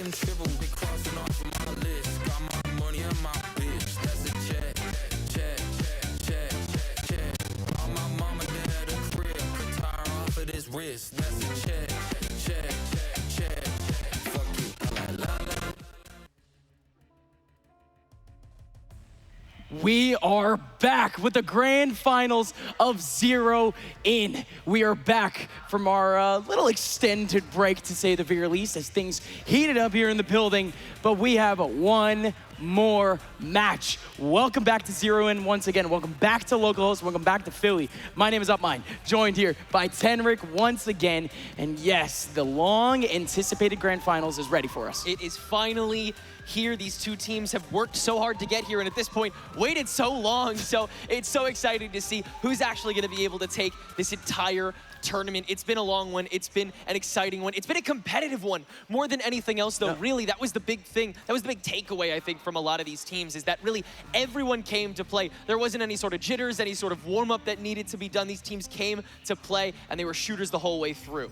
and triple, they crossing off of my list. Got my money and my bitch, that's a check, check, check, check. All my mama dead at a crib, retire off of this wrist, that's a check, check, check, fuck it, la la. We are back with the grand finals of Zero In. We are back from our little extended break, to say the very least, as things heated up here in the building. But we have one more match. Welcome back to Zero In once again. Welcome back to local host. Welcome back to Philly. My name is Upmine, joined here by Tenric once again. And yes, the long anticipated grand finals is ready for us. It is finally here. These two teams have worked so hard to get here, and at this point, waited so long. So it's so exciting to see who's actually going to be able to take this entire tournament. It's been a long one. It's been an exciting one. It's been a competitive one. More than anything else, though, really, that was the big thing. That was the big takeaway, I think, from a lot of these teams, is that really everyone came to play. There wasn't any sort of jitters, any sort of warm-up that needed to be done. These teams came to play, and they were shooters the whole way through.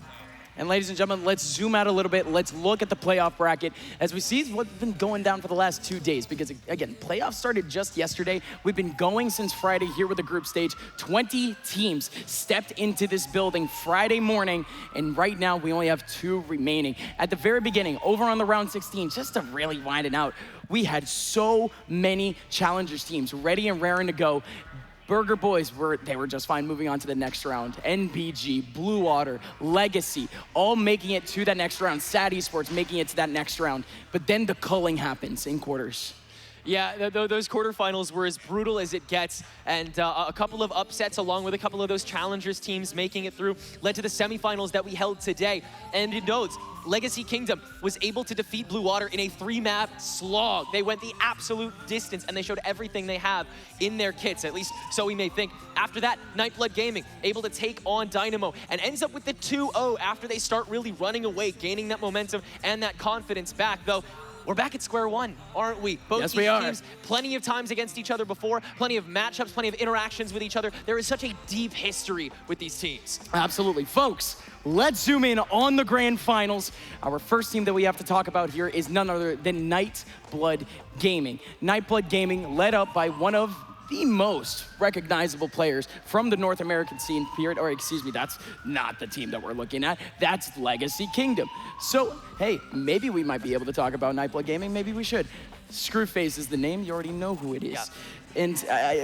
And ladies and gentlemen, let's zoom out a little bit. Let's look at the playoff bracket as we see what's been going down for the last 2 days. Because again, playoffs started just yesterday. We've been going since Friday here with the group stage. 20 teams stepped into this building Friday morning. And right now we only have 2 remaining. At the very beginning, over on the round 16, just to really wind it out, we had so many challengers teams ready and raring to go. Burger Boys, they were just fine moving on to the next round. NBG, Blue Water, Legacy, all making it to that next round. Sad Esports making it to that next round. But then the culling happens in quarters. Yeah, those quarterfinals were as brutal as it gets, and a couple of upsets along with a couple of those challengers teams making it through led to the semifinals that we held today. And in those, Legacy Kingdom was able to defeat Blue Water in a 3-map slog. They went the absolute distance, and they showed everything they have in their kits, at least so we may think. After that, Nightblood Gaming able to take on Dynamo and ends up with the 2-0 after they start really running away, gaining that momentum and that confidence back, though. We're back at square one, aren't we? Yes, we are. Teams, plenty of times against each other before, plenty of matchups, plenty of interactions with each other. There is such a deep history with these teams. Absolutely. Folks, let's zoom in on the grand finals. Our first team that we have to talk about here is none other than Nightblood Gaming. Nightblood Gaming led up by one of the most recognizable players from the North American scene, period. Or excuse me, that's not the team that we're looking at. That's Legacy Kingdom. So, hey, maybe we might be able to talk about Nightblood Gaming. Maybe we should. Screwface is the name. You already know who it is. Yeah. And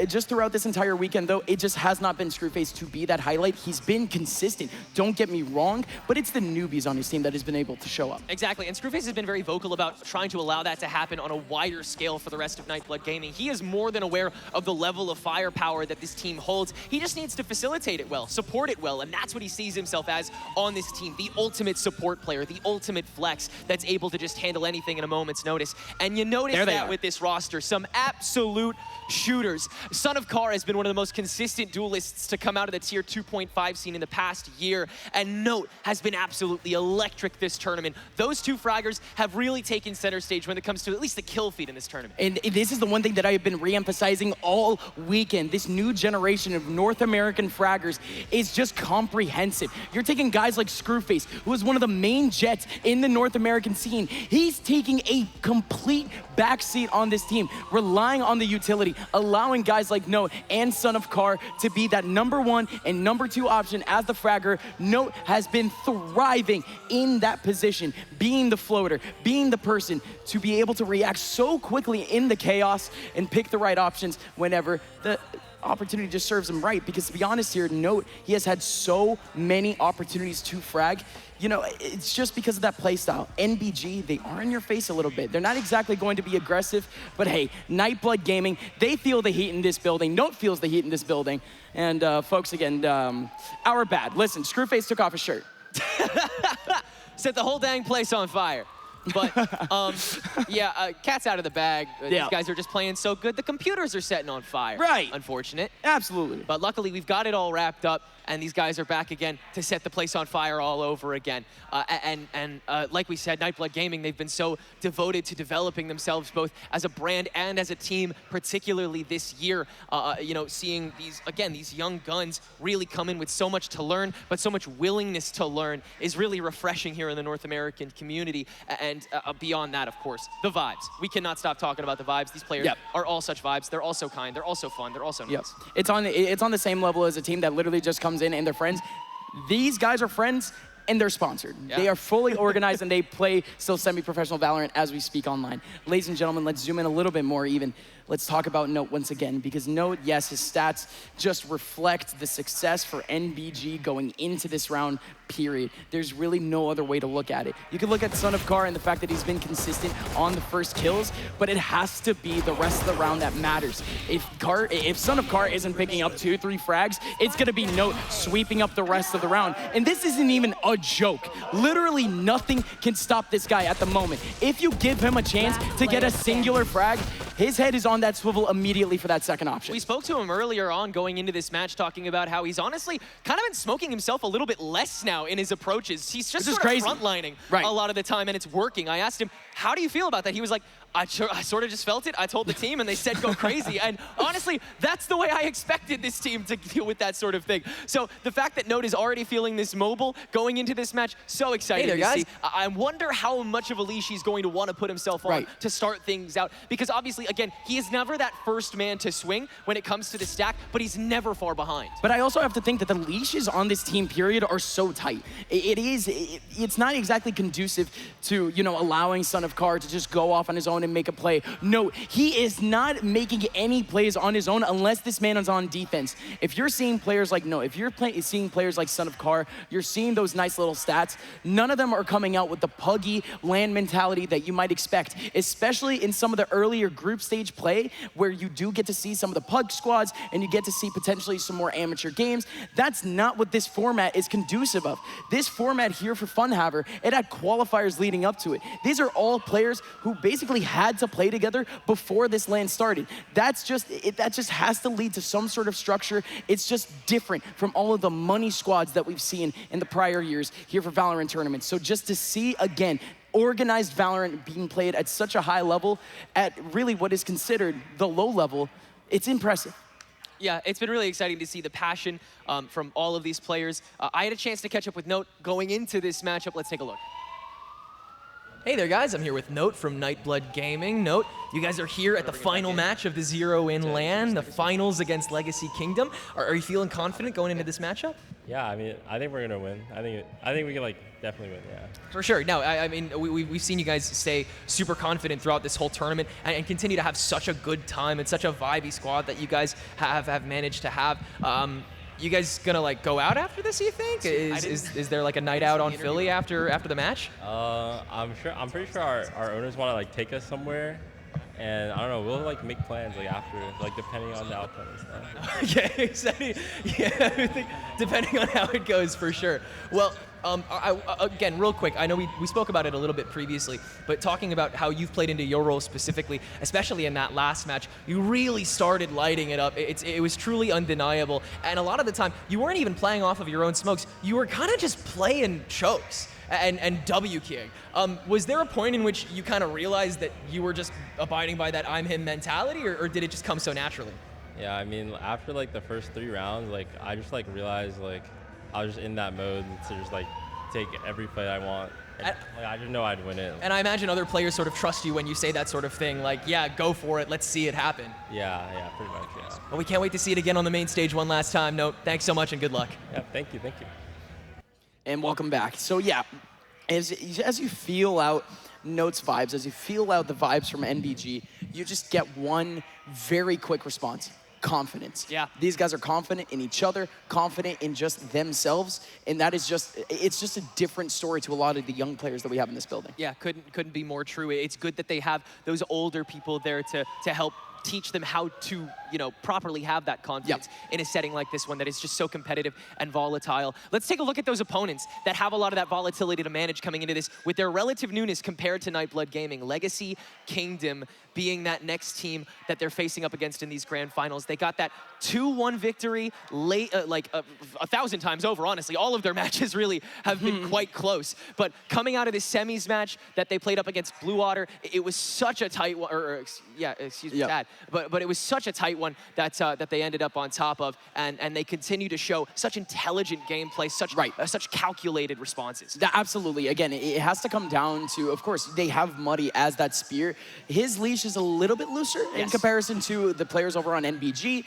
just throughout this entire weekend, though, it just has not been Screwface to be that highlight. He's been consistent, don't get me wrong, but it's the newbies on his team that has been able to show up. Exactly, and Screwface has been very vocal about trying to allow that to happen on a wider scale for the rest of Nightblood Gaming. He is more than aware of the level of firepower that this team holds. He just needs to facilitate it well, support it well, and that's what he sees himself as on this team. The ultimate support player, the ultimate flex that's able to just handle anything in a moment's notice. And you notice that with this roster, some absolute shooters. Son of Kar has been one of the most consistent duelists to come out of the tier 2.5 scene in the past year, and Note has been absolutely electric this tournament. Those two fraggers have really taken center stage when it comes to at least the kill feed in this tournament. And this is the one thing that I have been re-emphasizing all weekend. This new generation of North American fraggers is just comprehensive. You're taking guys like Screwface, who is one of the main jets in the North American scene. He's taking a complete backseat on this team, relying on the utility, allowing guys like Note and Son of Kar to be that #1 and #2 option as the fragger. Note has been thriving in that position, being the floater, being the person to be able to react so quickly in the chaos and pick the right options whenever the opportunity just serves him right. Because to be honest here, Note, he has had so many opportunities to frag. You know, it's just because of that play style. NBG, they are in your face a little bit. They're not exactly going to be aggressive, but hey, Nightblood Gaming, they feel the heat in this building. Note feels the heat in this building. And folks, again, our bad. Listen, Screwface took off his shirt. Set the whole dang place on fire. But Yeah, cat's out of the bag. Yeah. These guys are just playing so good. The computers are setting on fire. Right. Unfortunate. Absolutely. But luckily, we've got it all wrapped up, and these guys are back again to set the place on fire all over again. Like we said, Nightblood Gaming, they've been so devoted to developing themselves both as a brand and as a team, particularly this year. You know, seeing these young guns really come in with so much to learn, but so much willingness to learn is really refreshing here in the North American community. And beyond that, of course, the vibes. We cannot stop talking about the vibes. These players are all such vibes. They're all so kind. They're all so fun. They're all so nice. It's on the same level as a team that literally just comes in and they're friends. These guys are friends and they're sponsored. Yeah. They are fully organized and they play still semi-professional Valorant as we speak online. Ladies and gentlemen, let's zoom in a little bit more even. Let's talk about Note once again, because Note, yes, his stats just reflect the success for NBG going into this round, period. There's really no other way to look at it. You can look at Son of Car and the fact that he's been consistent on the first kills, but it has to be the rest of the round that matters. If Son of Car isn't picking up 2-3 frags, it's gonna be Note sweeping up the rest of the round. And this isn't even a joke. Literally nothing can stop this guy at the moment. If you give him a chance to get a singular frag, his head is on that swivel immediately for that second option. We spoke to him earlier on going into this match, talking about how he's honestly kind of been smoking himself a little bit less now in his approaches. He's just sort of frontlining a lot of the time, and it's working. I asked him, how do you feel about that? He was like, I sort of just felt it. I told the team, and they said go crazy. And honestly, that's the way I expected this team to deal with that sort of thing. So the fact that Note is already feeling this mobile going into this match, so excited to see. I wonder how much of a leash he's going to want to put himself on to start things out. Because obviously, again, he is never that first man to swing when it comes to the stack, but he's never far behind. But I also have to think that the leashes on this team, period, are so tight. It's not exactly conducive to, you know, allowing Son of Car to just go off on his own and make a play. No, he is not making any plays on his own unless this man is on defense. If you're seeing players like if you're seeing players like Son of Car, you're seeing those nice little stats. None of them are coming out with the puggy LAN mentality that you might expect, especially in some of the earlier group stage play where you do get to see some of the pug squads and you get to see potentially some more amateur games. That's not what this format is conducive of. This format here for Funhaver, it had qualifiers leading up to it. These are all players who basically had to play together before this LAN started. That just has to lead to some sort of structure. It's just different from all of the money squads that we've seen in the prior years here for Valorant tournaments. So just to see, again, organized Valorant being played at such a high level, at really what is considered the low level, it's impressive. Yeah, it's been really exciting to see the passion from all of these players. I had a chance to catch up with Note going into this matchup. Let's take a look. Hey there, guys. I'm here with Note from Nightblood Gaming. Note, you guys are here at the final match of the Zero-in LAN, the finals against Legacy Kingdom. Are you feeling confident going into this matchup? Yeah, I mean, I think we're gonna win. I think we can like definitely win. Yeah. For sure. No, I mean, we've seen you guys stay super confident throughout this whole tournament and continue to have such a good time and such a vibey squad that you guys have managed to have. You guys gonna like go out after this, you think? Is there like a night out on Philly after the match? I'm pretty sure our owners want to like take us somewhere, and I don't know, we'll like make plans like after, like depending on the outcome and stuff. Okay, exciting. Yeah, I think depending on how it goes, for sure. Well, again, real quick, I know we spoke about it a little bit previously, but talking about how you've played into your role specifically, especially in that last match, you really started lighting it up. It was truly undeniable, and a lot of the time, you weren't even playing off of your own smokes. You were kind of just playing chokes and W-keying. Was there a point in which you kind of realized that you were just abiding by that I'm him mentality, or did it just come so naturally? Yeah, I mean, after like the first 3 rounds, like I just like realized like I was just in that mode to just like take every play I want. And, like, I just know I'd win it. And I imagine other players sort of trust you when you say that sort of thing, like, yeah, go for it, let's see it happen. Yeah, pretty much, yeah. Well, we can't wait to see it again on the main stage one last time. Note, thanks so much and good luck. Yeah, thank you. And welcome back. So yeah, as you feel out Note's vibes, as you feel out the vibes from NBG, you just get one very quick response. Confidence. Yeah. These guys are confident in each other, confident in just themselves, and that is it's just a different story to a lot of the young players that we have in this building. Yeah, couldn't be more true. It's good that they have those older people there to help teach them how to, you know, properly have that confidence in a setting like this one that is just so competitive and volatile. Let's take a look at those opponents that have a lot of that volatility to manage coming into this with their relative newness compared to Nightblood Gaming. Legacy Kingdom being that next team that they're facing up against in these grand finals. They got that 2-1 victory late, like 1,000 times over, honestly. All of their matches really have been quite close. But coming out of this semis match that they played up against Blue Water, it was such a tight one, excuse me, Dad. But it was such a tight one that that they ended up on top of, and they continue to show such intelligent gameplay, such calculated responses. Absolutely. Again, it has to come down to, of course, they have Muddy as that spear. His leash is a little bit looser in comparison to the players over on NBG,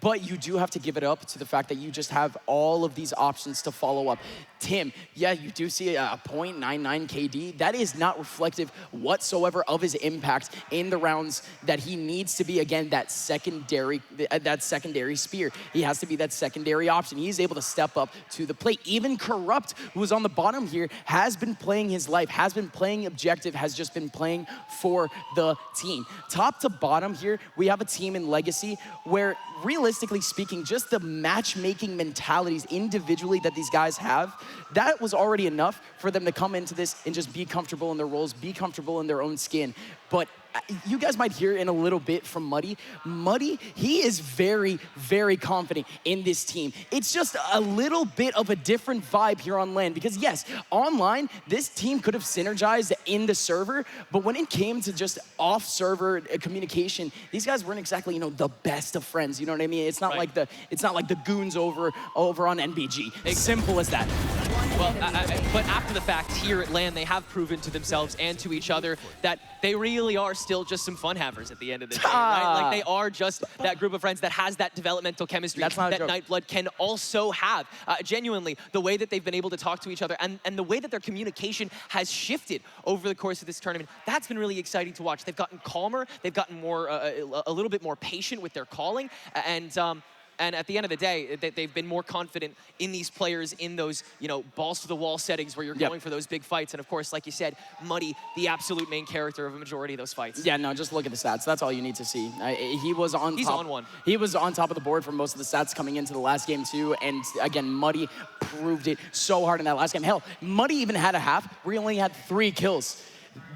but you do have to give it up to the fact that you just have all of these options to follow up. Tim, yeah, you do see a 0.99 KD. That is not reflective whatsoever of his impact in the rounds that he needs to be, again, that secondary spear. He has to be that secondary option. He's able to step up to the plate. Even Corrupt, who is on the bottom here, has been playing his life, has been playing objective, has just been playing for the team. Top to bottom here, we have a team in Legacy where, realistically speaking, just the matchmaking mentalities individually that these guys have, that was already enough for them to come into this and just be comfortable in their roles, be comfortable in their own skin. But you guys might hear in a little bit from Muddy. Muddy, he is very, very confident in this team. It's just a little bit of a different vibe here on LAN because yes, online, this team could have synergized in the server, but when it came to just off-server communication, these guys weren't exactly, you know, the best of friends, you know what I mean? It's not like the goons over on NBG. It's simple as that. Well, but after the fact, here at LAN, they have proven to themselves and to each other that they really are still just some fun havers at the end of the day, right? Like they are just that group of friends that has that developmental chemistry that Nightblood can also have. Genuinely, the way that they've been able to talk to each other and the way that their communication has shifted over the course of this tournament, that's been really exciting to watch. They've gotten calmer, they've gotten more, a little bit more patient with their calling, and at the end of the day, they've been more confident in these players in those, you know, balls to the wall settings where you're going for those big fights. And of course, like you said, Muddy, the absolute main character of a majority of those fights. Yeah, no, just look at the stats. That's all you need to see. He was on He's top. on one. He was on top of the board for most of the stats coming into the last game too. And again, Muddy proved it so hard in that last game. Hell, Muddy even had a half where he only had 3 kills.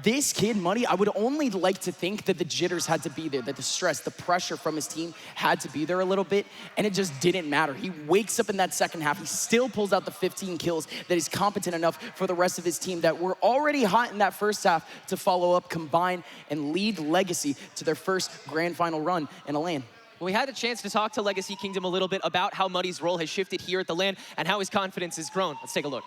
This kid, Muddy, I would only like to think that the jitters had to be there, that the stress, the pressure from his team had to be there a little bit, and it just didn't matter. He wakes up in that second half. He still pulls out the 15 kills that is competent enough for the rest of his team that were already hot in that first half to follow up, combine, and lead Legacy to their first grand final run in a LAN. We had a chance to talk to Legacy Kingdom a little bit about how Muddy's role has shifted here at the LAN and how his confidence has grown. Let's take a look.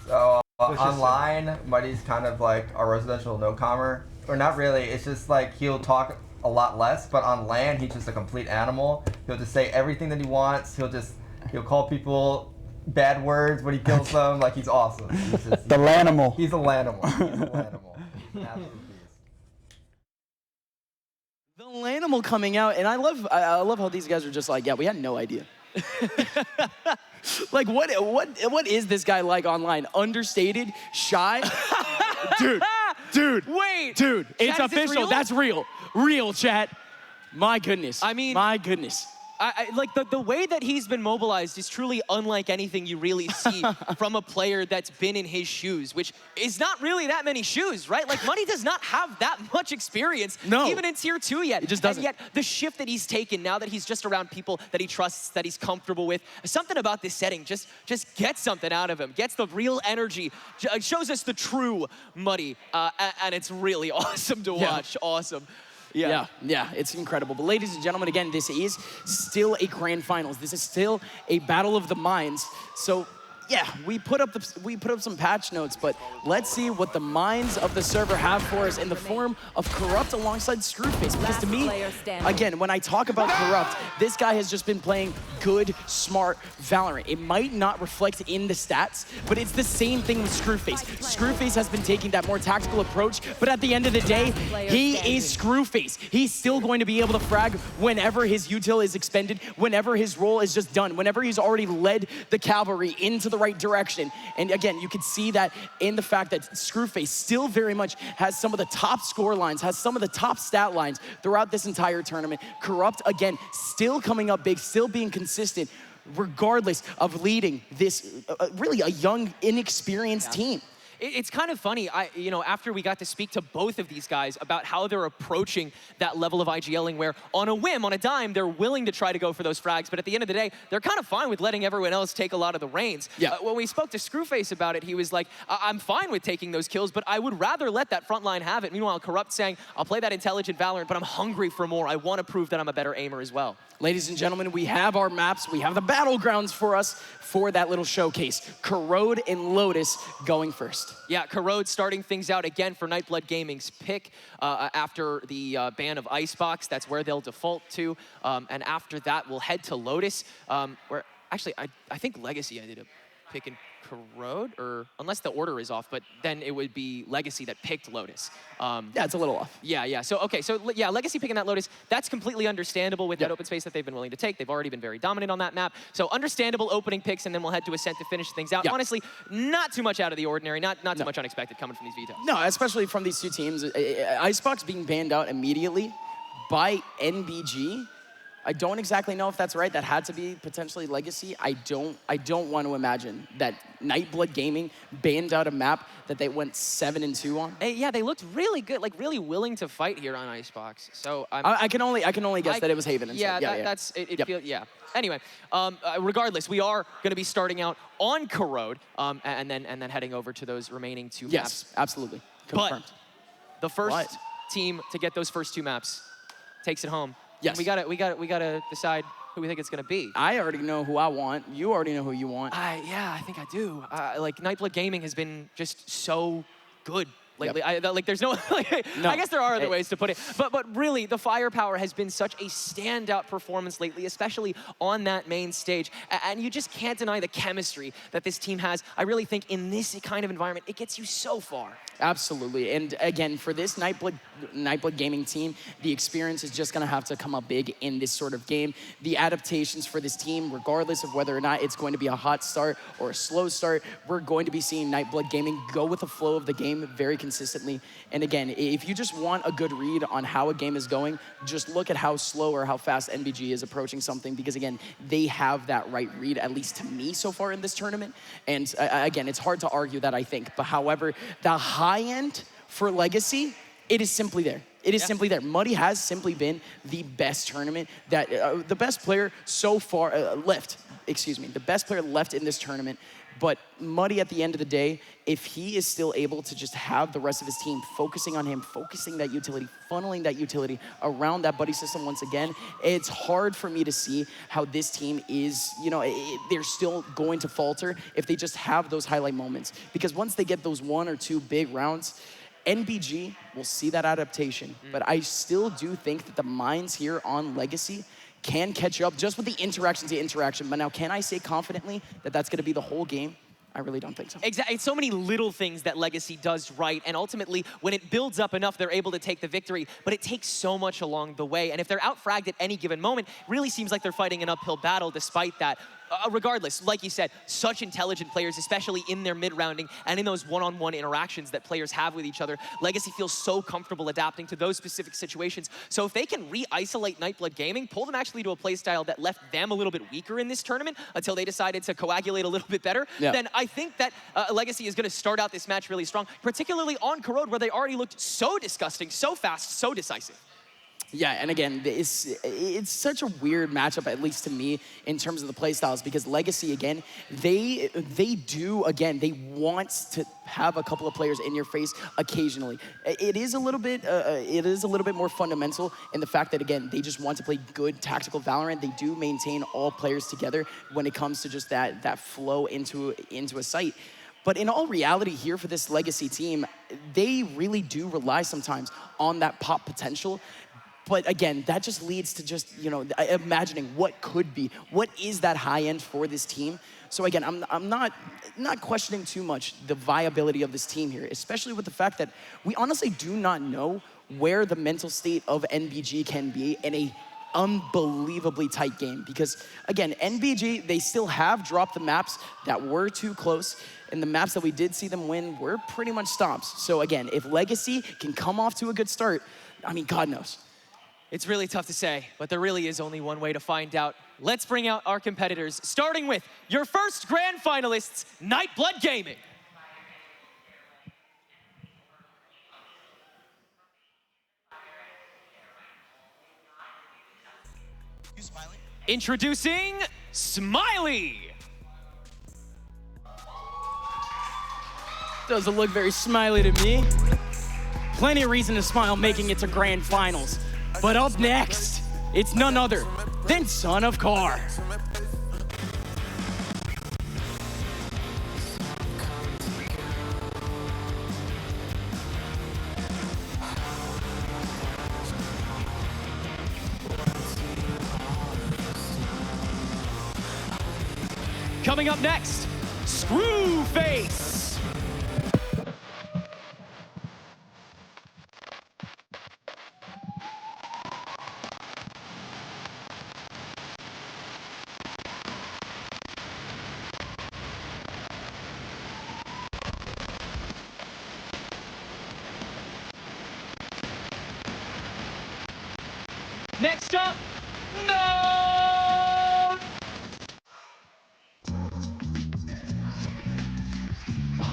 So online, Muddy's kind of like a residential no-comer. Or not really, it's just like he'll talk a lot less, but on LAN, he's just a complete animal. He'll just say everything that he wants. He'll call people bad words when he kills them. Like, he's awesome. He's the Lanimal. He's a Lanimal. He's a Lanimal. Absolute beast. The Lanimal coming out, and I love how these guys are just like, yeah, we had no idea. Like, what is this guy like online? Understated, shy? Dude, wait, dude, it's Chat, is this official. real? That's real, chat. My goodness. I mean, my goodness. Like the way that he's been mobilized is truly unlike anything you really see from a player that's been in his shoes, which is not really that many shoes, right? Like, Muddy does not have that much experience, even in Tier 2 yet. It just doesn't. And yet, the shift that he's taken now that he's just around people that he trusts, that he's comfortable with, something about this setting just gets something out of him, gets the real energy, shows us the true Muddy, and it's really awesome to watch. Awesome. Yeah, it's incredible. But ladies and gentlemen, again, this is still a grand finals. This is still a battle of the minds. So yeah, we put up some patch notes, but let's see what the minds of the server have for us in the form of Corrupt alongside Screwface. Because to me, again, when I talk about Corrupt, this guy has just been playing good, smart Valorant. It might not reflect in the stats, but it's the same thing with Screwface. Screwface has been taking that more tactical approach, but at the end of the day, he is Screwface. He's still going to be able to frag whenever his util is expended, whenever his role is just done, whenever he's already led the cavalry into the the right direction. And again, you could see that in the fact that Screwface still very much has some of the top score lines, has some of the top stat lines throughout this entire tournament. Corrupt, again, still coming up big, still being consistent, regardless of leading this really a young, inexperienced team. It's kind of funny, after we got to speak to both of these guys about how they're approaching that level of IGLing where on a whim, on a dime, they're willing to try to go for those frags, but at the end of the day, they're kind of fine with letting everyone else take a lot of the reins. Yeah. When we spoke to Screwface about it, he was like, I'm fine with taking those kills, but I would rather let that front line have it. Meanwhile, Corrupt saying, I'll play that intelligent Valorant, but I'm hungry for more. I want to prove that I'm a better aimer as well. Ladies and gentlemen, we have our maps, we have the battlegrounds for us for that little showcase. Corrode and Lotus going first. Yeah, Corrode starting things out again for Nightblood Gaming's pick after the ban of Icebox. That's where they'll default to. And after that, we'll head to Lotus, where actually I think Legacy ended up picking Corrode, or unless the order is off, but then it would be Legacy that picked Lotus. Yeah, it's a little off. Yeah. So, okay, yeah, Legacy picking that Lotus, that's completely understandable with that open space that they've been willing to take. They've already been very dominant on that map. So understandable opening picks, and then we'll head to Ascent to finish things out. Yeah. Honestly, not too much out of the ordinary, not too much unexpected coming from these vetoes. No, especially from these two teams. Icebox being banned out immediately by NBG. I don't exactly know if that's right. That had to be potentially Legacy. I don't want to imagine that Nightblood Gaming banned out a map that they went 7-2 on. Yeah, they looked really good, like really willing to fight here on Icebox. So I can only guess that it was Haven. Yeah, that's it. Yeah. Anyway, regardless, we are going to be starting out on Corrode, and then heading over to those remaining two maps. Yes, absolutely. Confirmed. But the first team to get those first two maps takes it home. Yes. We gotta decide who we think it's gonna be. I already know who I want. You already know who you want. Yeah, I think I do. Like Nightblood Gaming has been just so good lately. Yep. There's no, No. I guess there are other ways to put it, but really the firepower has been such a standout performance lately, especially on that main stage, and you just can't deny the chemistry that this team has. I really think in this kind of environment, it gets you so far. Absolutely, and again, for this Nightblood Gaming team, the experience is just gonna have to come up big in this sort of game. The adaptations for this team, regardless of whether or not it's going to be a hot start or a slow start, we're going to be seeing Nightblood Gaming go with the flow of the game very consistently. And again, if you just want a good read on how a game is going, just look at how slow or how fast NBG is approaching something, because again, they have that right read, at least to me so far in this tournament. And again, it's hard to argue that, I think, but however, the high end for Legacy, it is simply there. It is simply there. Muddy has simply been the best tournament that, the best player so far, the best player left in this tournament. But Muddy, at the end of the day, if he is still able to just have the rest of his team focusing on him, focusing that utility, funneling that utility around that buddy system once again, it's hard for me to see how this team is, they're still going to falter if they just have those highlight moments. Because once they get those 1 or 2 big rounds, NBG will see that adaptation. But I still do think that the minds here on Legacy can catch up just with the interaction to interaction. But now, can I say confidently that that's going to be the whole game? I really don't think so. Exactly. It's so many little things that Legacy does right, and ultimately, when it builds up enough, they're able to take the victory, but it takes so much along the way, and if they're out-fragged at any given moment, it really seems like they're fighting an uphill battle despite that. Regardless, like you said, such intelligent players, especially in their mid-rounding and in those one-on-one interactions that players have with each other. Legacy feels so comfortable adapting to those specific situations. So if they can re-isolate Nightblood Gaming, pull them actually to a playstyle that left them a little bit weaker in this tournament until they decided to coagulate a little bit better, then I think that Legacy is going to start out this match really strong, particularly on Corrode, where they already looked so disgusting, so fast, so decisive. Yeah, and again, it's such a weird matchup, at least to me, in terms of the play styles, because Legacy, again, they want to have a couple of players in your face occasionally. It is a little bit more fundamental in the fact that, again, they just want to play good tactical Valorant. They do maintain all players together when it comes to just that flow into a site. But in all reality here for this Legacy team, they really do rely sometimes on that pop potential. But again, that just leads to just, imagining what could be, what is that high end for this team. So again, I'm not questioning too much the viability of this team here, especially with the fact that we honestly do not know where the mental state of NBG can be in a unbelievably tight game because, again, NBG, they still have dropped the maps that were too close, and the maps that we did see them win were pretty much stomps. So again, if Legacy can come off to a good start, I mean, God knows. It's really tough to say, but there really is only one way to find out. Let's bring out our competitors, starting with your first grand finalists, Nightblood Gaming. Introducing Smiley. Doesn't look very smiley to me. Plenty of reason to smile making it to grand finals. But up next, it's none other than Son of Car. Coming up next, Screwface. Next up, no!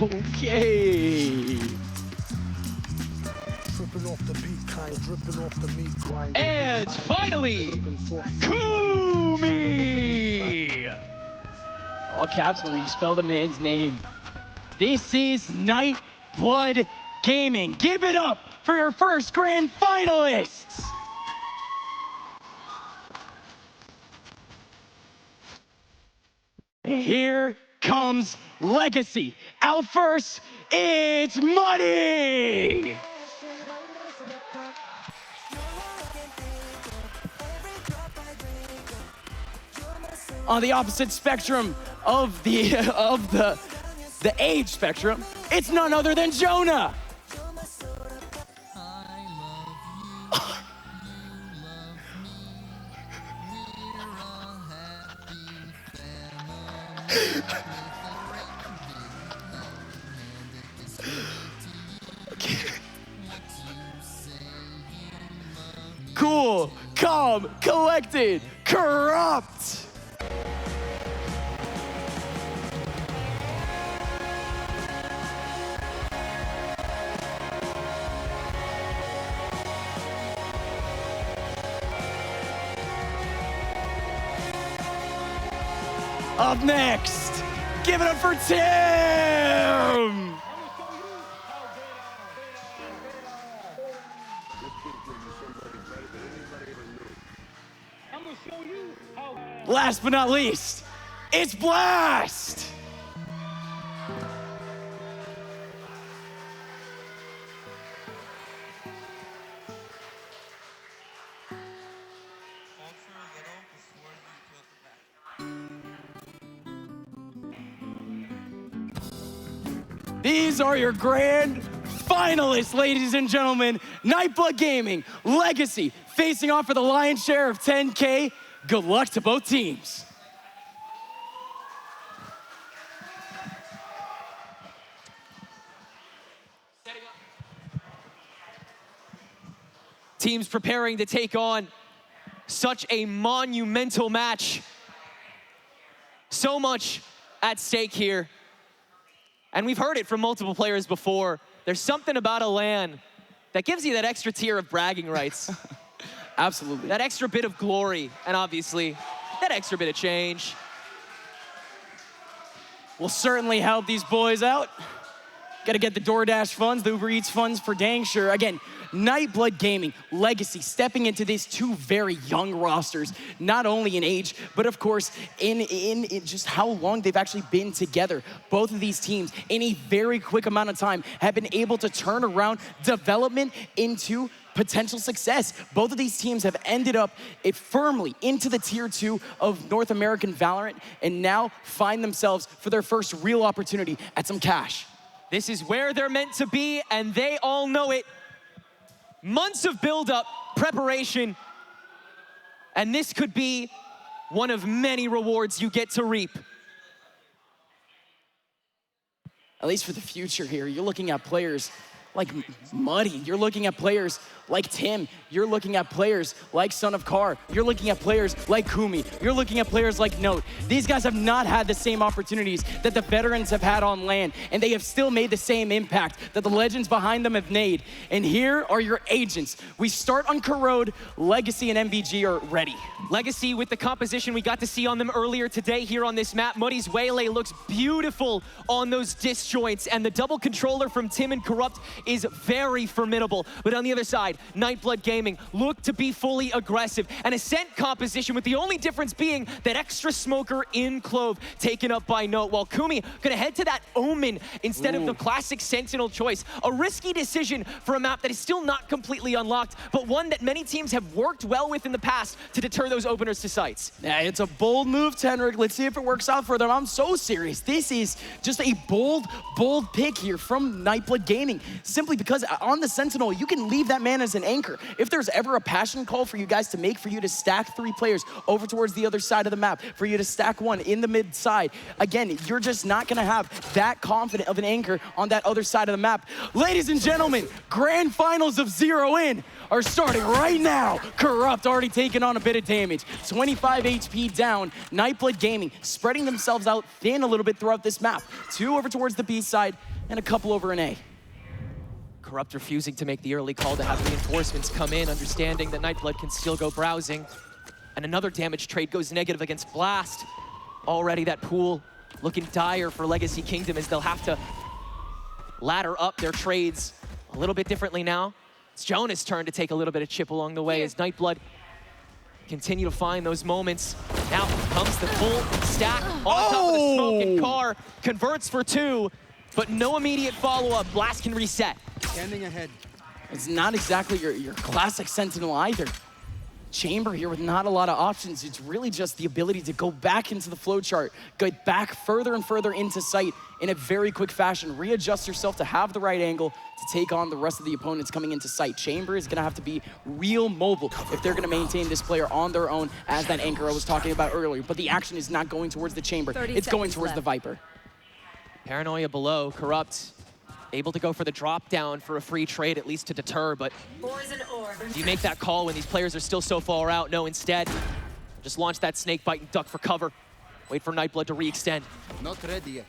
Okay. And finally, Kumi! All caps when you spell the man's name. This is Nightblood Gaming. Give it up for your first grand finalists. Here comes Legacy. Out first, it's Money! On the opposite spectrum of the age spectrum, it's none other than Jonah. Cool, calm, collected, corrupt. Up next, give it up for Tim! Last but not least, it's Blast! These are your grand finalists, ladies and gentlemen. Nightblood Gaming, Legacy, facing off for the lion's share of 10K. Good luck to both teams. Teams preparing to take on such a monumental match. So much at stake here. And we've heard it from multiple players before. There's something about a LAN that gives you that extra tier of bragging rights. Absolutely. That extra bit of glory, and obviously, that extra bit of change. We'll certainly help these boys out. Gotta get the DoorDash funds, the Uber Eats funds for dang sure. Again, Nightblood Gaming, Legacy, stepping into these two very young rosters, not only in age, but of course, in just how long they've actually been together. Both of these teams, in a very quick amount of time, have been able to turn around development into potential success. Both of these teams have ended up firmly into the tier 2 of North American Valorant, and now find themselves for their first real opportunity at some cash. This is where they're meant to be, and they all know it. Months of build-up, preparation, And this could be one of many rewards you get to reap. At least for the future here, you're looking at players like Muddy. You're looking at players like Tim. You're looking at players like Son of Car. You're looking at players like Kumi. You're looking at players like Note. These guys have not had the same opportunities that the veterans have had on LAN, and they have still made the same impact that the legends behind them have made. And here are your agents. We start on Corrode. Legacy and MVG are ready. Legacy with the composition we got to see on them earlier today here on this map. Muddy's Waylay looks beautiful on those disjoints, and the double controller from Tim and Corrupt is very formidable. But on the other side, Nightblood Gaming look to be fully aggressive. An Ascent composition with the only difference being that extra smoker in Clove taken up by Note, while Kumi gonna head to that Omen instead of the classic Sentinel choice. A risky decision for a map that is still not completely unlocked, but one that many teams have worked well with in the past to deter those openers to sites. Yeah, it's a bold move, Tenric. Let's see if it works out for them. I'm so serious. This is just a bold pick here from Nightblood Gaming, simply because on the Sentinel, you can leave that man as an anchor. If there's ever a passion call for you guys to make, for you to stack 3 players over towards the other side of the map, for you to stack 1 in the mid side, again, you're just not gonna have that confident of an anchor on that other side of the map. Ladies and gentlemen, grand finals of Zero In are starting right now. Corrupt already taking on a bit of damage. 25 HP down. Nightblood Gaming spreading themselves out thin a little bit throughout this map. 2 over towards the B side and a couple over in A. Corrupt refusing to make the early call to have reinforcements come in, understanding that Nightblood can still go browsing. And another damage trade goes negative against Blast. Already that pool looking dire for Legacy Kingdom as they'll have to ladder up their trades a little bit differently now. It's Jonah's turn to take a little bit of chip along the way as Nightblood continue to find those moments. Now comes the full stack on top of the smoke, and Car converts for 2, but no immediate follow-up. Blast can reset. Standing ahead. It's not exactly your classic Sentinel either. Chamber here with not a lot of options. It's really just the ability to go back into the flowchart, go back further and further into sight in a very quick fashion, readjust yourself to have the right angle to take on the rest of the opponents coming into sight. Chamber is gonna have to be real mobile if they're gonna maintain this player on their own as that anchor I was talking about earlier. But the action is not going towards the Chamber, it's going towards the Viper. Paranoia below, Corrupt able to go for the drop down for a free trade, at least to deter, but do you make that call when these players are still so far out? No, instead, just launch that snake bite and duck for cover. Wait for Nightblood to re-extend. Not ready yet.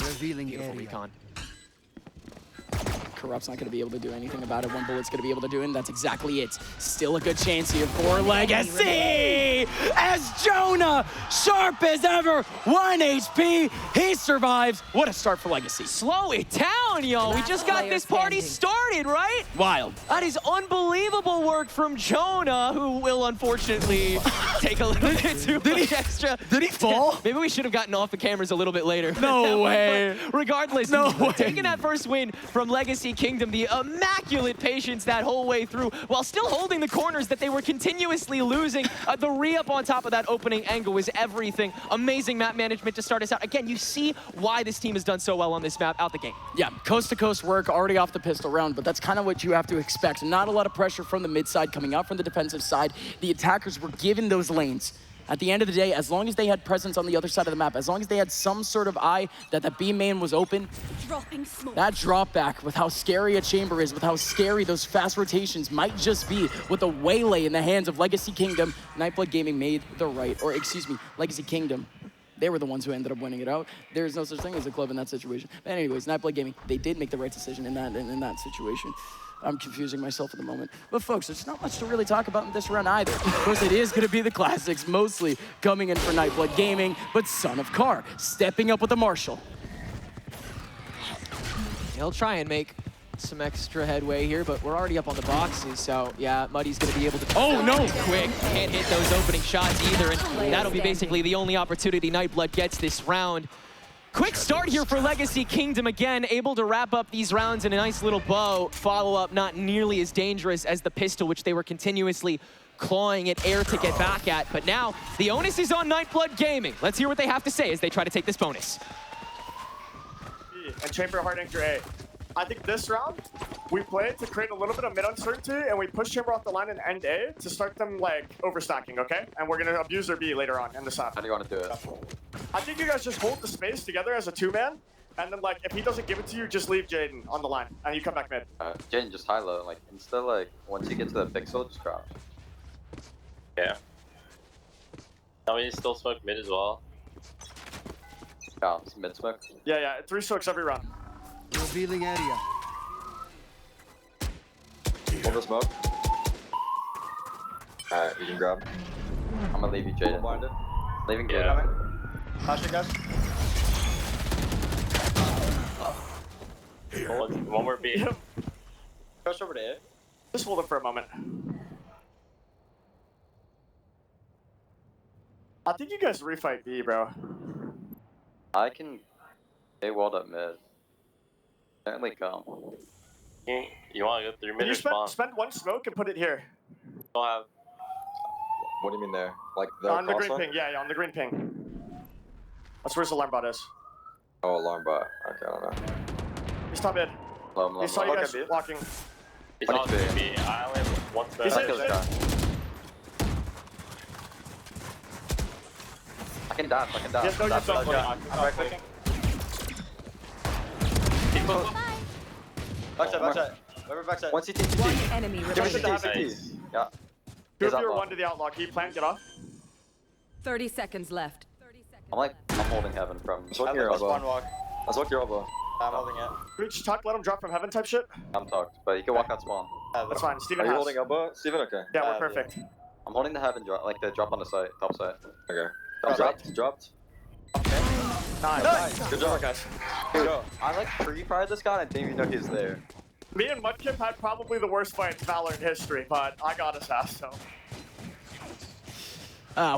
Revealing Beautiful area. recon. Corrupt's not gonna be able to do anything about it. 1 bullet's gonna be able to do it, and that's exactly it. Still a good chance here for Legacy! As Jonah, sharp as ever, 1 HP, he survives. What a start for Legacy. Slow it down, y'all. We just got this party started, right? Wild. That is unbelievable work from Jonah, who will unfortunately take a little bit too much extra. Did he fall? Maybe we should have gotten off the cameras a little bit later. No way. But regardless, No way. taking that first win from Legacy Kingdom, the immaculate patience that whole way through, while still holding the corners that they were continuously losing. The re-up on top of that opening angle was everything. Amazing map management to start us out. Again, you see why this team has done so well on this map out the game. Yeah, coast-to-coast work, already off the pistol round, but that's kind of what you have to expect. Not a lot of pressure from the mid side coming out from the defensive side. The attackers were given those lanes. At the end of the day, as long as they had presence on the other side of the map, as long as they had some sort of eye that the B main was open, that drop back with how scary a Chamber is, with how scary those fast rotations might just be, with a waylay in the hands of Legacy Kingdom, Nightblood Gaming made the right, or excuse me, Legacy Kingdom. They were the ones who ended up winning it out. There's no such thing as a club in that situation. But anyways, Nightblood Gaming, they did make the right decision in that situation. I'm confusing myself at the moment. But folks, there's not much to really talk about in this round either. Of course, it is gonna be the classics, mostly coming in for Nightblood Gaming, but Son of Car stepping up with the Marshall. He'll try and make some extra headway here, but we're already up on the boxes, so yeah, Muddy's gonna be able to quick. Can't hit those opening shots either, and that'll be basically the only opportunity Nightblood gets this round. Quick start here for Legacy Kingdom again, able to wrap up these rounds in a nice little bow. Follow-up not nearly as dangerous as the pistol, which they were continuously clawing at air to get back at. But now, the onus is on Nightblood Gaming. Let's hear what they have to say as they try to take this bonus. And Chamber hard anchor A. I think this round, we play to create a little bit of mid uncertainty, and we push Chamber off the line and end A to start them like overstacking, okay? And we're gonna abuse their B later on in the half. How do you want to do it? I think you guys just hold the space together as a 2-man, and then like if he doesn't give it to you, just leave Jaden on the line, and you come back mid. Jaden, just high low. Like instead, like once you get to the pixel, just crouch. Yeah. Now we still smoke mid as well. Yeah, it's mid smoke. Yeah, 3 smokes every round. Revealing area. Hold the smoke. Alright, you can grab. I'm gonna leave you, Jaden. Blinded. Leaving good. Yeah. Flashing, guys. One more B. Push over to A. Just hold it for a moment. I think you guys refight B, bro. I can stay walled up mid. Certainly come. You want to go through Can mid you or spawn? spend 1 smoke and put it here? Don't have. What do you mean there? Like On the green ping, yeah, on the green ping. That's where his alarm bot is. Oh, alarm bot. Okay, I don't know. He's top mid. He saw you guys walking. He's on B. I only have one He's smoke. in. I can dash. Yes, no, Dash, you don't. dash. I'm right clicking. Backside. Backside. One CT. One enemy Give me remaining. the Nice. CT. Yeah. 2 He's of you up are low. 1 to the outlock. He plant, get off. 30 seconds left. I'm holding heaven from. I'm smoking your elbow. I'm smoking your elbow. I'm holding it. Reach tuck, let him drop from heaven type shit. I'm tucked, but you can walk out spawn. That's fine. Steven Are you has. holding elbow? Steven, okay. Yeah, we're perfect. I'm holding the heaven drop, like the drop on the site, top site. Okay. Dropped. Nice. Good job, guys. Dude, I like pre-fired this guy and I didn't even know he was there. Me and Mudkip had probably the worst fight in Valor in history, but I got his ass, so.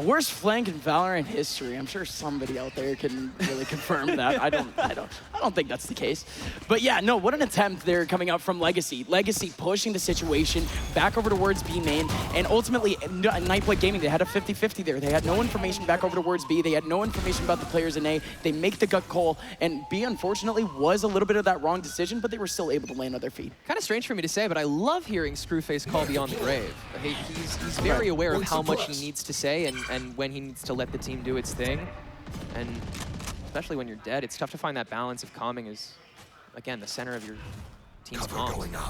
Worst flank in Valorant history. I'm sure somebody out there can really confirm that. I don't think that's the case. But yeah, no, what an attempt there coming out from Legacy. Legacy pushing the situation back over towards B main, and ultimately Nightblood Gaming, they had a 50-50 there. They had no information back over towards B. They had no information about the players in A. They make the gut call, and B unfortunately was a little bit of that wrong decision, but they were still able to land on their feet. Kind of strange for me to say, but I love hearing Screwface call Beyond the Grave. He's very aware of how much he needs to say and when he needs to let the team do its thing. And especially when you're dead, it's tough to find that balance of calming as, again, the center of your team's comms.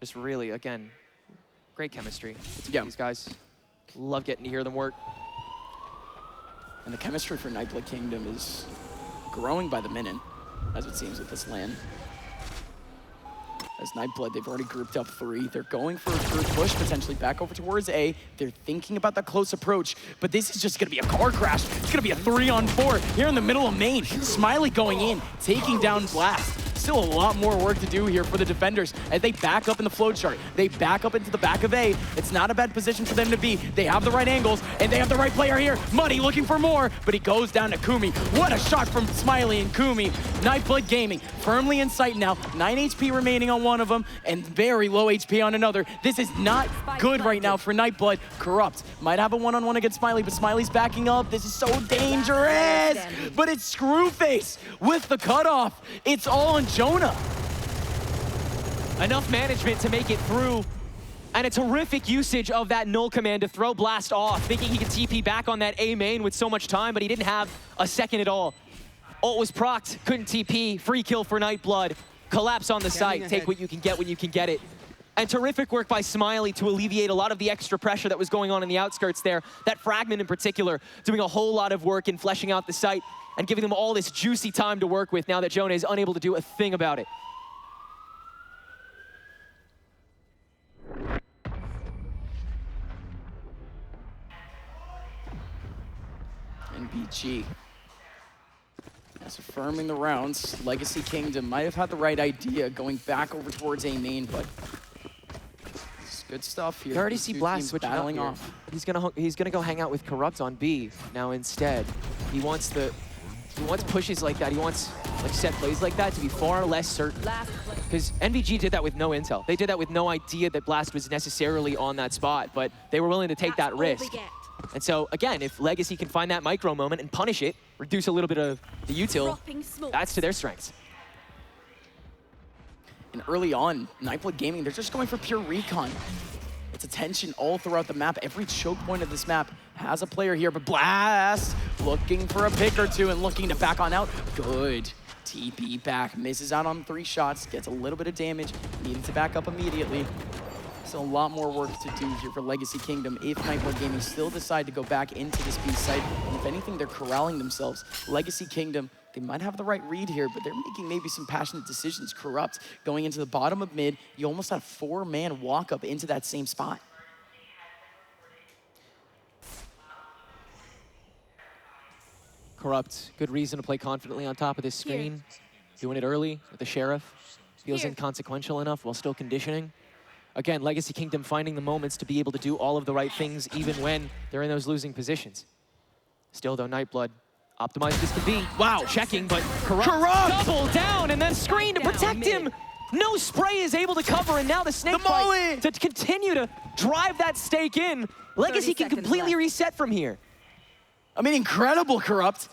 Just really, again, great chemistry between these guys. Love getting to hear them work. And the chemistry for Nightblood Kingdom is growing by the minute, as it seems with this LAN. As Nightblood, they've already grouped up 3. They're going for a group push, potentially back over towards A. They're thinking about that close approach, but this is just gonna be a car crash. It's gonna be a 3-on-4 here in the middle of main. Smiley going in, taking down Blast. Still a lot more work to do here for the defenders as they back up in the flow chart. They back up into the back of A. It's not a bad position for them to be. They have the right angles, and they have the right player here. Muddy looking for more, but he goes down to Kumi. What a shot from Smiley and Kumi. Nightblood Gaming firmly in sight now. 9 HP remaining on one of them, and very low HP on another. This is not good right now for Nightblood. Corrupt might have a one-on-one against Smiley, but Smiley's backing up. This is so dangerous, but it's Screwface with the cutoff. It's all on Jonah. Enough management to make it through, and a terrific usage of that null command to throw Blast off, thinking he could TP back on that A main with so much time, but he didn't have a second at all. Ult was procced, couldn't TP, free kill for Nightblood. Collapse on the site, take what you can get when you can get it. And terrific work by Smiley to alleviate a lot of the extra pressure that was going on in the outskirts there. That fragment in particular, doing a whole lot of work in fleshing out the site and giving them all this juicy time to work with now that Jonah is unable to do a thing about it. And BG. As affirming the rounds, Legacy Kingdom might have had the right idea going back over towards A main, but it's good stuff here. You already These see two Blast teams switching battling up here. off. He's gonna go hang out with Corrupt on B now instead. He wants pushes like that. He wants like set plays like that to be far less certain. Because NVG did that with no intel. They did that with no idea that Blast was necessarily on that spot, but they were willing to take that risk. And so, again, if Legacy can find that micro moment and punish it, reduce a little bit of the util, that's to their strengths. And early on, Nightblood Gaming, they're just going for pure recon. It's attention all throughout the map. Every choke point of this map has a player here, but Blast looking for a pick or two and looking to back on out. Good. TP back, misses out on 3 shots, gets a little bit of damage, needed to back up immediately. So a lot more work to do here for Legacy Kingdom if Nightblood Gaming still decide to go back into this B site. And if anything, they're corralling themselves. Legacy Kingdom, they might have the right read here, but they're making maybe some passionate decisions. Corrupt going into the bottom of mid. You almost had a 4-man walk up into that same spot. Corrupt, good reason to play confidently on top of this screen. Doing it early with the Sheriff. Feels inconsequential enough while still conditioning. Again, Legacy Kingdom finding the moments to be able to do all of the right things even when they're in those losing positions. Still though, Nightblood, optimized as can be. Wow, checking, but Corrupt double down and then screen to protect him. No spray is able to cover, and now the snake bite to continue to drive that stake in. Legacy can completely reset from here. I mean, incredible Corrupt.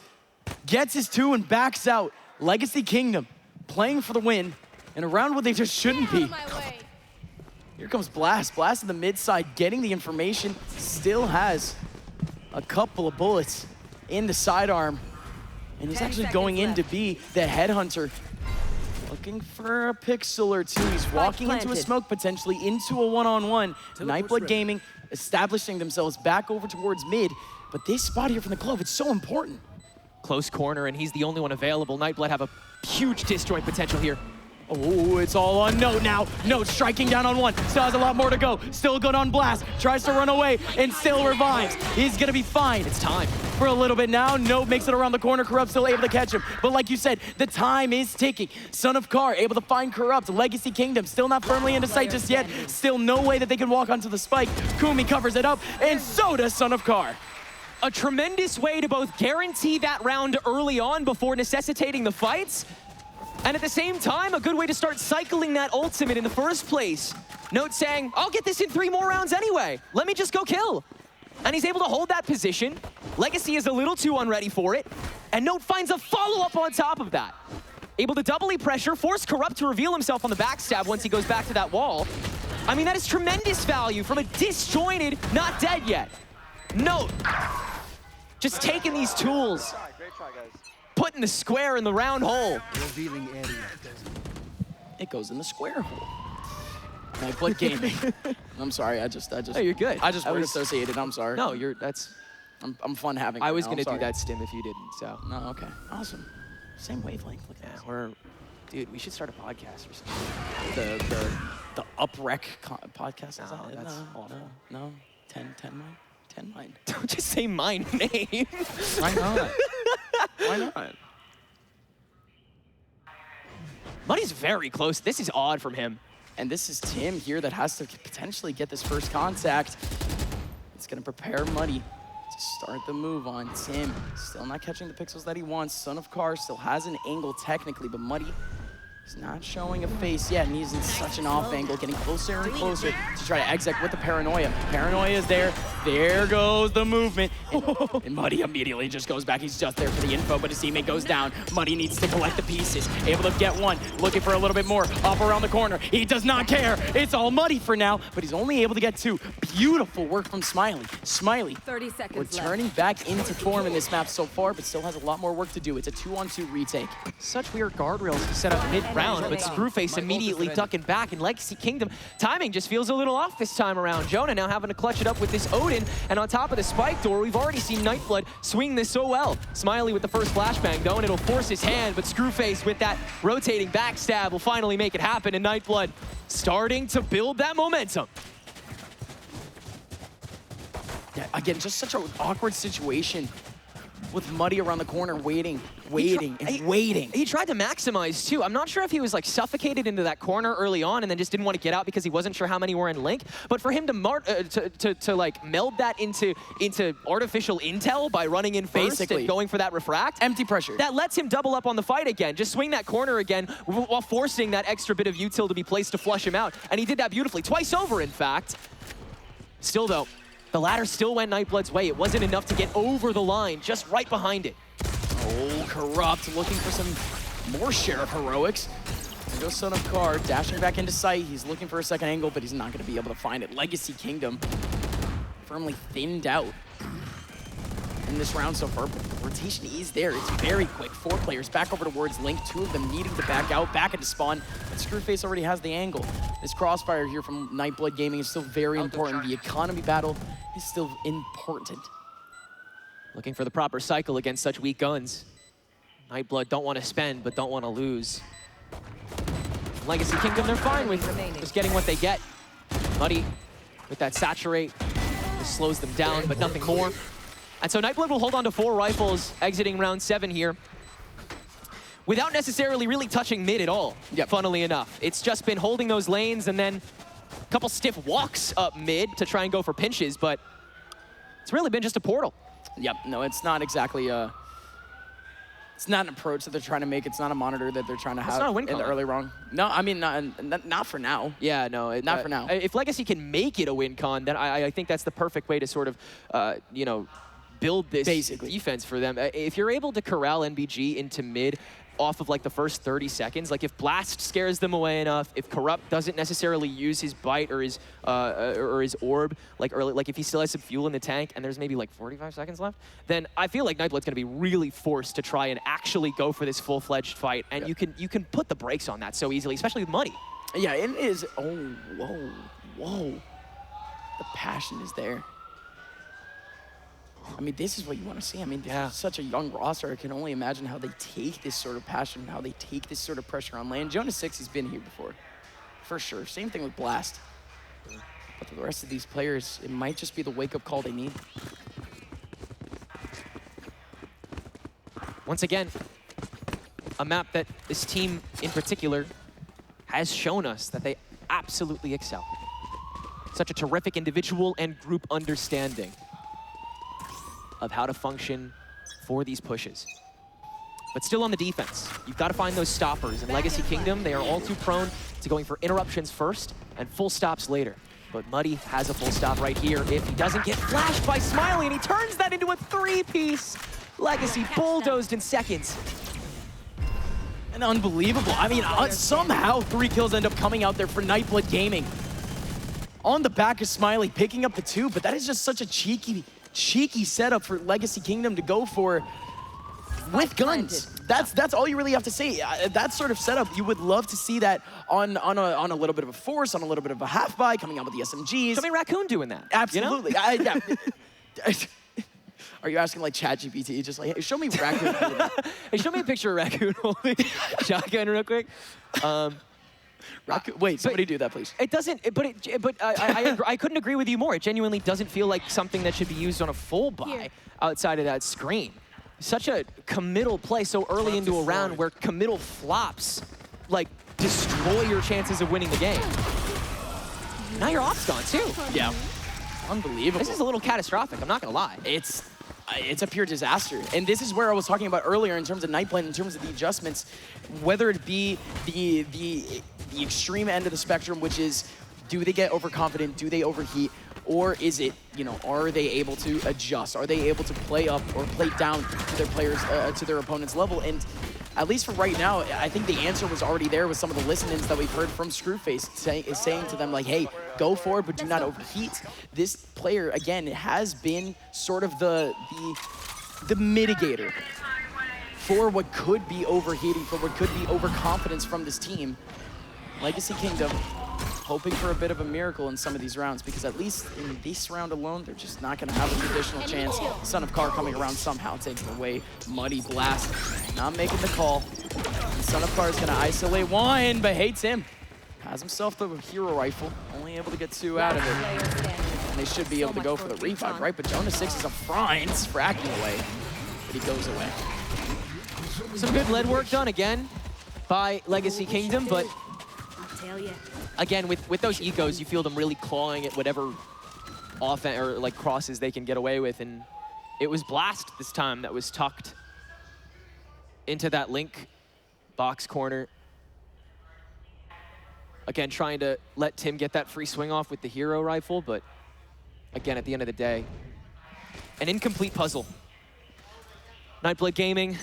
Gets his 2 and backs out. Legacy Kingdom playing for the win in a round where they just shouldn't be. Here comes Blast. Blast in the mid side, getting the information. Still has a couple of bullets in the sidearm. And he's actually going in to be the headhunter. Looking for a pixel or 2. He's walking into a smoke, potentially into a one-on-one. Nightblood Gaming establishing themselves back over towards mid. But this spot here from the Glove, it's so important. Close corner, and he's the only one available. Nightblood have a huge disjoint potential here. Oh, it's all on Note now. Note striking down on 1. Still has a lot more to go. Still good on Blast. Tries to run away and still revives. He's gonna be fine. It's time. For a little bit now. Note makes it around the corner. Corrupt still able to catch him. But like you said, the time is ticking. Son of Car able to find Corrupt. Legacy Kingdom still not firmly into sight just yet. Still no way that they can walk onto the spike. Kumi covers it up, and so does Son of Car. A tremendous way to both guarantee that round early on before necessitating the fights, and at the same time, a good way to start cycling that ultimate in the first place. Note saying, I'll get this in 3 more rounds anyway. Let me just go kill. And he's able to hold that position. Legacy is a little too unready for it. And Note finds a follow-up on top of that. Able to doubly pressure, force Corrupt to reveal himself on the backstab once he goes back to that wall. I mean, that is tremendous value from a disjointed, not dead yet. Note, just taking these tools, putting the square in the round hole. Revealing area. It goes in the square hole. Nightblood Gaming. I'm sorry, I just. No, you're good. I just word associated, I'm sorry. No, that's. I'm fun having it. I was gonna do that stim if you didn't, so. No, okay, awesome. Same wavelength, look at that. Dude, we should start a podcast or something. The Uprec podcast, is No, that? that's awful. No, 10 mine. 10 mine. Don't just say my name. Why not? Why not? Muddy's very close. This is odd from him. And this is Tim here that has to potentially get this first contact. It's gonna prepare Muddy to start the move on Tim. Still not catching the pixels that he wants. Son of Car still has an angle technically, but Muddy is not showing a face yet, and he's in such an off angle, getting closer and closer to try to exec with the Paranoia. Paranoia is there. There goes the movement. And Muddy immediately just goes back. He's just there for the info, but his teammate goes down. Muddy needs to collect the pieces. Able to get one. Looking for a little bit more. Up around the corner. He does not care. It's all Muddy for now, but he's only able to get 2. Beautiful work from Smiley. Smiley 30 seconds returning back into form in this map so far, but still has a lot more work to do. It's a 2-on-2 retake. Such weird guardrails to set up mid-round, but Screwface immediately ducking back, and Legacy Kingdom timing just feels a little off this time around. Jonah now having to clutch it up with this Odin, and on top of the spike door, we've already seen Nightblood swing this so well. Smiley with the first flashbang though, and it'll force his hand, but Screwface with that rotating backstab will finally make it happen, and Nightblood starting to build that momentum. Yeah, again, just such an awkward situation with Muddy around the corner waiting. He tried to maximize too. I'm not sure if he was like suffocated into that corner early on and then just didn't want to get out because he wasn't sure how many were in link. But for him to like meld that into artificial intel by running in first and going for that refract. Empty pressure. That lets him double up on the fight again. Just swing that corner again while forcing that extra bit of util to be placed to flush him out. And he did that beautifully. Twice over, in fact. Still though, The ladder still went Nightblood's way. It wasn't enough to get over the line, just right behind it. Oh, Corrupt looking for some more Sheriff heroics. There goes Son of Car, dashing back into sight. He's looking for a second angle, but he's not going to be able to find it. Legacy Kingdom firmly thinned out in this round so far, but the rotation is there. It's very quick. 4 players back over towards Link, 2 of them needing to back out, back into spawn, but Screwface already has the angle. This crossfire here from Nightblood Gaming is still very important. The economy battle is still important. Looking for the proper cycle against such weak guns. Nightblood don't want to spend, but don't want to lose. Legacy Kingdom, they're fine with just getting what they get. Muddy with that saturate just slows them down, but nothing more. And so Nightblood will hold on to 4 rifles exiting round 7 here without necessarily really touching mid at all, funnily enough. It's just been holding those lanes and then a couple stiff walks up mid to try and go for pinches, but it's really been just a portal. Yep, no, it's not exactly it's not an approach that they're trying to make. It's not a monitor that they're trying to have not a win in the con. early round. No, I mean, not for now. Yeah, no. Not for now. If Legacy can make it a win con, then I think that's the perfect way to sort of, you know, build this defense for them. If you're able to corral NBG into mid off of like the first 30 seconds, like if Blast scares them away enough, if Corrupt doesn't necessarily use his bite or his orb like early, like if he still has some fuel in the tank and there's maybe like 45 seconds left, then I feel like Nightblood's gonna be really forced to try and actually go for this full-fledged fight, and you can put the brakes on that so easily, especially with Muddy. Yeah, it is. Oh, whoa. The passion is there. I mean, this is what you want to see. I mean, this is such a young roster. I can only imagine how they take this sort of passion, how they take this sort of pressure on LAN. Jonas 6 has been here before, for sure. Same thing with Blast. But the rest of these players, it might just be the wake-up call they need. Once again, a map that this team in particular has shown us that they absolutely excel. Such a terrific individual and group understanding of how to function for these pushes. But still on the defense, you've got to find those stoppers. In Legacy Kingdom, they are all too prone to going for interruptions first and full stops later. But Muddy has a full stop right here if he doesn't get flashed by Smiley, and he turns that into a 3-piece. Legacy bulldozed in seconds. And unbelievable. I mean, somehow 3 kills end up coming out there for Nightblood Gaming. On the back of Smiley, picking up the 2, but that is just such a cheeky setup for Legacy Kingdom to go for with guns. That's all you really have to say. That sort of setup, you would love to see that on a little bit of a force, on a little bit of a half buy, coming out with the SMGs. Show me Raccoon doing that. Absolutely. You know? Yeah. Are you asking like ChatGPT, just like, hey, show me Raccoon doing that? Hey, show me a picture of Raccoon holding shotgun real quick. Wait, somebody do that, please. It doesn't, I couldn't agree with you more. It genuinely doesn't feel like something that should be used on a full buy outside of that screen. Such a committal play so early into a round where committal flops like destroy your chances of winning the game. Now your off's gone too. Yeah, unbelievable. This is a little catastrophic, I'm not gonna lie. It's a pure disaster. And this is where I was talking about earlier in terms of Nightblood, in terms of the adjustments, whether it be the extreme end of the spectrum, which is, do they get overconfident, do they overheat, or is it, you know, are they able to adjust? Are they able to play up or play down to their players, to their opponent's level? And at least for right now, I think the answer was already there with some of the listen-ins that we've heard from Screwface saying to them, like, hey, go for it, but do not overheat. This player, again, has been sort of the mitigator for what could be overheating, for what could be overconfidence from this team. Legacy Kingdom hoping for a bit of a miracle in some of these rounds, because at least in this round alone, they're just not going to have a traditional chance. Son of Car coming around somehow, taking away Muddy. Blast not making the call. And Son of Car is going to isolate one, but hates him. Has himself the hero rifle, only able to get 2 out of it. And they should be able to go for the revive, right? But Jonas 6 is a front, fracking away, but he goes away. Some good lead work done again by Legacy Kingdom, but again, with those ecos, you feel them really clawing at whatever offense or like crosses they can get away with, and it was Blast this time that was tucked into that Link box corner. Again, trying to let Tim get that free swing off with the hero rifle, but again, at the end of the day. An incomplete puzzle. Nightblood Gaming,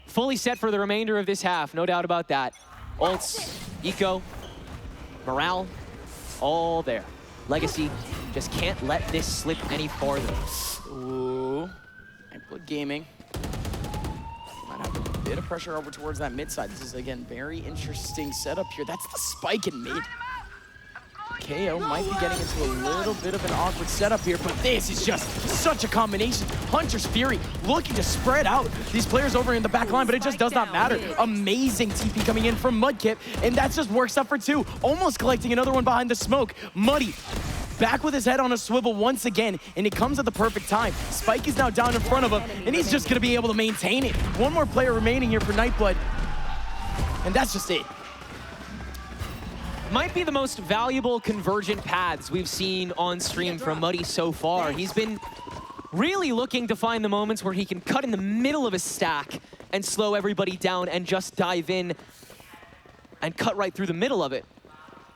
fully set for the remainder of this half, no doubt about that. Ults, eco, morale, all there. Legacy just can't let this slip any farther. Ooh, Nightblood Gaming might have a bit of pressure over towards that mid side. This is, again, very interesting setup here. That's the spike in mid. KO might be getting into a little bit of an awkward setup here, but this is just such a combination. Hunter's Fury looking to spread out these players over in the back line, but it just does not matter. Amazing TP coming in from Mudkip, and that just works out for two. Almost collecting another one behind the smoke. Muddy back with his head on a swivel once again, and it comes at the perfect time. Spike is now down in front of him, and he's just gonna be able to maintain it. One more player remaining here for Nightblood, and that's just it. Might be the most valuable convergent paths we've seen on stream from Muddy so far. He's been really looking to find the moments where he can cut in the middle of a stack and slow everybody down and just dive in and cut right through the middle of it.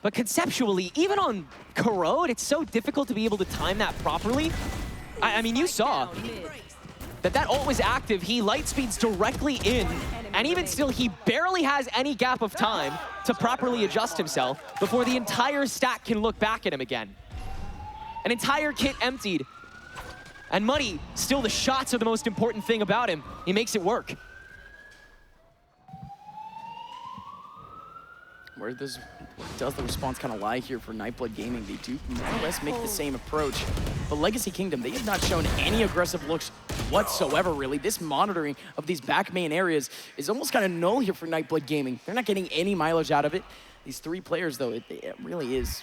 But conceptually, even on Corrode, it's so difficult to be able to time that properly. I mean, you saw that ult was active. He light speeds directly in, and even still, he barely has any gap of time to properly adjust himself before the entire stack can look back at him again. An entire kit emptied. And Muddy, still the shots are the most important thing about him. He makes it work. Where does the response kind of lie here for Nightblood Gaming? They do more or less make the same approach. But Legacy Kingdom, they have not shown any aggressive looks whatsoever, really. This monitoring of these back main areas is almost kind of null here for Nightblood Gaming. They're not getting any mileage out of it. These three players, though, it really is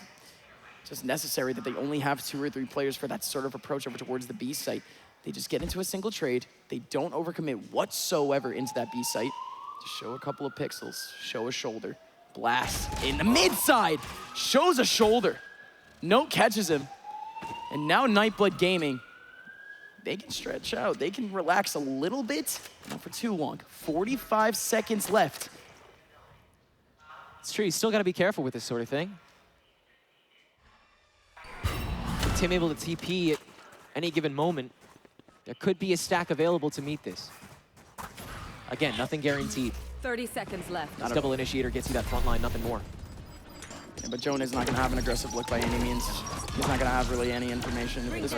just necessary that they only have 2 or 3 players for that sort of approach over towards the B site. They just get into a single trade. They don't overcommit whatsoever into that B site. Just show a couple of pixels, show a shoulder. Blast in the mid side, shows a shoulder. Note catches him. And now Nightblood Gaming, they can stretch out. They can relax a little bit, not for too long. 45 seconds left. It's true, you still gotta be careful with this sort of thing. With Tim able to TP at any given moment, there could be a stack available to meet this. Again, nothing guaranteed. 30 seconds left. This double initiator gets you that front line, nothing more. Yeah, but Jonah is not going to have an aggressive look by any means. He's not going to have really any information. If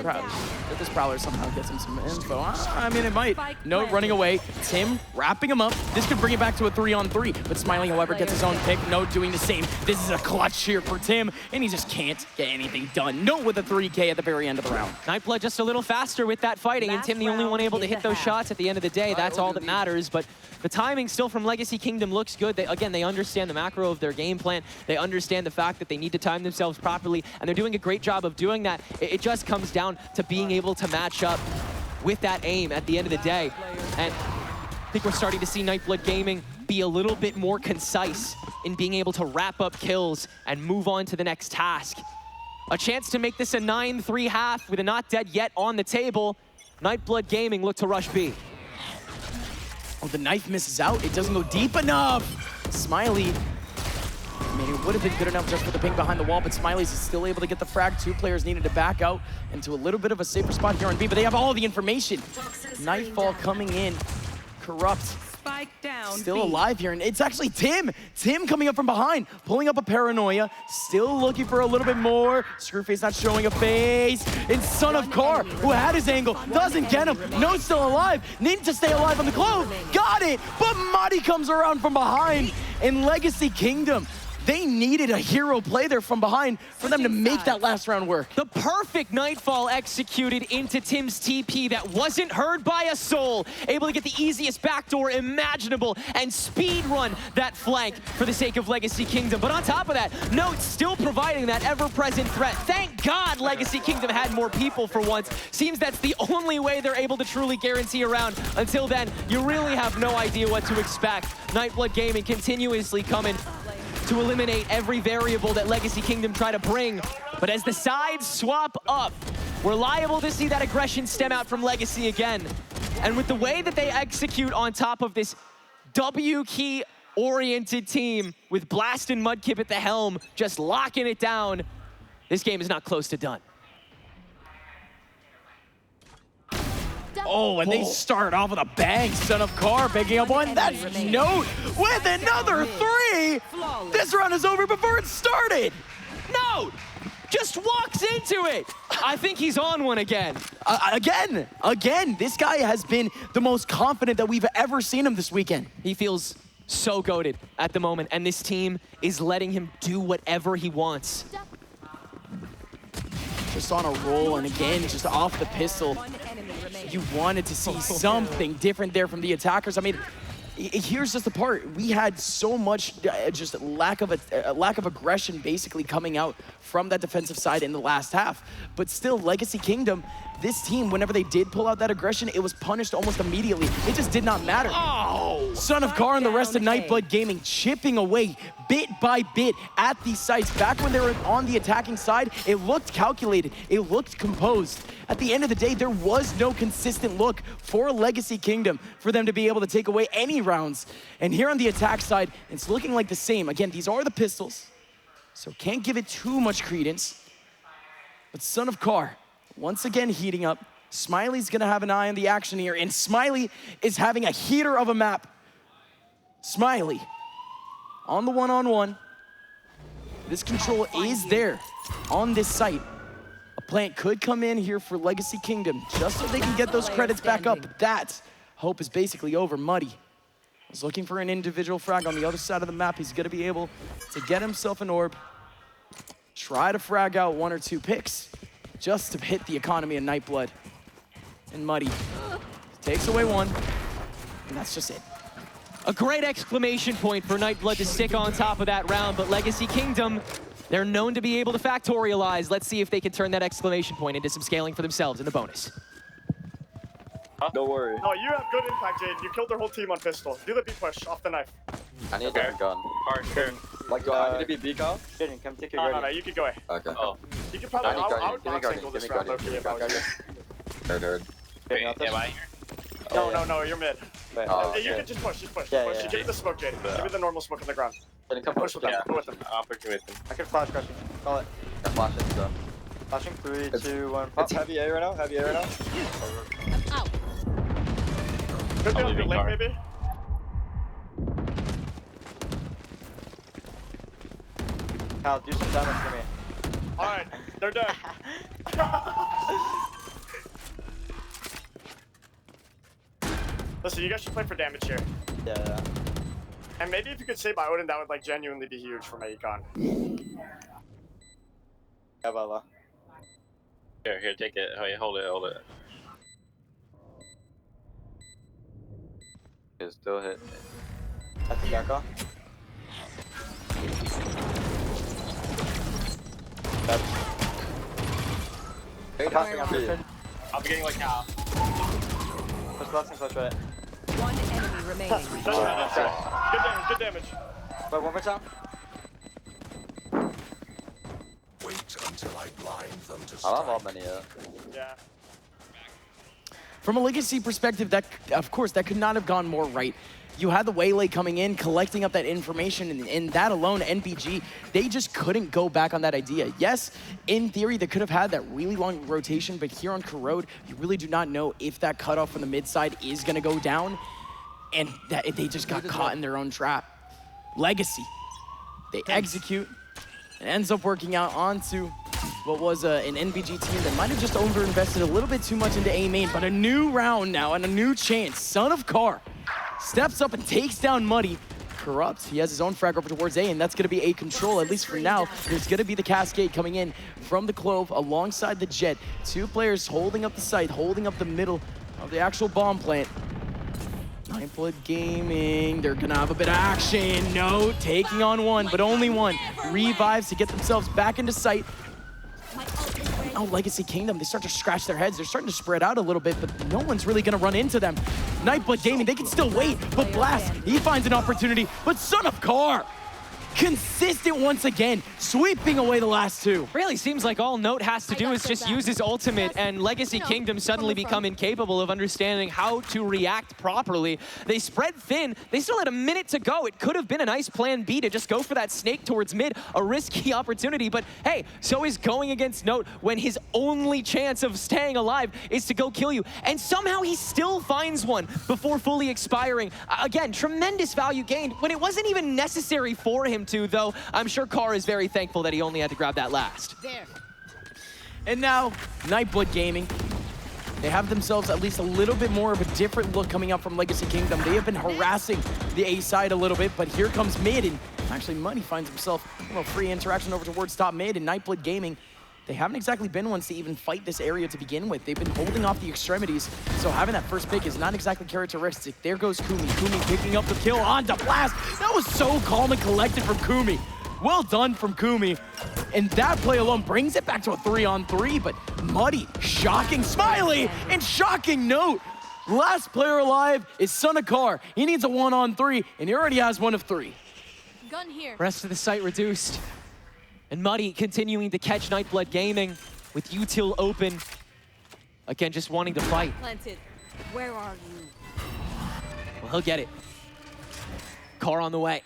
this Prowler somehow gets him some info, I mean, it might. No, running away. Tim wrapping him up. This could bring it back to a 3-on-3. But Smiley, however, gets his own pick. No doing the same. This is a clutch here for Tim, and he just can't get anything done. No with a 3K at the very end of the round. Nightblood just a little faster with that fighting, and Tim the only one able to hit those shots at the end of the day. That's all that matters. But the timing still from Legacy Kingdom looks good. Again, they understand the macro of their game plan. They understand the fact that they need to time themselves properly, and they're doing a great job of doing that. It just comes down to being able to match up with that aim at the end of the day. And I think we're starting to see Nightblood Gaming be a little bit more concise in being able to wrap up kills and move on to the next task. A chance to make this a 9-3 half with a not dead yet on the table. Nightblood Gaming look to rush B. Oh, the knife misses out. It doesn't go deep enough. Smiley, I mean, it would have been good enough just for the ping behind the wall, but Smiley's still able to get the frag. 2 players needed to back out into a little bit of a safer spot here on B, but they have all the information. Nightfall coming in. Corrupt. Spike down. Still alive here, and it's actually Tim. Tim coming up from behind, pulling up a Paranoia, still looking for a little bit more. Screwface not showing a face. And Son of Car, who had his angle, doesn't get him. No, still alive. Needed to stay alive on the Clove. Got it, but Muddy comes around from behind. In Legacy Kingdom, they needed a hero play there from behind for them to make that last round work. The perfect Nightfall executed into Tim's TP that wasn't heard by a soul. Able to get the easiest backdoor imaginable and speed run that flank for the sake of Legacy Kingdom. But on top of that, Note still providing that ever-present threat. Thank God Legacy Kingdom had more people for once. Seems that's the only way they're able to truly guarantee a round. Until then, you really have no idea what to expect. Nightblood Gaming continuously coming to eliminate every variable that Legacy Kingdom try to bring. But as the sides swap up, we're liable to see that aggression stem out from Legacy again. And with the way that they execute on top of this W key oriented team with Blast and Mudkip at the helm, just locking it down, this game is not close to done. Oh, and they start off with a bang. Son of Car picking up one. That's Note with another 3. This round is over before it started. No! Just walks into it. I think he's on one again. Again, this guy has been the most confident that we've ever seen him this weekend. He feels so goated at the moment, and this team is letting him do whatever he wants. Just on a roll, and again, just off the pistol. You wanted to see something different there from the attackers. I mean, here's just the part. We had so much just lack of aggression basically coming out from that defensive side in the last half. But still, Legacy Kingdom, this team, whenever they did pull out that aggression, it was punished almost immediately. It just did not matter. Oh! Son of Car and the rest of Nightblood Gaming chipping away bit by bit at these sites. Back when they were on the attacking side, it looked calculated. It looked composed. At the end of the day, there was no consistent look for Legacy Kingdom for them to be able to take away any rounds. And here on the attack side, it's looking like the same. Again, these are the pistols, so can't give it too much credence. But Son of Car, once again heating up. Smiley's gonna have an eye on the action here, and Smiley is having a heater of a map. Smiley on the one-on-one. This control is there on this site. A plant could come in here for Legacy Kingdom just so they can get those credits back up. But that hope is basically over. Muddy is looking for an individual frag on the other side of the map. He's gonna be able to get himself an orb, try to frag out 1 or 2 picks just to hit the economy of Nightblood. And Muddy takes away 1, and that's just it. A great exclamation point for Nightblood to stick on top of that round, but Legacy Kingdom, they're known to be able to factorialize. Let's see if they can turn that exclamation point into some scaling for themselves in the bonus. Don't worry. No, you have good impact, Jade. You killed their whole team on pistol. Do the B push off the knife. I need a different gun. Hard, sure. Like, do I need to be B gun? Jaden, come take your No, you can go ahead. Okay. Oh. You can probably, I would box angle this round, Give me okay, if I was you. Heard. Wait, am I here? No, you're mid. Oh, You okay. can just push. Yeah. Give me the smoke, Jade. Give me the normal smoke on the ground. Then come Push with them, Yeah. go with them. I'll push you with him. I can flash crushing. Call it. Yeah, flash it, so. Flashing 3, 2, 1. It's heavy A right now, heavy A right now. Could be I'm on the leaving link, car. maybe. Kyle, do some damage for me. Alright, they're dead. Listen, you guys should play for damage here. Yeah. And maybe if you could save my Odin, that would like genuinely be huge for my econ. Yeah, Bala. Here, take it. Oh, yeah, hold it. It's still hit. That's the Jacko. Passing on B. I'll be getting like now. Push left and push right. One enemy remaining. Good damage. Wait, one more time. I don't have all many yet. Yeah. From a Legacy perspective, that of course, that could not have gone more right. You had the Waylay coming in, collecting up that information, and in that alone, NBG, they just couldn't go back on that idea. Yes, in theory, they could have had that really long rotation, but here on Corrode, you really do not know if that cutoff from the mid side is gonna go down, and that they just got caught in their own trap. Legacy, they execute, it ends up working out onto what was an NBG team that might have just overinvested a little bit too much into A main, but a new round now and a new chance. Son of Car steps up and takes down Muddy. Corrupt, he has his own frag over towards A, and that's gonna be a control, at least for now. There's gonna be the Cascade coming in from the Clove alongside the Jet. 2 players holding up the site, holding up the middle of the actual bomb plant. Nightblood Gaming, they're gonna have a bit of action. No, taking on 1, but only 1. Revives to get themselves back into sight. Oh, Legacy Kingdom, they start to scratch their heads. They're starting to spread out a little bit, but no one's really gonna run into them. Nightblood Gaming, they can still wait, but Blast, he finds an opportunity, but Son of Car consistent once again, sweeping away the last two. Really seems like all Note has to do is just use his ultimate, and Legacy Kingdom suddenly become incapable of understanding how to react properly. They spread thin. They still had a minute to go. It could have been a nice plan B to just go for that snake towards mid, a risky opportunity, but hey, so is going against Note when his only chance of staying alive is to go kill you. And somehow he still finds one before fully expiring. Again, tremendous value gained when it wasn't even necessary for him to, though I'm sure Carr is very thankful that he only had to grab that last. There. And now, Nightblood Gaming, they have themselves at least a little bit more of a different look coming up from Legacy Kingdom. They have been harassing the A side a little bit, but here comes mid, and actually Money finds himself a little free interaction over towards top mid, and Nightblood Gaming, they haven't exactly been ones to even fight this area to begin with. They've been holding off the extremities, so having that first pick is not exactly characteristic. There goes Kumi. Kumi picking up the kill on to Blast. That was so calm and collected from Kumi. Well done from Kumi. And that play alone brings it back to a 3-on-3, but Muddy, shocking Smiley, and shocking Note. Last player alive is Son of Carr. He needs a 1-on-3, and he already has one of 3. Gun here. Rest of the site reduced. And Muddy continuing to catch Nightblood Gaming with util open. Again, just wanting to fight. Planted. Where are you? Well, he'll get it. Carr on the way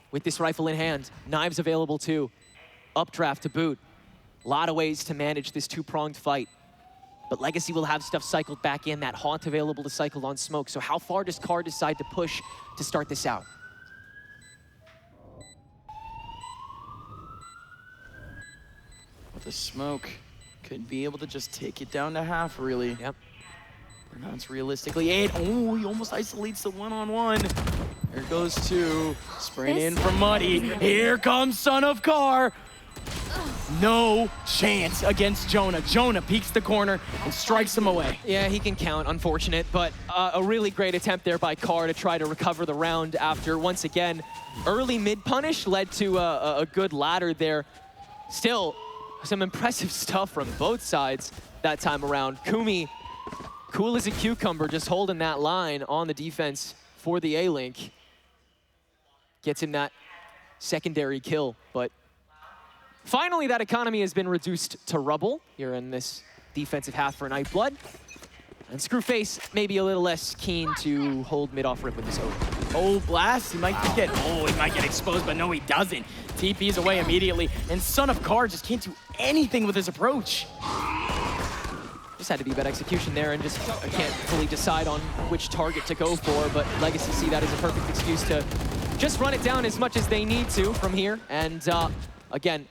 with this rifle in hand. Knives available too. Updraft to boot. A lot of ways to manage this two-pronged fight. But Legacy will have stuff cycled back in, that haunt available to cycle on smoke. So how far does Carr decide to push to start this out? The smoke could be able to just take it down to half, really. Yep. Pronounce realistically. And oh, he almost isolates the 1-on-1. There goes 2. Spraying in from Muddy. Here comes Son of Carr. No chance against Jonah. Jonah peeks the corner and strikes him away. Yeah, he can count, unfortunate, but a really great attempt there by Carr to try to recover the round after, once again, early mid-punish led to a good ladder there. Still, some impressive stuff from both sides that time around. Kumi, cool as a cucumber, just holding that line on the defense for the A-Link. Gets him that secondary kill, but finally that economy has been reduced to rubble here in this defensive half for Nightblood. And Screwface maybe a little less keen to hold mid off rip with this open. Oh, Blast, he might get exposed, but no, he doesn't. TP's away immediately, and Son of Carr just can't do anything with his approach. Just had to be a bad execution there, and just can't fully decide on which target to go for, but Legacy see that as a perfect excuse to just run it down as much as they need to from here. And again,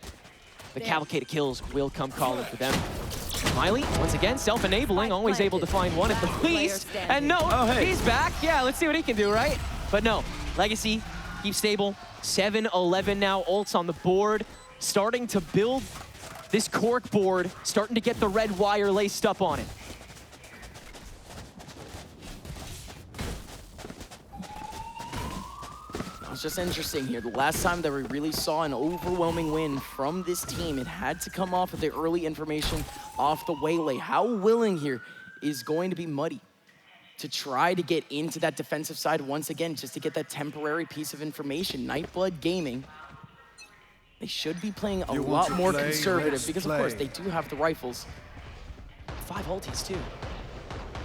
the cavalcade of kills will come calling for them. Smiley, once again, self-enabling, always able to find one at the least. And no, he's back. Yeah, let's see what he can do, right? But no, Legacy, keep stable. 7-11 now, ults on the board. Starting to build this cork board, starting to get the red wire laced up on it. It's just interesting here. The last time that we really saw an overwhelming win from this team, it had to come off of the early information off the waylay. How willing here is going to be Muddy to try to get into that defensive side once again, just to get that temporary piece of information. Nightblood Gaming, they should be playing a lot more conservative because, of course, they do have the rifles. 5 ultis, too.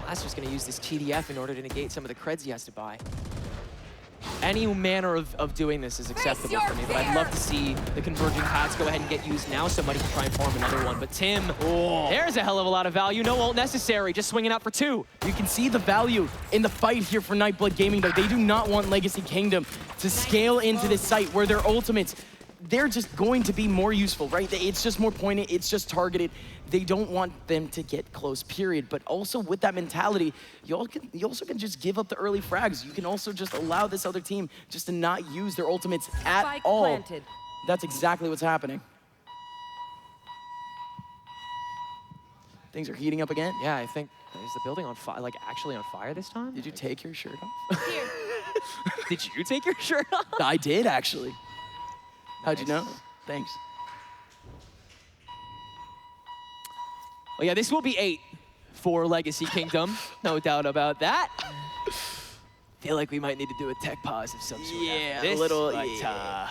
Blaster's going to use this TDF in order to negate some of the creds he has to buy. Any manner of doing this is acceptable for me, but I'd love to see the converging paths go ahead and get used now. Somebody can try and farm another one, but Tim, there's a hell of a lot of value. No ult necessary, just swinging out for 2. You can see the value in the fight here for Nightblood Gaming, though. They do not want Legacy Kingdom to scale into this site where their ultimates, they're just going to be more useful, right? It's just more pointed, it's just targeted. They don't want them to get close, period. But also with that mentality, you also can just give up the early frags. You can also just allow this other team just to not use their ultimates at all. Planted. That's exactly what's happening. Things are heating up again. Yeah, I think, is the building on fire, like actually on fire this time? Did you take your shirt off? Here. Did you take your shirt off? I did, actually. How'd you Nice. know? Thanks. Well, yeah, this will be 8 for Legacy Kingdom. No doubt about that. Feel like we might need to do a tech pause of some sort. Yeah, after this, a little, but, yeah.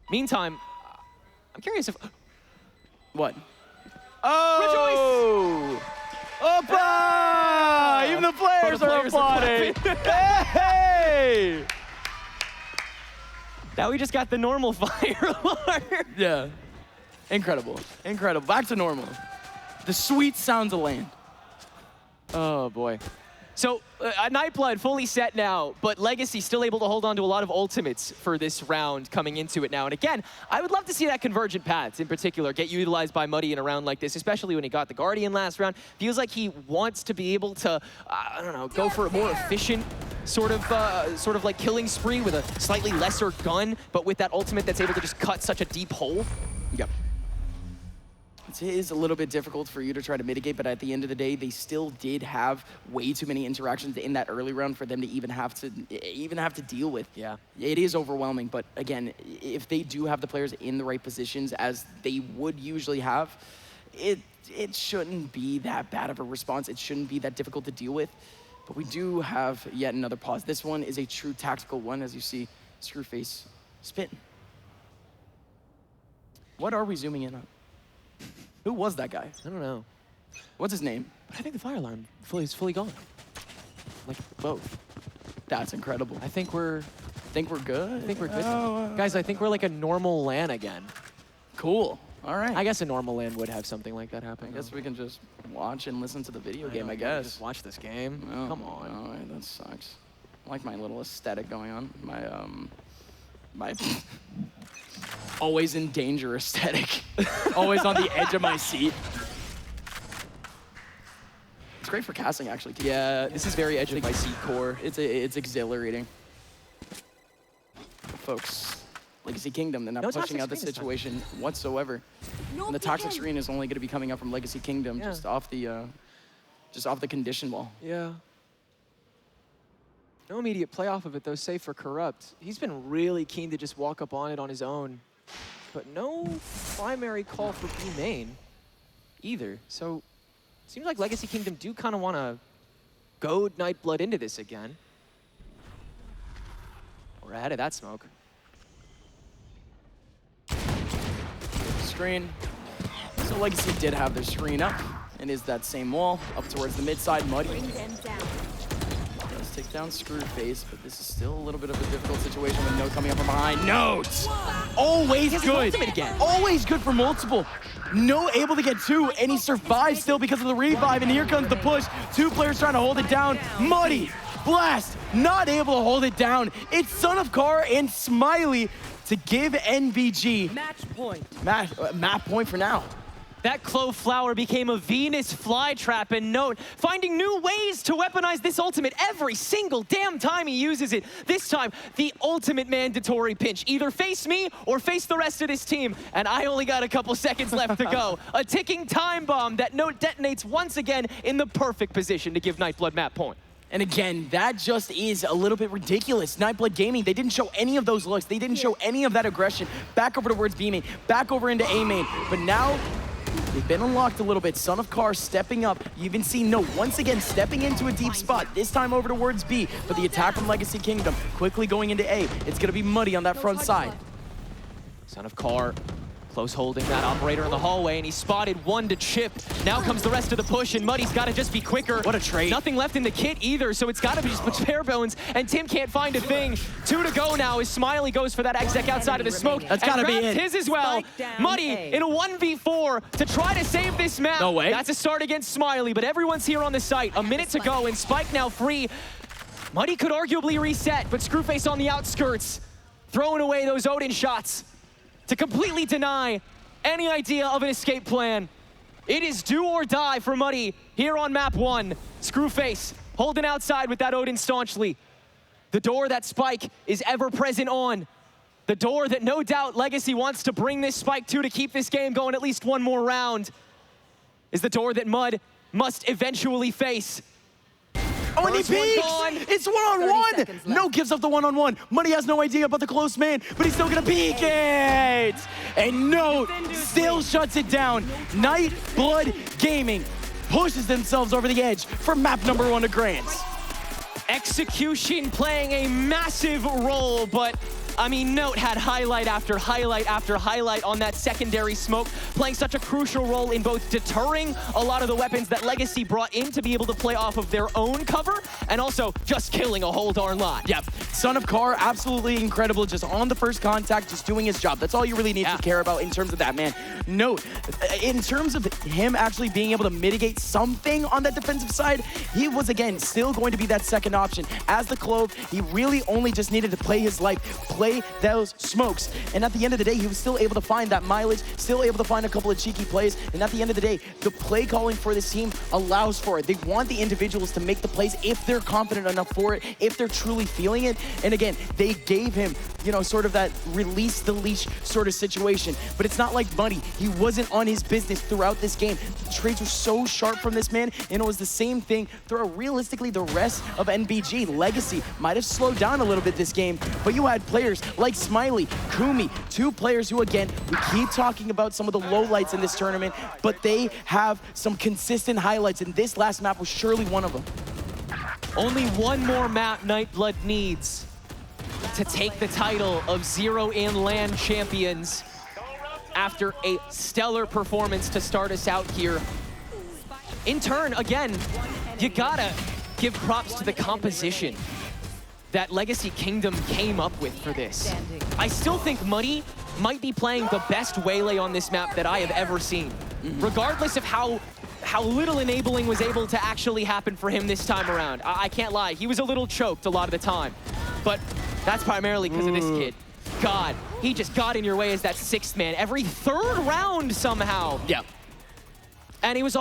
Meantime, I'm curious if... What? Oh! Opa! Even the players are applauding. Hey! Now we just got the normal fire alarm. Yeah. Incredible. Incredible. Back to normal. The sweet sounds of LAN. Oh, boy. So, Nightblood fully set now, but Legacy still able to hold on to a lot of ultimates for this round coming into it now. And again, I would love to see that convergent paths in particular get utilized by Muddy in a round like this, especially when he got the Guardian last round. Feels like he wants to be able to, I don't know, go for a more efficient sort of like killing spree with a slightly lesser gun, but with that ultimate that's able to just cut such a deep hole. Yep. It is a little bit difficult for you to try to mitigate, but at the end of the day, they still did have way too many interactions in that early round for them to even have to deal with. Yeah. It is overwhelming, but again, if they do have the players in the right positions as they would usually have, it shouldn't be that bad of a response. It shouldn't be that difficult to deal with. But we do have yet another pause. This one is a true tactical one, as you see Screwface spit. What are we zooming in on? Who was that guy? I don't know. What's his name? I think the fire alarm is fully gone. Like, both. That's incredible. I think we're good? I think we're good. Guys, I think we're like a normal LAN again. Cool. All right. I guess a normal LAN would have something like that happen. I guess we can just watch and listen to the video game, know, I we guess. Just watch this game. Oh, Come on. All right, that sucks. I like my little aesthetic going on. My always in danger aesthetic. Always on the edge of my seat. It's great for casting, actually, too. Yeah, this is very edge of my seat core. It's exhilarating. Folks, Legacy Kingdom, they're not No pushing toxic out the screen this time. situation whatsoever. And the toxic screen is only going to be coming up from Legacy Kingdom, Yeah. just off the condition wall. Yeah. No immediate play off of it, though, save for Corrupt. He's been really keen to just walk up on it on his own. But no primary call for B main either. So, seems like Legacy Kingdom do kind of want to goad Nightblood into this again. We're ahead of that smoke. Screen. So Legacy did have their screen up, and is that same wall up towards the mid side. Muddy Bring them down. does take down Screwface, but this is still a little bit of a difficult situation with Note coming up from behind. Note! Always good. ultimate again. Always good for multiple. No able to get two, and he survives still because of the revive, and here comes the push. Two players trying to hold it down. Muddy, Blast, not able to hold it down. It's Son of Car and Smiley to give NVG Match point. map point for now. That Clove Flower became a Venus flytrap, and Note finding new ways to weaponize this ultimate every single damn time he uses it. This time, the ultimate mandatory pinch. Either face me or face the rest of this team, and I only got a couple seconds left to go. A ticking time bomb that Note detonates once again in the perfect position to give Nightblood map point. And again, that just is a little bit ridiculous. Nightblood Gaming, they didn't show any of those looks. They didn't show any of that aggression. Back over towards B main, back over into A main. But now, they've been unlocked a little bit. Son of Car stepping up. You even see No once again stepping into a deep spot. This time over towards B. But the attack from Legacy Kingdom quickly going into A. It's going to be Muddy on that front side. Son of Car close holding that operator in the hallway, and he spotted one to chip. Now comes the rest of the push, and Muddy's got to just be quicker. What a trade. Nothing left in the kit either, so it's got to be just bare bones, and Tim can't find a thing. 2 to go now as Smiley goes for that exec outside of the smoke. That's gotta be grabs it. his as well. Spike down Muddy A. in a 1v4 to try to save this map. No way. That's a start against Smiley, but everyone's here on the site. A minute to go, and Spike now free. Muddy could arguably reset, but Screwface on the outskirts, throwing away those Odin shots to completely deny any idea of an escape plan. It is do or die for Muddy here on map 1. Screwface holding outside with that Odin staunchly. The door that Spike is ever present on. The door that no doubt Legacy wants to bring this Spike to keep this game going at least one more round. Is the door that Mud must eventually face. Oh, and he First one peeks! gone. It's 30 1-on-1! seconds left. No gives up the 1-on-1. Muddy has no idea about the close man, but he's still gonna peek it! And Note still shuts it down. Nightblood Gaming pushes themselves over the edge for map number 1 to Grants. Execution playing a massive role, but I mean, Note had highlight after highlight after highlight on that secondary smoke, playing such a crucial role in both deterring a lot of the weapons that Legacy brought in to be able to play off of their own cover, and also just killing a whole darn lot. Yep. Son of Car, absolutely incredible, just on the first contact, just doing his job. That's all you really need to care about in terms of that, man. Note, in terms of him actually being able to mitigate something on that defensive side, he was, again, still going to be that second option. As the Clove, he really only just needed to play his life, play those smokes. And at the end of the day, he was still able to find that mileage, still able to find a couple of cheeky plays. And at the end of the day, the play calling for this team allows for it. They want the individuals to make the plays if they're confident enough for it, if they're truly feeling it. And again, they gave him, you know, sort of that release the leash sort of situation. But it's not like Muddy. He wasn't on his business throughout this game. The trades were so sharp from this man, and it was the same thing throughout realistically the rest of NBG. Legacy might have slowed down a little bit this game, but you had players like Smiley, Kumi, two players who, again, we keep talking about some of the lowlights in this tournament, but they have some consistent highlights, and this last map was surely one of them. Only one more map Nightblood needs to take the title of Zero in LAN champions after a stellar performance to start us out here. In turn, again, you gotta give props to the composition that Legacy Kingdom came up with for this. I still think Muddy might be playing the best Waylay on this map that I have ever seen, regardless of how little enabling was able to actually happen for him this time around. I can't lie, he was a little choked a lot of the time, but that's primarily because of this kid. God, he just got in your way as that sixth man every third round somehow. Yeah. And he was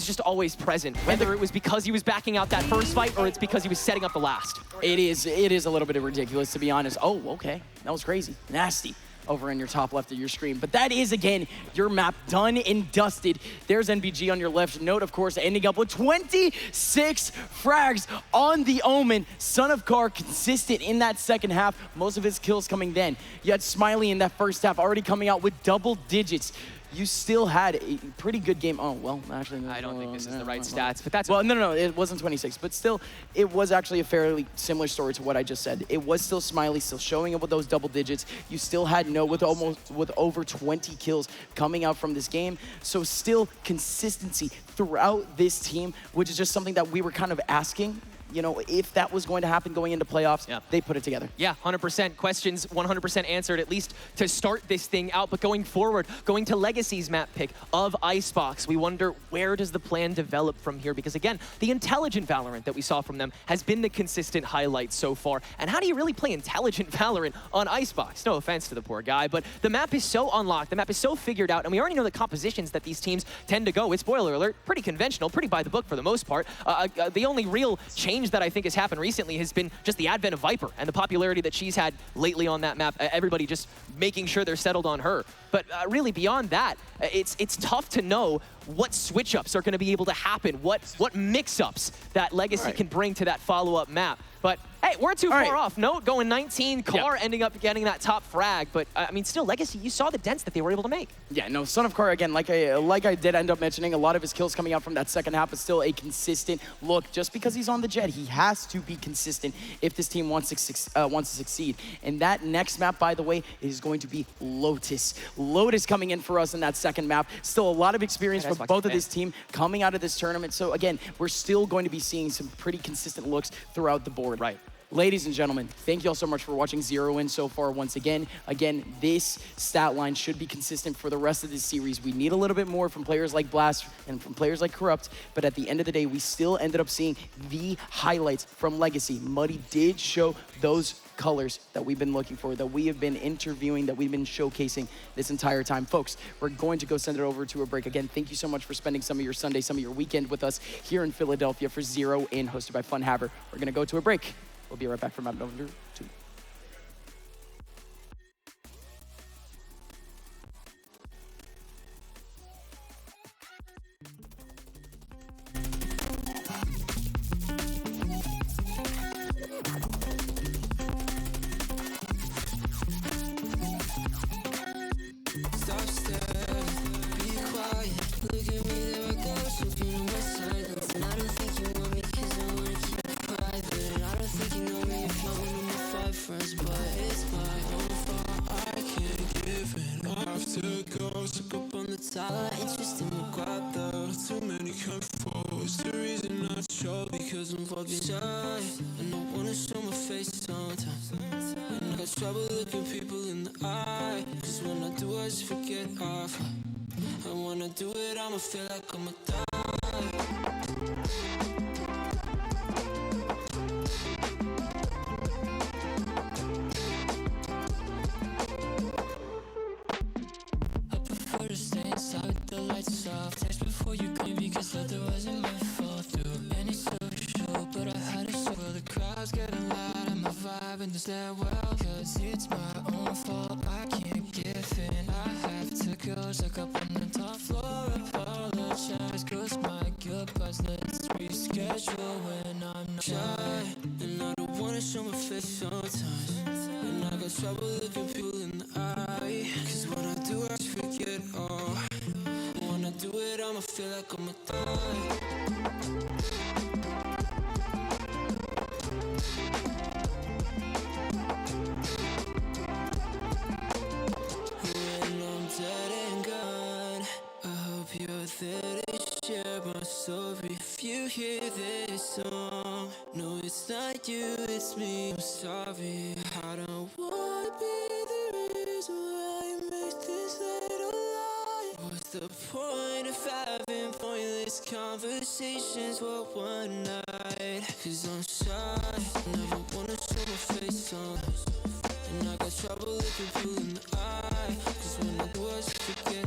just always present, whether it was because he was backing out that first fight or it's because he was setting up the last. It is a little bit ridiculous, to be honest. Oh, okay, that was crazy. Nasty over in your top left of your screen. But that is, again, your map done and dusted. There's NBG on your left. Note, of course, ending up with 26 frags on the Omen. Son of Car consistent in that second half. Most of his kills coming then. You had Smiley in that first half already coming out with double digits. You still had a pretty good game. Oh, well, actually, no, I don't think this is the right stats, but that's... Well, no, it wasn't 26, but still, it was actually a fairly similar story to what I just said. It was still Smiley, still showing up with those double digits. You still had No with over 20 kills coming out from this game. So still consistency throughout this team, which is just something that we were kind of asking. You know, if that was going to happen going into playoffs, they put it together. Yeah, 100%. Questions 100% answered, at least to start this thing out. But going forward, going to Legacy's map pick of Icebox, we wonder, where does the plan develop from here? Because again, the intelligent Valorant that we saw from them has been the consistent highlight so far. And how do you really play intelligent Valorant on Icebox? No offense to the poor guy, but the map is so unlocked, the map is so figured out, and we already know the compositions that these teams tend to go with. Spoiler alert, pretty conventional, pretty by the book for the most part. The only real change that I think has happened recently has been just the advent of Viper and the popularity that she's had lately on that map. Everybody just making sure they're settled on her. But really beyond that, it's tough to know what switch-ups are going to be able to happen, what mix-ups that Legacy can bring to that follow-up map. But hey, we're too far off. Note going 19, Car ending up getting that top frag. But I mean, still, Legacy, you saw the dents that they were able to make. Yeah, no, Son of Car, again, like I did end up mentioning, a lot of his kills coming out from that second half is still a consistent look. Just because he's on the Jet, he has to be consistent if this team wants to succeed. And that next map, by the way, is going to be Lotus. Lotus coming in for us in that second map. Still a lot of experience for both of this team coming out of this tournament. So again, we're still going to be seeing some pretty consistent looks throughout the board. Right. Ladies and gentlemen, thank you all so much for watching Zero in so far once again. Again, this stat line should be consistent for the rest of this series. We need a little bit more from players like Blast and from players like Corrupt, but at the end of the day, we still ended up seeing the highlights from Legacy. Muddy did show those colors that we've been looking for, that we have been interviewing, that we've been showcasing this entire time. Folks, we're going to go send it over to a break. Again, thank you so much for spending some of your Sunday, some of your weekend with us here in Philadelphia for Zero in, hosted by Funhaver. We're going to go to a break. We'll be right back for map number 2. Stop staring, be quiet. Look at me, there I go, so you know what's shy, and I wanna show my face sometimes. And I got trouble looking people in the eye, 'cause when I do I just forget off. And when I do it I'ma feel like I'ma die. I prefer to stay inside with the lights off. Text before you came because otherwise it might fall through. Any social, but I had to show. Well, the crowd's getting loud and my vibe in the stairwell. 'Cause it's my own fault, I can't give in. I have to go stuck up on the top floor. Apologize 'cause my goodbyes. Let's reschedule when I'm not shy. And I don't wanna show my face sometimes. And I got trouble looking people in the eye, 'cause when I do I just forget all. When I do it I'ma feel like I'ma die. When I'm dead and gone, I hope you're there to share my story. If you hear this song, no, it's not you, it's me. I'm sorry, I don't wanna be the reason why you make this little lie. What's the point of having pointless conversations for one night? 'Cause I'm shy, never wanna show my face on. And I got trouble looking people in the eye, 'cause when I do I just forget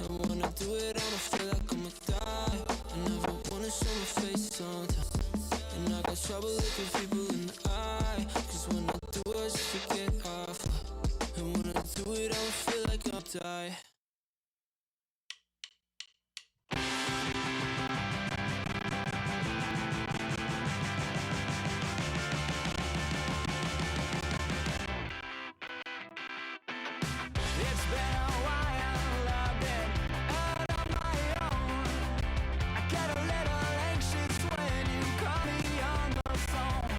and when I do it I'ma feel like I'ma die. I never wanna show my face sometimes. And I got trouble looking people in the eye, 'cause when I do I just forget off. And when I do it I'ma feel like I'll die. It's been a while, I've been out on my own. I get a little anxious when you call me on the phone.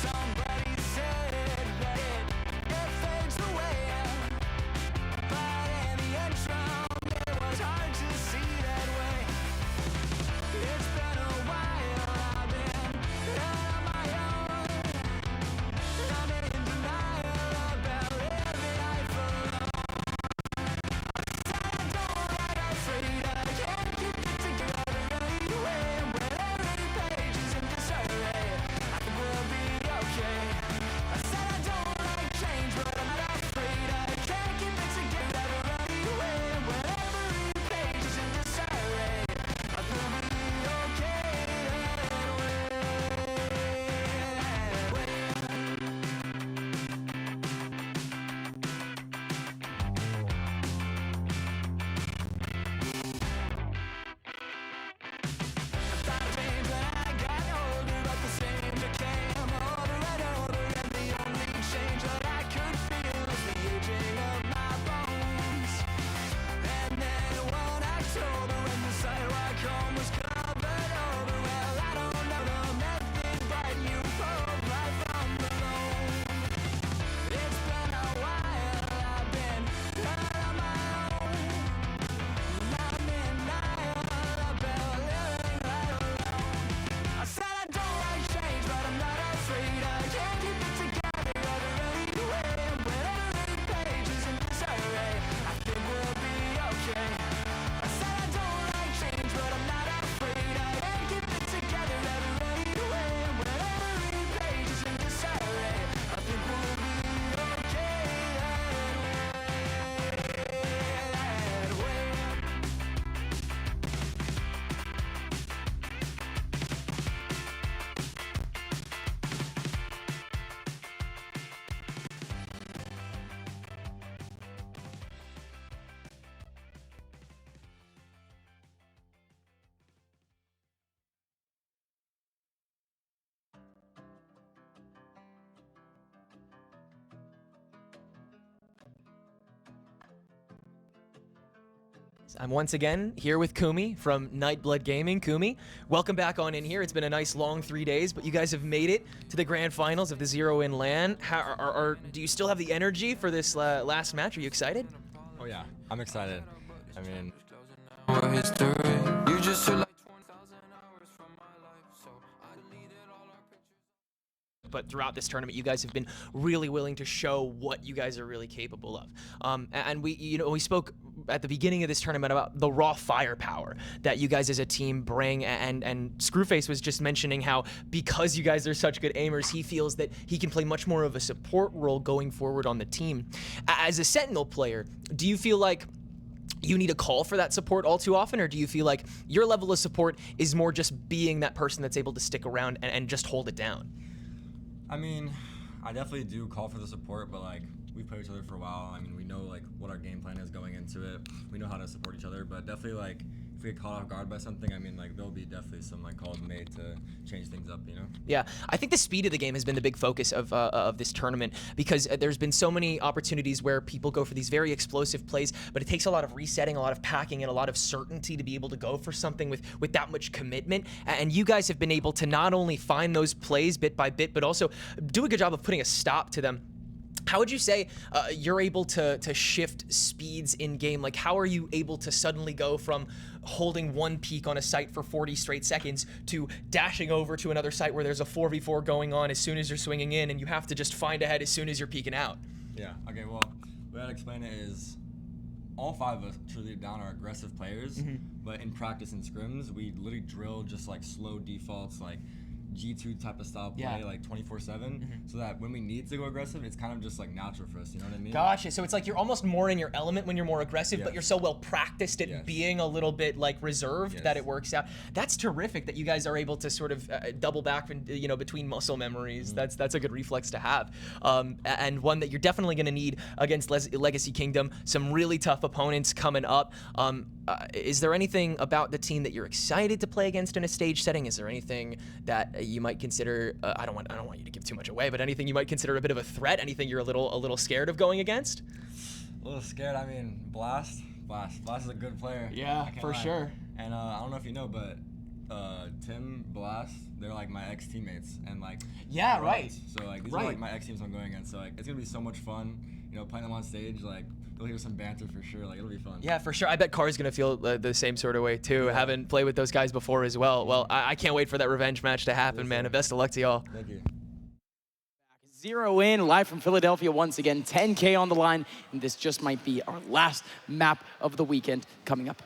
Somebody said that it fades away, but in the intro it was hard to see that way. It's been a while, I've been out on my own. I'm in denial about living life alone. I don't like afraid I can't keep it together anyway. When every page is in disarray, I think we'll be okay. I said I don't like change, but I'm not afraid I can't keep it together anyway. When every page is in disarray, I think we'll be okay that way. I said I don't like change, but I'm not afraid I can't keep it together anyway. When every page is in disarray, I think we'll be okay. I said I don't like change, but I'm not afraid I can't keep it together anyway. When every page is in disarray, I think we'll be okay that way. I'm once again here with Kumi from Nightblood Gaming. Kumi, welcome back on in here. It's been a nice long 3 days, but you guys have made it to the grand finals of the Zero-In LAN. Do you still have the energy for this last match? Are you excited? Oh yeah, I'm excited. I mean, You just feel like but throughout this tournament, you guys have been really willing to show what you guys are really capable of. And we spoke at the beginning of this tournament about the raw firepower that you guys as a team bring, and Screwface was just mentioning how because you guys are such good aimers, he feels that he can play much more of a support role going forward on the team. As a Sentinel player, do you feel like you need a call for that support all too often, or do you feel like your level of support is more just being that person that's able to stick around and just hold it down? I mean, I definitely do call for the support, but like we've played each other for a while. I mean, we know like what our game plan is going into it. We know how to support each other, but definitely like if we get caught off guard by something, I mean, like there'll be definitely some like calls made to change things up, you know? Yeah, I think the speed of the game has been the big focus of this tournament, because there's been so many opportunities where people go for these very explosive plays, but it takes a lot of resetting, a lot of packing, and a lot of certainty to be able to go for something with that much commitment. And you guys have been able to not only find those plays bit by bit, but also do a good job of putting a stop to them. How would you say you're able to shift speeds in game? Like, how are you able to suddenly go from holding one peak on a site for 40 straight seconds to dashing over to another site where there's a 4v4 going on as soon as you're swinging in, and you have to just find ahead as soon as you're peeking out? Yeah, okay, well, the way I'd explain it is all 5 of us truly down are aggressive players, but in practice and scrims, we literally drill just like slow defaults, like G2 type of style play, like 24/7, so that when we need to go aggressive, it's kind of just like natural for us, you know what I mean? Gotcha. So it's like you're almost more in your element when you're more aggressive, but you're so well practiced at being a little bit like reserved that it works out. That's terrific that you guys are able to sort of double back, between muscle memories. That's a good reflex to have, and one that you're definitely going to need against Legacy Kingdom. Some really tough opponents coming up. Is there anything about the team that you're excited to play against in a stage setting? Is there anything that you might consider? I don't want you to give too much away, but anything you might consider a bit of a threat? Anything you're a little scared of going against? A little scared. I mean, Blast is a good player. Yeah, for sure. And I don't know if you know, but Tim, Blast, they're like my ex-teammates, and like right. So like these are like my ex-teams I'm going against. So like it's gonna be so much fun, playing them on stage. Like you'll hear some banter for sure. Like it'll be fun. Yeah, for sure. I bet Car's gonna feel the same sort of way too. Haven't played with those guys before as well. Well, I can't wait for that revenge match to happen, man. And best of luck to y'all. Thank you. 0 in, live from Philadelphia once again. 10K on the line, and this just might be our last map of the weekend coming up.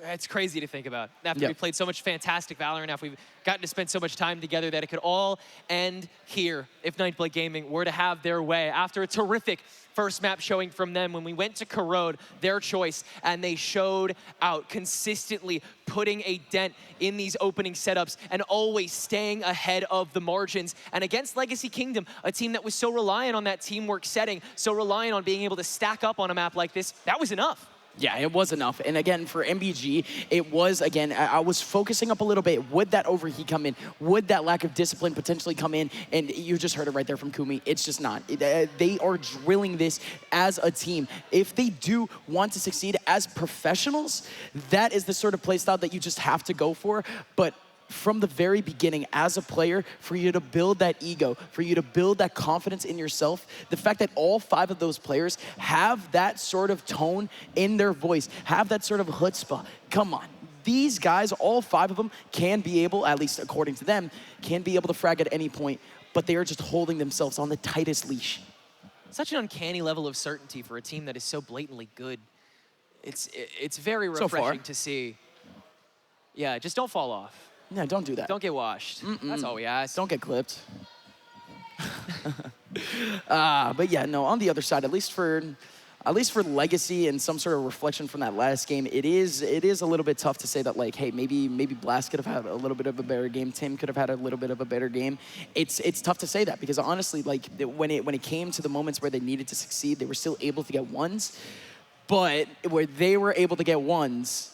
It's crazy to think about. After we played so much fantastic Valorant, after we've gotten to spend so much time together, that it could all end here if Nightblood Gaming were to have their way. After a terrific first map showing from them, when we went to Corrode, their choice, and they showed out, consistently putting a dent in these opening setups and always staying ahead of the margins. And against Legacy Kingdom, a team that was so reliant on that teamwork setting, so reliant on being able to stack up on a map like this, that was enough. Yeah, it was enough. And again, for MBG, it was, again, I was focusing up a little bit. Would that overheat come in? Would that lack of discipline potentially come in? And you just heard it right there from Kumi. It's just not. They are drilling this as a team. If they do want to succeed as professionals, that is the sort of play style that you just have to go for. But from the very beginning, as a player, for you to build that ego, for you to build that confidence in yourself, the fact that all 5 of those players have that sort of tone in their voice, have that sort of chutzpah, come on. These guys, all 5 of them, can be able, at least according to them, can be able to frag at any point, but they are just holding themselves on the tightest leash. Such an uncanny level of certainty for a team that is so blatantly good. It's very refreshing to see. Yeah, just don't fall off. No, don't do that. Don't get washed. That's all we ask. Don't get clipped. But yeah, no, on the other side, at least for Legacy and some sort of reflection from that last game, it is a little bit tough to say that, like, hey, maybe Blast could have had a little bit of a better game. Tim could have had a little bit of a better game. It's tough to say that, because honestly, like, when it came to the moments where they needed to succeed, they were still able to get ones. But where they were able to get ones,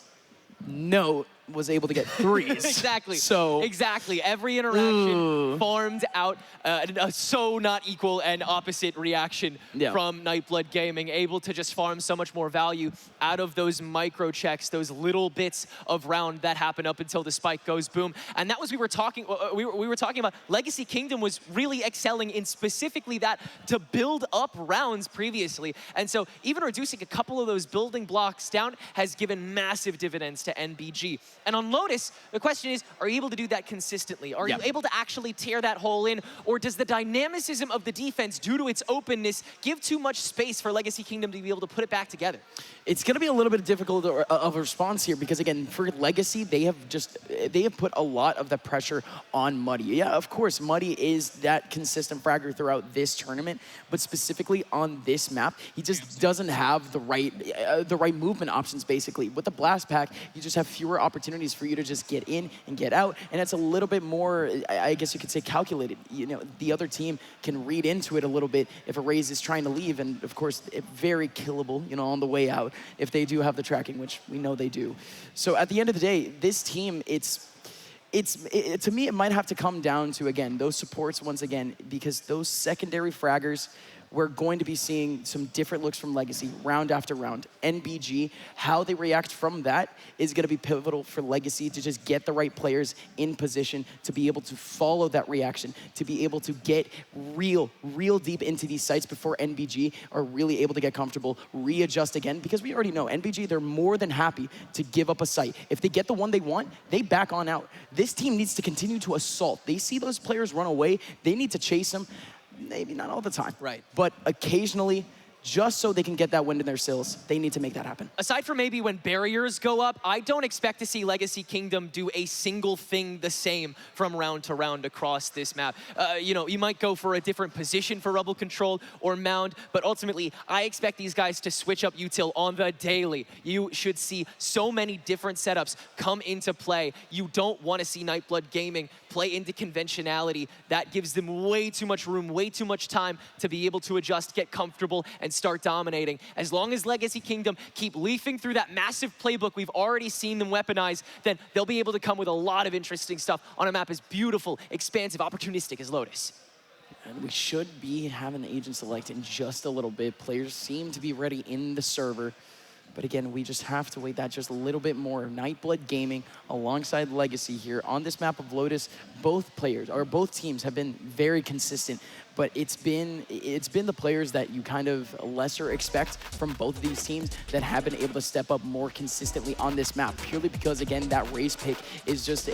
no was able to get 3s. Exactly. So exactly. Every interaction farmed out a so not equal and opposite reaction from Nightblood Gaming, able to just farm so much more value out of those micro checks, those little bits of round that happen up until the spike goes boom. And that was we were talking about. Legacy Kingdom was really excelling in specifically that, to build up rounds previously. And so even reducing a couple of those building blocks down has given massive dividends to NBG. And on Lotus, the question is, are you able to do that consistently? Are you able to actually tear that hole in? Or does the dynamicism of the defense, due to its openness, give too much space for Legacy Kingdom to be able to put it back together? It's going to be a little bit difficult of a response here because, again, for Legacy, they have put a lot of the pressure on Muddy. Yeah, of course, Muddy is that consistent fragger throughout this tournament, but specifically on this map, he just doesn't have the right movement options, basically. With the Blast Pack, you just have fewer opportunities for you to just get in and get out, and it's a little bit more, I guess you could say, calculated. You know, the other team can read into it a little bit if a Raze is trying to leave, and of course, very killable, you know, on the way out if they do have the tracking, which we know they do. So at the end of the day, this team, to me, it might have to come down to, again, those supports once again, because those secondary fraggers, we're going to be seeing some different looks from Legacy round after round. NBG, how they react from that is going to be pivotal for Legacy to just get the right players in position to be able to follow that reaction, to be able to get real deep into these sites before NBG are really able to get comfortable, readjust again, because we already know NBG, they're more than happy to give up a site. If they get the one they want, they back on out. This team needs to continue to assault. They see those players run away, they need to chase them. Maybe not all the time. Right. But occasionally, just so they can get that wind in their sails, they need to make that happen. Aside from maybe when barriers go up, I don't expect to see Legacy Kingdom do a single thing the same from round to round across this map. You know, you might go for a different position for Rubble Control or Mound, but ultimately, I expect these guys to switch up util on the daily. You should see so many different setups come into play. You don't want to see Nightblood Gaming play into conventionality. That gives them way too much room, way too much time to be able to adjust, get comfortable, and start dominating. As long as Legacy Kingdom keep leafing through that massive playbook we've already seen them weaponize, then they'll be able to come with a lot of interesting stuff on a map as beautiful, expansive, opportunistic as Lotus. And we should be having the agent select in just a little bit. Players seem to be ready in the server. But again, we just have to wait that just a little bit more. Nightblood Gaming alongside Legacy here on this map of Lotus. Both teams have been very consistent, but it's been the players that you kind of lesser expect from both of these teams that have been able to step up more consistently on this map, purely because, again, that Raze pick is just,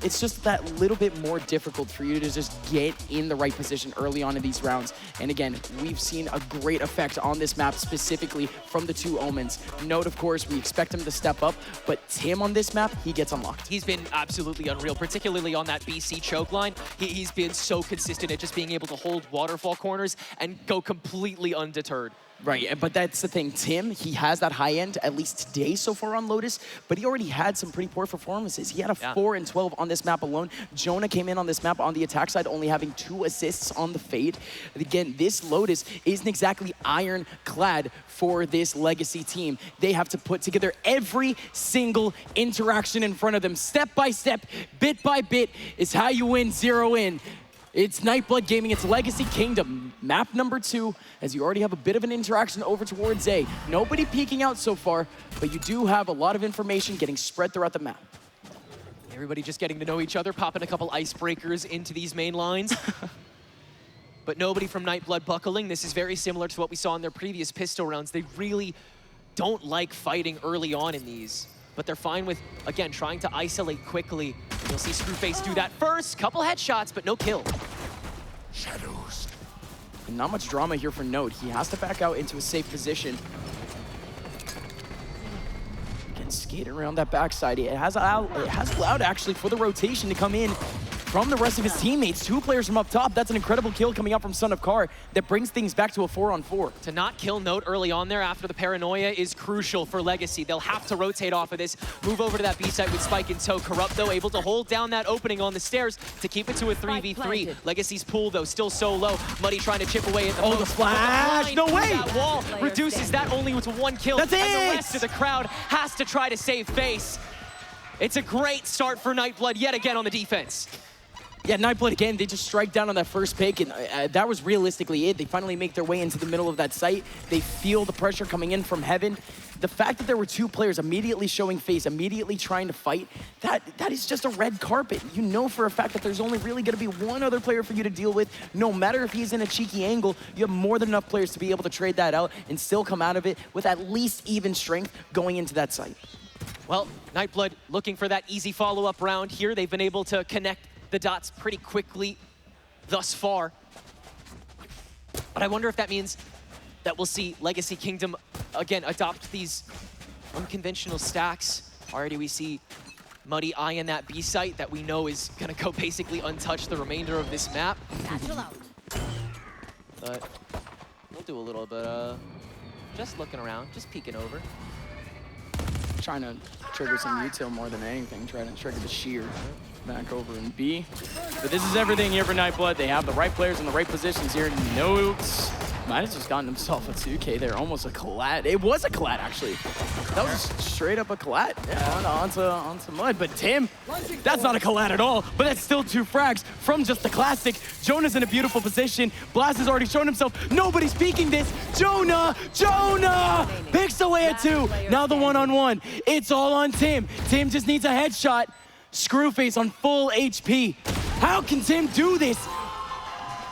it's just that little bit more difficult for you to just get in the right position early on in these rounds. And again, we've seen a great effect on this map specifically from the two Omens. Note, of course, we expect him to step up, but Tim on this map, he gets unlocked. He's been absolutely unreal, particularly on that BC choke line. He's been so consistent at just being able to hold waterfall corners and go completely undeterred. Right, but that's the thing. Tim, he has that high end, at least today so far on Lotus, but he already had some pretty poor performances. He had a 4 and 12 on this map alone. Jonah came in on this map on the attack side, only having 2 assists on the Fade. Again, this Lotus isn't exactly ironclad for this Legacy team. They have to put together every single interaction in front of them. Step by step, bit by bit is how you win 0 in. It's Nightblood Gaming, it's Legacy Kingdom. Map number 2, as you already have a bit of an interaction over towards A. Nobody peeking out so far, but you do have a lot of information getting spread throughout the map. Everybody just getting to know each other, popping a couple icebreakers into these main lines. But nobody from Nightblood buckling. This is very similar to what we saw in their previous pistol rounds. They really don't like fighting early on in these, but they're fine with, again, trying to isolate quickly. You'll see Screwface do that first. Couple headshots, but no kill. Shadows. And not much drama here for Note. He has to back out into a safe position. Again, skate around that backside. It has allowed actually for the rotation to come in from the rest of his teammates. 2 players from up top. That's an incredible kill coming out from Son of Car that brings things back to a 4-on-4. To not kill Note early on there after the paranoia is crucial for Legacy. They'll have to rotate off of this, move over to that B site with Spike in tow. Corrupt, though, able to hold down that opening on the stairs to keep it to a 3v3. Legacy's pool, though, still so low. Muddy trying to chip away at the the flash! No way! That wall reduces that only to 1 kill. That's and it! The rest of the crowd has to try to save face. It's a great start for Nightblood yet again on the defense. Yeah, Nightblood again, they just strike down on that first pick, and that was realistically it. They finally make their way into the middle of that site. They feel the pressure coming in from heaven. The fact that there were 2 players immediately showing face, immediately trying to fight, that is just a red carpet. You know for a fact that there's only really going to be 1 other player for you to deal with. No matter if he's in a cheeky angle, you have more than enough players to be able to trade that out and still come out of it with at least even strength going into that site. Well, Nightblood looking for that easy follow-up round here. They've been able to connect the dots pretty quickly thus far. But I wonder if that means that we'll see Legacy Kingdom, again, adopt these unconventional stacks. Already we see Muddy eyeing that B site that we know is gonna go basically untouched the remainder of this map. But we'll do a little bit of just looking around, just peeking over. Trying to trigger some util more than anything, trying to trigger the shear back over in B. But this is everything here for Nightblood. They have the right players in the right positions here. Notes might have just gotten himself a 2K there, almost a collat. It was a collat, actually. That was straight up a collat. Yeah, onto Mud. But Tim, that's not a collat at all, but that's still 2 frags from just the classic. Jonah's in a beautiful position. Blast has already shown himself. Nobody's peeking this. Jonah picks away at 2. Now the one-on-one. It's all on Tim. Tim just needs a headshot. Screwface on full HP. How can Tim do this?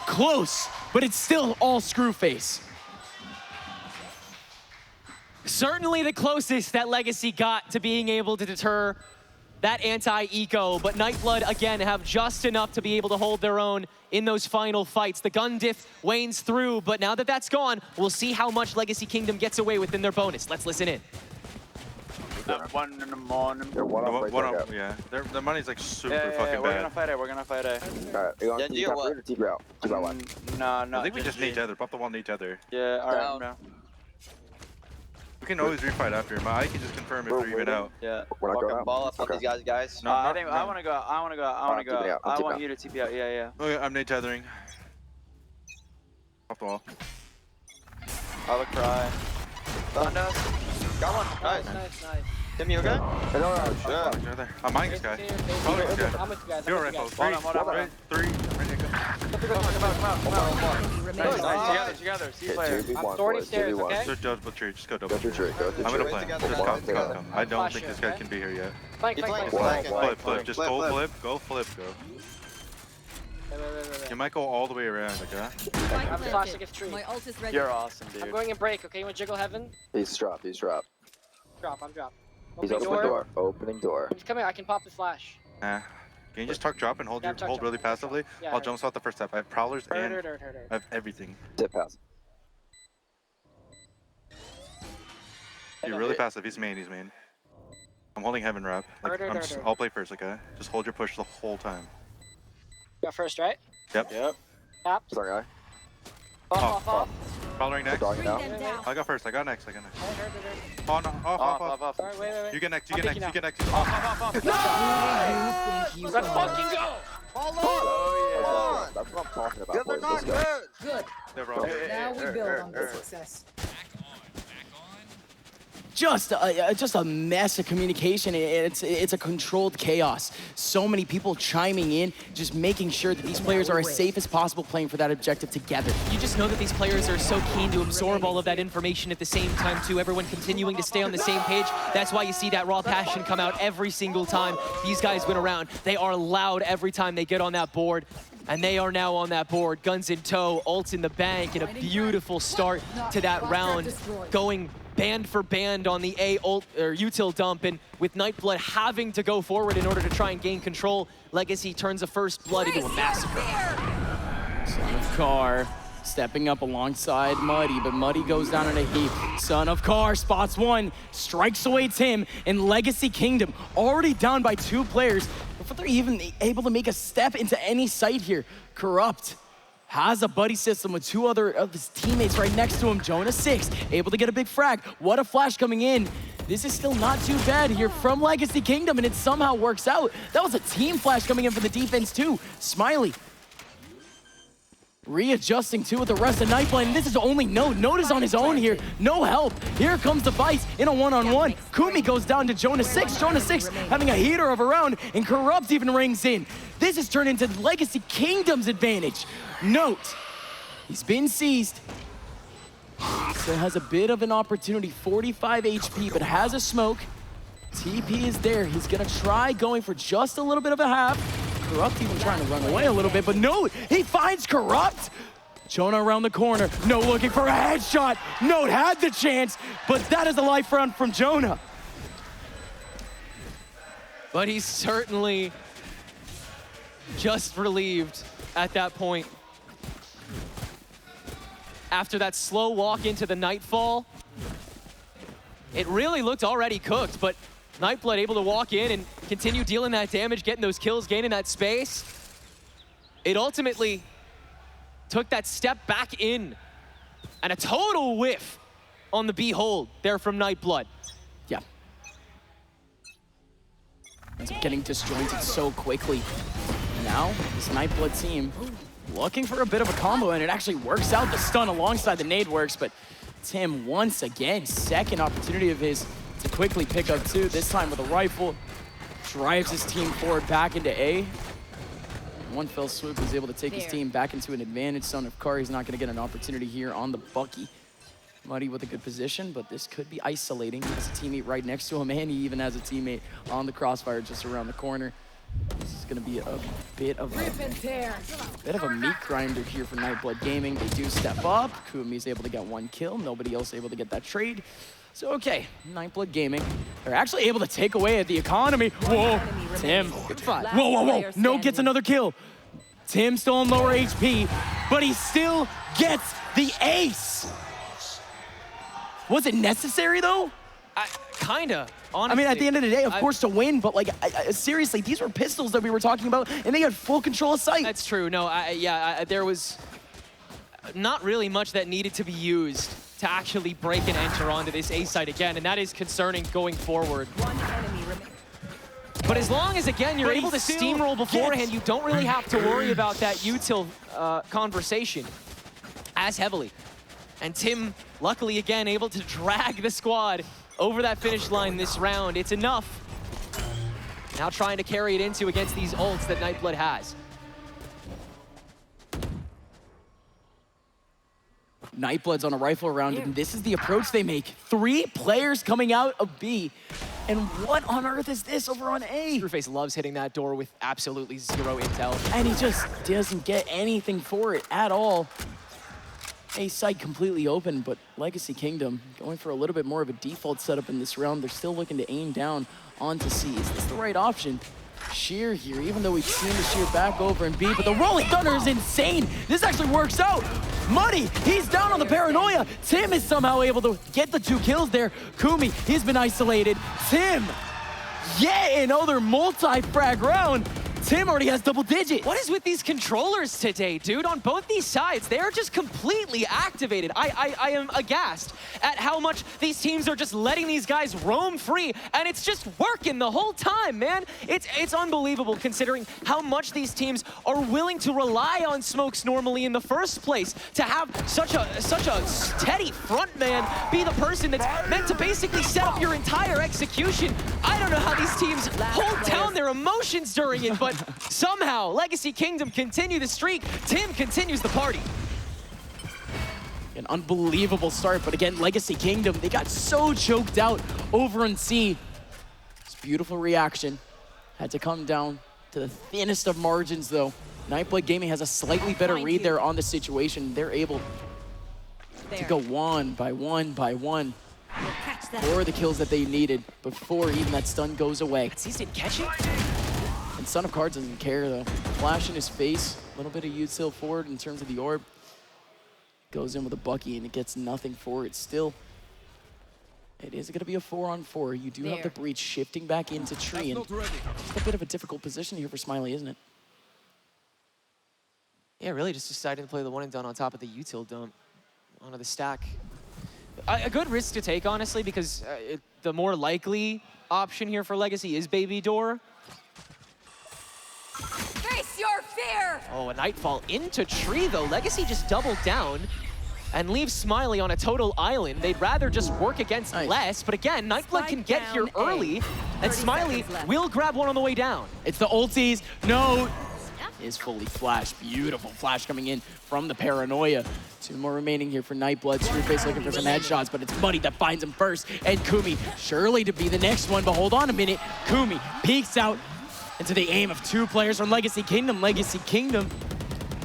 Close, but it's still all Screwface. Certainly the closest that Legacy got to being able to deter that anti-eco, but Nightblood, again, have just enough to be able to hold their own in those final fights. The gun diff wanes through, but now that that's gone, we'll see how much Legacy Kingdom gets away within their bonus. Let's listen in. At 1 in the morning. They're one up, yeah. Their money's like super fucking we're bad. gonna fight it, we're gonna fight it. Alright, you want to what? No, I think we just need tether. Pop the wall, need tether. Yeah, alright, no. We can always refight after. My eye can just confirm if they're even out. Yeah. We're not going ball up on these guys. No, I wanna go. I want you to TP out. Yeah. Okay, I'm nade tethering. Pop the wall. I would cry. Thunder. Got one. Nice. Tim, you okay? No, shit. I'm mining this guy. Follow this guy. I'm with you guys. You're right, folks. 3, 3. Come out. Together. See player. I'm storing stairs, okay? Just double tree. Just go double Go to tree. I'm gonna play. Just come. I don't think this guy can be here yet. Flank. Flip. Just go flip. You might go all the way around, okay? I'm flash against tree. My ult is ready. You're awesome, dude. I'm going in break, okay? You want to jiggle heaven? He's dropped. I'm drop. He's opening door. Come here, I can pop the flash. Can you just tuck drop and hold really passively? Yeah, I'll jump off the first step. I have prowlers and I Hurt. have everything. Tip pass. You're really passive. He's main. I'm holding heaven wrap. I'll play first, okay? Just hold your push the whole time. Got first, right? Yep. Tap. Sorry, guy. Off. Prowling next. I got first. I got next. Hurt. Oh no. Off. Alright, wait. You get next. Off. Let's fucking go! Oh, yeah. That's what I'm talking about, boys. Let's go. Good. They're wrong. Now we build on this success. Just a mess of communication. It's a controlled chaos. So many people chiming in, just making sure that these players are as safe as possible playing for that objective together. You just know that these players are so keen to absorb all of that information at the same time too. Everyone continuing to stay on the same page. That's why you see that raw passion come out every single time these guys win around. They are loud every time they get on that board. And they are now on that board, guns in tow, ults in the bank, and a beautiful start to that round, going band for band on the A ult or util dump, and with Nightblood having to go forward in order to try and gain control, Legacy turns a first blood into a massacre. Son of Car stepping up alongside Muddy, but Muddy goes down in a heap. Son of Car spots one, strikes away Tim, and Legacy Kingdom already down by 2 players before they're even able to make a step into any site here. Corrupt has a buddy system with 2 other of his teammates right next to him. Jonah 6, able to get a big frag. What a flash coming in. This is still not too bad here from Legacy Kingdom, and it somehow works out. That was a team flash coming in for the defense too. Smiley readjusting too with the rest of Nightblood, and this is only Note is on his own here. No help. Here comes the Vice in a one-on-one. Kumi goes down to Jonah 6. Jonah 6 having a heater of a round, and Corrupt even rings in. This has turned into Legacy Kingdom's advantage. Note, he's been seized. So has a bit of an opportunity, 45 HP, but has a smoke. TP is there. He's gonna try going for just a little bit of a half. Corrupt even trying to run away a little bit, but no, he finds Corrupt. Jonah around the corner. No, looking for a headshot. Note had the chance, but that is a life round from Jonah. But he's certainly just relieved at that point. After that slow walk into the Nightfall, it really looked already cooked, but Nightblood able to walk in and continue dealing that damage, getting those kills, gaining that space. It ultimately took that step back in, and a total whiff on the Behold there from Nightblood. Yeah. It's getting disjointed so quickly. Now, this Nightblood team looking for a bit of a combo, and it actually works out. The stun alongside the nade works, but Tim, once again, second opportunity of his to quickly pick up two, this time with a rifle. Drives his team forward back into A. One fell swoop is able to take his team back into an advantage. Son of Kari's not going to get an opportunity here on the Bucky. Muddy with a good position, but this could be isolating. He has a teammate right next to him, and he even has a teammate on the crossfire just around the corner. This is going to be a bit of a meat grinder here for Nightblood Gaming. They do step up. Kumi's able to get one kill. Nobody else able to get that trade. So, okay, Nightblood Gaming, they're actually able to take away at the economy. Whoa, Tim. Good fight. Whoa, whoa, whoa. No gets another kill. Tim still on lower HP, but he still gets the ace. Was it necessary, though? Kinda, honestly. I mean, at the end of the day, of course, to win, but like, seriously, these were pistols that we were talking about, and they had full control of sight. That's true. No, there was not really much that needed to be used to actually break and enter onto this A site again, and that is concerning going forward. But as long as, again, you're able to steamroll beforehand, you don't really have to worry about that util conversation as heavily. And Tim, luckily, again, able to drag the squad over that finish line this round. It's enough. Now trying to carry it into against these ults that Nightblood has. Nightblood's on a rifle round, and this is the approach they make. 3 players coming out of B. And what on earth is this over on A? Screwface loves hitting that door with absolutely zero intel. And he just doesn't get anything for it at all. A site completely open, but Legacy Kingdom going for a little bit more of a default setup in this round. They're still looking to aim down onto C. Is this the right option? Sheer here, even though we've seen the Sheer back over in B, but the Rolling Thunder is insane. This actually works out. Muddy, he's down on the Paranoia. Tim is somehow able to get the 2 kills there. Kumi, he's been isolated. Tim, yeah, another multi-frag round. Tim already has double digits. What is with these controllers today, dude? On both these sides, they are just completely activated. I am aghast at how much these teams are just letting these guys roam free, and it's just working the whole time, man. It's unbelievable considering how much these teams are willing to rely on smokes normally in the first place. To have such a steady front man be the person that's meant to basically set up your entire execution. I don't know how these teams hold down their emotions during it, but somehow, Legacy Kingdom continue the streak. Tim continues the party. An unbelievable start, but again, Legacy Kingdom, they got so choked out over in C. This beautiful reaction had to come down to the thinnest of margins, though. Nightblood Gaming has a slightly better read there on the situation. They're able to go one by one by one for the kills that they needed before even that stun goes away. He didn't catch it? And Son of Cards doesn't care, though. Flash in his face, a little bit of util forward in terms of the orb. Goes in with a Bucky, and it gets nothing for it still. It is going to be a 4-on-4. You do have the breach shifting back into tree, and just a bit of a difficult position here for Smiley, isn't it? Yeah, really just deciding to play the one and done on top of the util dump onto the stack. A good risk to take, honestly, because the more likely option here for Legacy is Baby Door. Face your fear! Oh, a Nightfall into tree, though. Legacy just doubled down and leaves Smiley on a total island. They'd rather just work against less, but again, Nightblood can get here early, and Smiley will grab one on the way down. It's the ulties. No. Is fully flashed. Beautiful flash coming in from the Paranoia. 2 more remaining here for Nightblood. Screwface looking for some headshots, but it's Muddy that finds him first. And Kumi surely to be the next one, but hold on a minute. Kumi peeks out into the aim of 2 players from Legacy Kingdom. Legacy Kingdom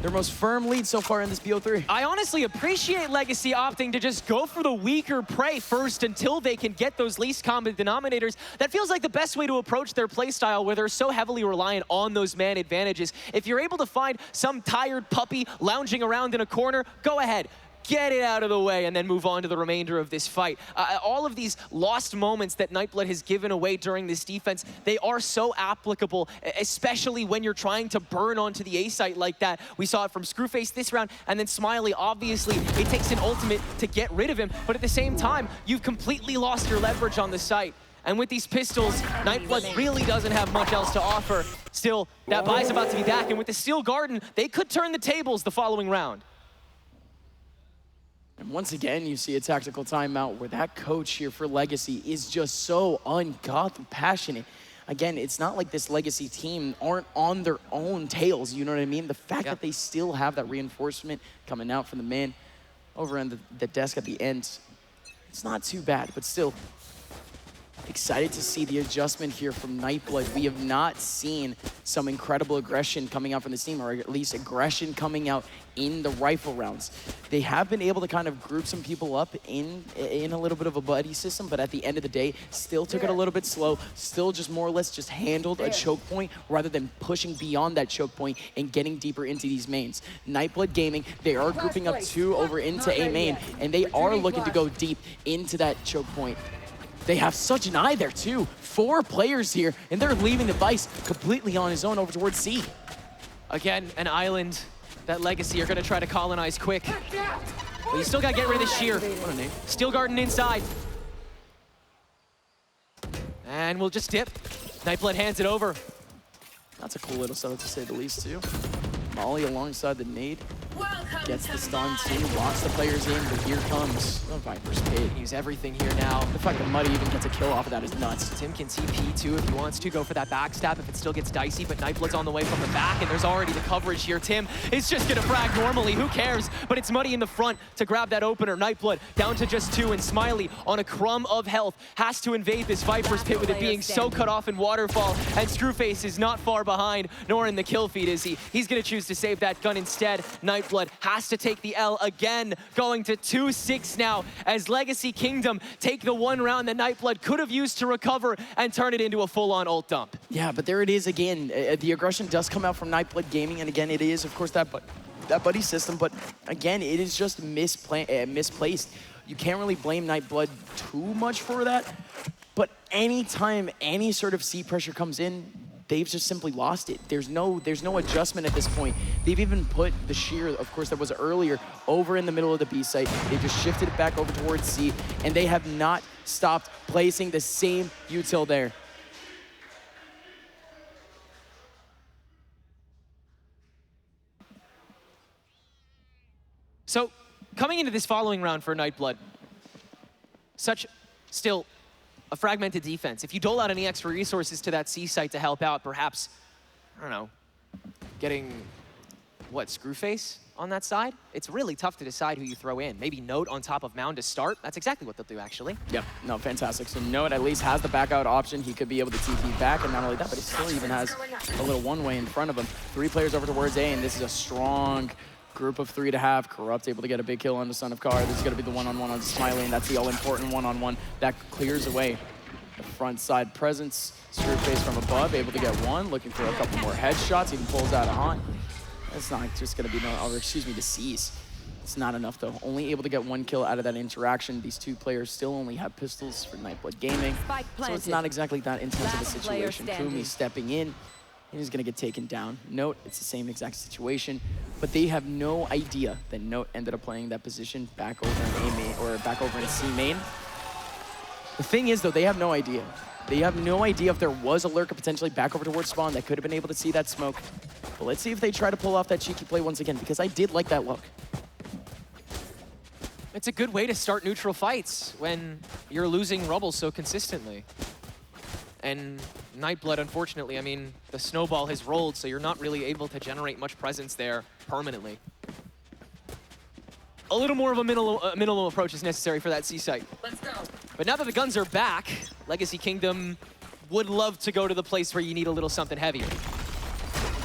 their most firm lead so far in this BO3. I honestly appreciate Legacy opting to just go for the weaker prey first until they can get those least common denominators. That feels like the best way to approach their playstyle where they're so heavily reliant on those man advantages. If you're able to find some tired puppy lounging around in a corner, go ahead. Get it out of the way and then move on to the remainder of this fight. All of these lost moments that Nightblood has given away during this defense, they are so applicable, especially when you're trying to burn onto the A site like that. We saw it from Screwface this round, and then Smiley, obviously, it takes an ultimate to get rid of him, but at the same time, you've completely lost your leverage on the site. And with these pistols, Nightblood really doesn't have much else to offer. Still, that buy's about to be back, and with the Steel Garden, they could turn the tables the following round. And once again, you see a tactical timeout where that coach here for Legacy is just so ungodly passionate. Again, it's not like this Legacy team aren't on their own tails, you know what I mean? The fact that they still have that reinforcement coming out from the man over on the desk at the end, it's not too bad, but still, excited to see the adjustment here from Nightblood. We have not seen some incredible aggression coming out from this team, or at least aggression coming out in the rifle rounds. They have been able to kind of group some people up in a little bit of a buddy system, but at the end of the day, still took it a little bit slow, still just more or less just handled a choke point rather than pushing beyond that choke point and getting deeper into these mains. Nightblood Gaming, they are grouping up 2 over into A main, and they are looking to go deep into that choke point. They have such an eye there too. 4 players here, and they're leaving the Vice completely on his own over towards C. Again, an island that Legacy are gonna try to colonize quick. But you still gotta get rid of this shear. What a name. Steel Garden inside. And we'll just dip. Nightblood hands it over. That's a cool little setup to say the least too. Molly alongside the nade. Gets the stun too, locks the players in, but here comes the Viper's Pit. Use everything here now. The fact that Muddy even gets a kill off of that is nuts. Tim can see P2 if he wants to go for that backstab if it still gets dicey, but Nightblood's on the way from the back, and there's already the coverage here. Tim is just gonna frag normally, who cares? But it's Muddy in the front to grab that opener. Nightblood down to just 2, and Smiley on a crumb of health has to invade this Viper's Pit with it being so cut off in Waterfall, and Screwface is not far behind, nor in the kill feed is he. He's gonna choose to save that gun instead. Nightblood has to take the L again, going to 2-6 now as Legacy Kingdom take the 1 round that Nightblood could have used to recover and turn it into a full-on ult dump. Yeah, but there it is again. The aggression does come out from Nightblood Gaming, and again, it is, of course, that buddy system, but again, it is just misplaced. You can't really blame Nightblood too much for that, but anytime any sort of C pressure comes in, they've just simply lost it. There's no adjustment at this point. They've even put the shear, of course, that was earlier over in the middle of the B site. They just shifted it back over towards C, and they have not stopped placing the same util there. So, coming into this following round for Nightblood, still a fragmented defense. If you dole out any extra resources to that C site to help out, perhaps, I don't know, getting, what, Screwface on that side? It's really tough to decide who you throw in. Maybe Note on top of Mound to start. That's exactly what they'll do, actually. Yep, no, fantastic. So Note at least has the back out option. He could be able to TP back, and not only that, but he still even has a little one-way in front of him. 3 players over towards A, and this is a strong group of 3 to have. Corrupt able to get a big kill on the Son of Car. This is going to be the one-on-one on Smiley, and that's the all-important one-on-one that clears away the front side presence. Screwface from above, able to get 1, looking for a couple more headshots, even pulls out a haunt. That's not just going to be, the C's. It's not enough though. Only able to get 1 kill out of that interaction. These 2 players still only have pistols for Nightblood Gaming. So it's not exactly that intense of a situation. Kumi stepping in, and he's going to get taken down. Note, it's the same exact situation, but they have no idea that Note ended up playing that position back over in A main, or back over in C main. The thing is though, they have no idea. They have no idea if there was a lurker potentially back over towards spawn that could have been able to see that smoke. But let's see if they try to pull off that cheeky play once again, because I did like that look. It's a good way to start neutral fights when you're losing rubble so consistently. And Nightblood, unfortunately, I mean, the snowball has rolled, so you're not really able to generate much presence there permanently. A little more of a minimal approach is necessary for that C site. Let's go. But now that the guns are back, Legacy Kingdom would love to go to the place where you need a little something heavier.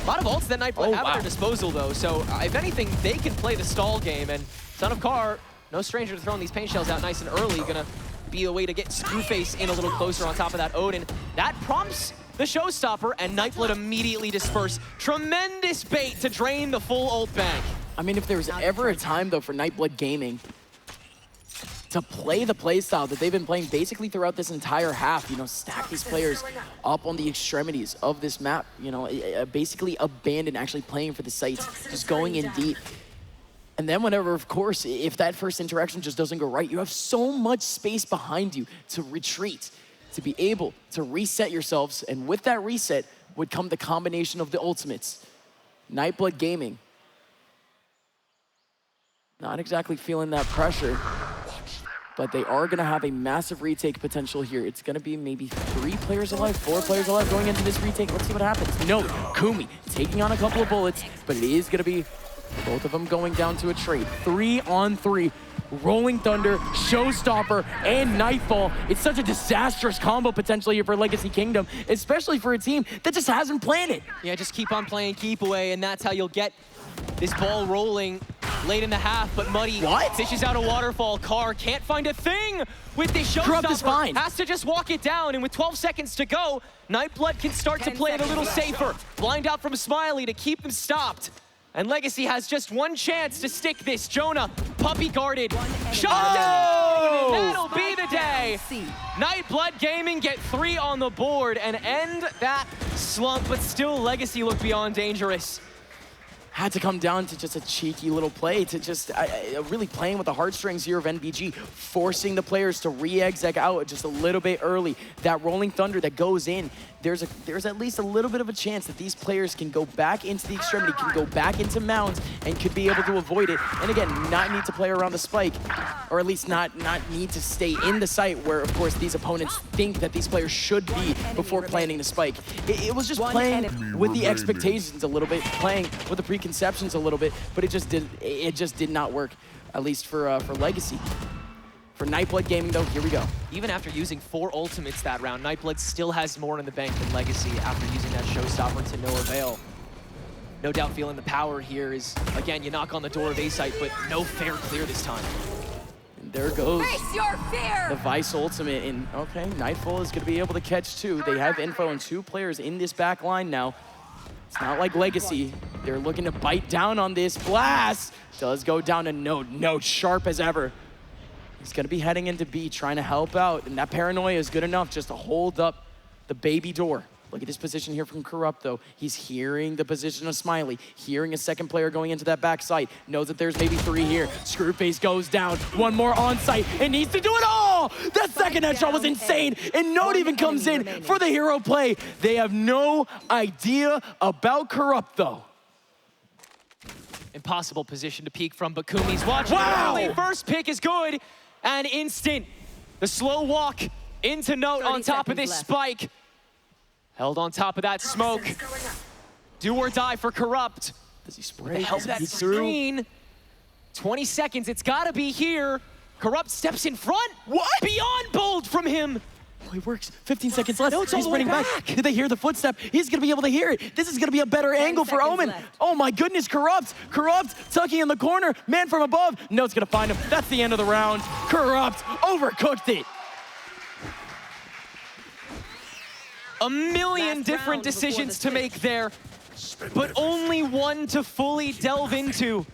lot of ults that Nightblood have at their disposal, though. So if anything, they can play the stall game. And Son of Car, no stranger to throwing these pain shells out nice and early. Gonna be a way to get Screwface in a little closer on top of that Odin. That prompts the showstopper, and Nightblood immediately disperse. Tremendous bait to drain the full ult bank. I mean, if there was ever a time, though, for Nightblood Gaming to play the playstyle that they've been playing basically throughout this entire half, you know, stack these players up on the extremities of this map, you know, basically abandon actually playing for the sites, just going in deep. And then whenever, of course, if that first interaction just doesn't go right, you have so much space behind you to retreat, to be able to reset yourselves. And with that reset would come the combination of the ultimates. Nightblood Gaming, not exactly feeling that pressure, but they are gonna have a massive retake potential here. It's gonna be maybe 3 players alive, 4 players alive going into this retake. Let's see what happens. No, Kumi taking on a couple of bullets, but it is gonna be both of them going down to a trade. 3-on-3, Rolling Thunder, Showstopper, and Nightfall. It's such a disastrous combo potentially here for Legacy Kingdom, especially for a team that just hasn't planned it. Yeah, just keep on playing keep away, and that's how you'll get this ball rolling late in the half. But Muddy fishes out a waterfall. Carr can't find a thing with this Showstopper. Has to just walk it down, and with 12 seconds to go, Nightblood can start to play it a little safer. Blind out from Smiley to keep them stopped. And Legacy has just one chance to stick this. Jonah, puppy guarded, shot down, and that'll be the day. Nightblood Gaming get 3 on the board and end that slump, but still Legacy look beyond dangerous. Had to come down to just a cheeky little play to just really playing with the heartstrings here of NBG, forcing the players to re-exec out just a little bit early. That Rolling Thunder that goes in, there's at least a little bit of a chance that these players can go back into the extremity, can go back into mounds, and could be able to avoid it. And again, not need to play around the spike, or at least not need to stay in the site where, of course, these opponents think that these players should be before planning the spike. It was just playing with the expectations a little bit, playing with the preconceptions a little bit, but it just did not work, at least for Legacy. For Nightblood Gaming, though, here we go. Even after using 4 ultimates that round, Nightblood still has more in the bank than Legacy after using that Showstopper to no avail. No doubt feeling the power here is, again, you knock on the door of A-Site, but no fair clear this time. And there goes Face your fear! the Vice ultimate, and okay, Nightfall is gonna be able to catch 2. They have info on 2 players in this back line now. It's not like Legacy. They're looking to bite down on this. Blast does go down to Note, sharp as ever. He's gonna be heading into B, trying to help out, and that paranoia is good enough just to hold up the baby door. Look at his position here from Corrupt, though. He's hearing the position of Smiley, hearing a second player going into that back site, knows that there's maybe 3 here. Screwface goes down, 1 more on site, and needs to do it all! That second headshot was insane, and Note even comes in for the hero play. They have no idea about Corrupt, though. Impossible position to peek from, but Kumi's watching. Wow! First pick is good, and instant. The slow walk into Note on top of this spike. Held on top of that smoke. Do or die for Corrupt. Does he spray? Help that screen. 20 seconds, it's gotta be here. Corrupt steps in front. What? Beyond bold from him. Oh, it works. 15 seconds left. He's sprinting back. Did they hear the footstep? He's gonna be able to hear it. This is gonna be a better angle for Omen. Oh my goodness, Corrupt tucking in the corner. Man from above. Note's gonna find him. That's the end of the round. Corrupt overcooked it. A million different decisions to make there, but only one to fully delve into.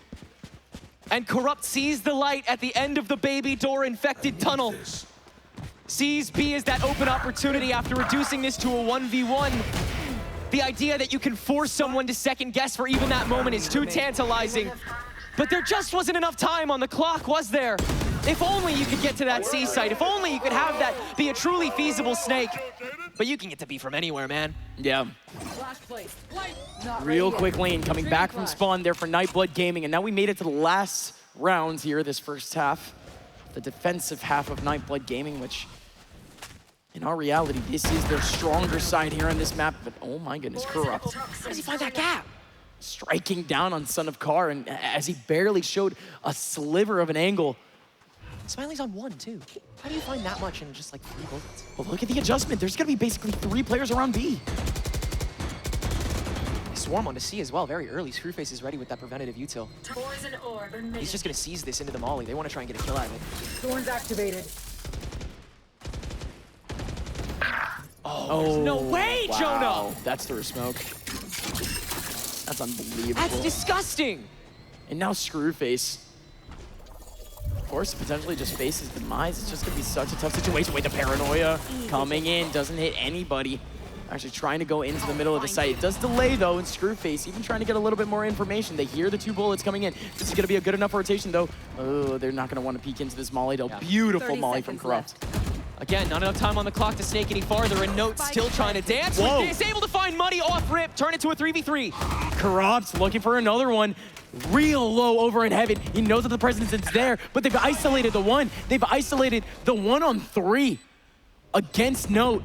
And Corrupt sees the light at the end of the baby door infected tunnel. Sees B as that open opportunity after reducing this to a 1v1. The idea that you can force someone to second guess for even that moment is too tantalizing. But there just wasn't enough time on the clock, was there? If only you could get to that C site. If only you could have that be a truly feasible snake. But you can get to B from anywhere, man. Yeah. Real quick lane coming back from spawn there for Nightblood Gaming. And now we made it to the last rounds here, this first half. The defensive half of Nightblood Gaming, which in our reality, this is their stronger side here on this map. But oh my goodness, Corrupt. How does he find that gap? Striking down on Son of Car, and as he barely showed a sliver of an angle. Smiley's on 1, too. How do you find that much in just like 3 bullets? Well, look at the adjustment. There's gonna be basically 3 players around B. swarm onto C as well very early. Screwface is ready with that preventative util. He's just going to seize this into the molly. They want to try and get a kill out of it. Thorns activated. Oh, no way, wow. Jonah! That's through smoke. That's unbelievable. That's disgusting! And now Screwface. Of course, potentially just faces demise. It's just going to be such a tough situation. Wait, the paranoia coming in. Doesn't hit anybody. Actually trying to go into the middle of the site. It does delay, though, and Screwface even trying to get a little bit more information. They hear the 2 bullets coming in. This is going to be a good enough rotation, though. Oh, they're not going to want to peek into this molly, though. Yeah. Beautiful molly from Corrupt. Again, not enough time on the clock to snake any farther, and Note still trying to dance with this. Able to find Muddy off rip, turn it to a 3v3. Corrupt looking for another one. Real low over in heaven. He knows that the presence is there, but they've isolated the one. They've isolated the 1-on-3 against Note.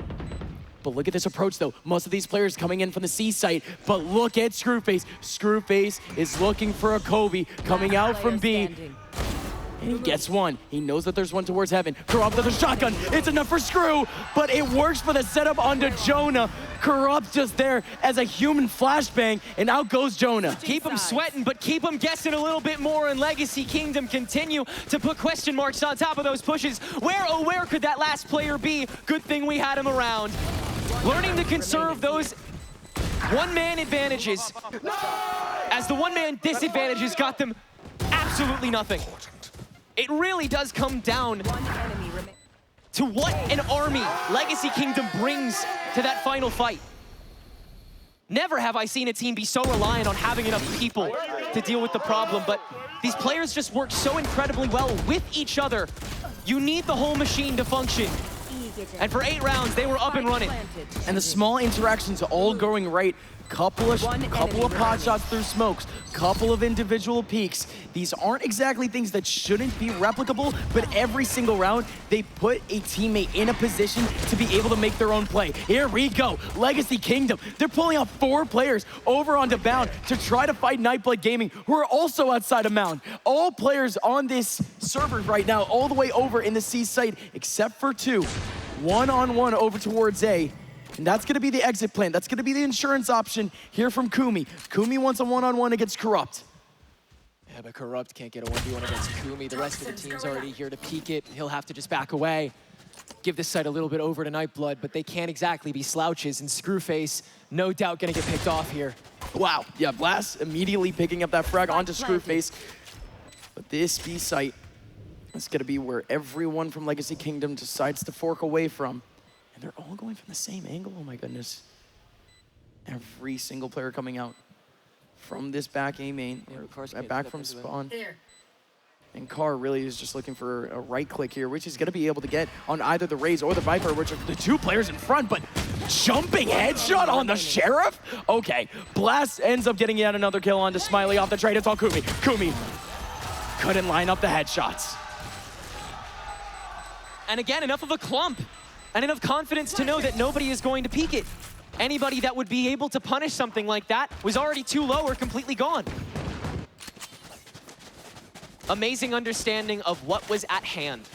But look at this approach, though. Most of these players coming in from the C site, but look at Screwface. Screwface is looking for a Kobe coming out from B. And he gets one. He knows that there's one towards heaven. Corrupt with a shotgun. It's enough for Screw, but it works for the setup onto Jonah. Corrupt just there as a human flashbang, and out goes Jonah. Keep him sweating, but keep him guessing a little bit more, and Legacy Kingdom continue to put question marks on top of those pushes. Where, oh, where could that last player be? Good thing we had him around. Learning to conserve those one-man advantages, as the one-man disadvantages got them absolutely nothing. It really does come down to what an army Legacy Kingdom brings to that final fight. Never have I seen a team be so reliant on having enough people to deal with the problem, but these players just work so incredibly well with each other. You need the whole machine to function. And for 8 rounds, they were up and running. And the small interactions all going right. Couple of pot shots through smokes, couple of individual peeks. These aren't exactly things that shouldn't be replicable, but every single round, they put a teammate in a position to be able to make their own play. Here we go, Legacy Kingdom. They're pulling out 4 players over onto Bound to try to fight Nightblood Gaming, who are also outside of Mound. All players on this server right now, all the way over in the C site, except for 2. 1-on-1 over towards A. And that's going to be the exit plan. That's going to be the insurance option here from Kumi. Kumi wants a 1-on-1 against Corrupt. Yeah, but Corrupt can't get a 1v1 against Kumi. The rest of the team's already here to peek it. He'll have to just back away. Give this site a little bit over to Nightblood, but they can't exactly be slouches. And Screwface, no doubt going to get picked off here. Wow. Yeah, Blast immediately picking up that frag onto Screwface. But this B site is going to be where everyone from Legacy Kingdom decides to fork away from. And they're all going from the same angle. Oh my goodness. Every single player coming out from this back A main, or back from spawn. And Carr really is just looking for a right click here, which he's going to be able to get on either the Raze or the Viper, which are the 2 players in front, but jumping headshot on the Sheriff? Okay, Blast ends up getting yet another kill onto Smiley off the trade. It's all Kumi. Kumi couldn't line up the headshots. And again, enough of a clump. And enough confidence to know that nobody is going to peek it. Anybody that would be able to punish something like that was already too low or completely gone. Amazing understanding of what was at hand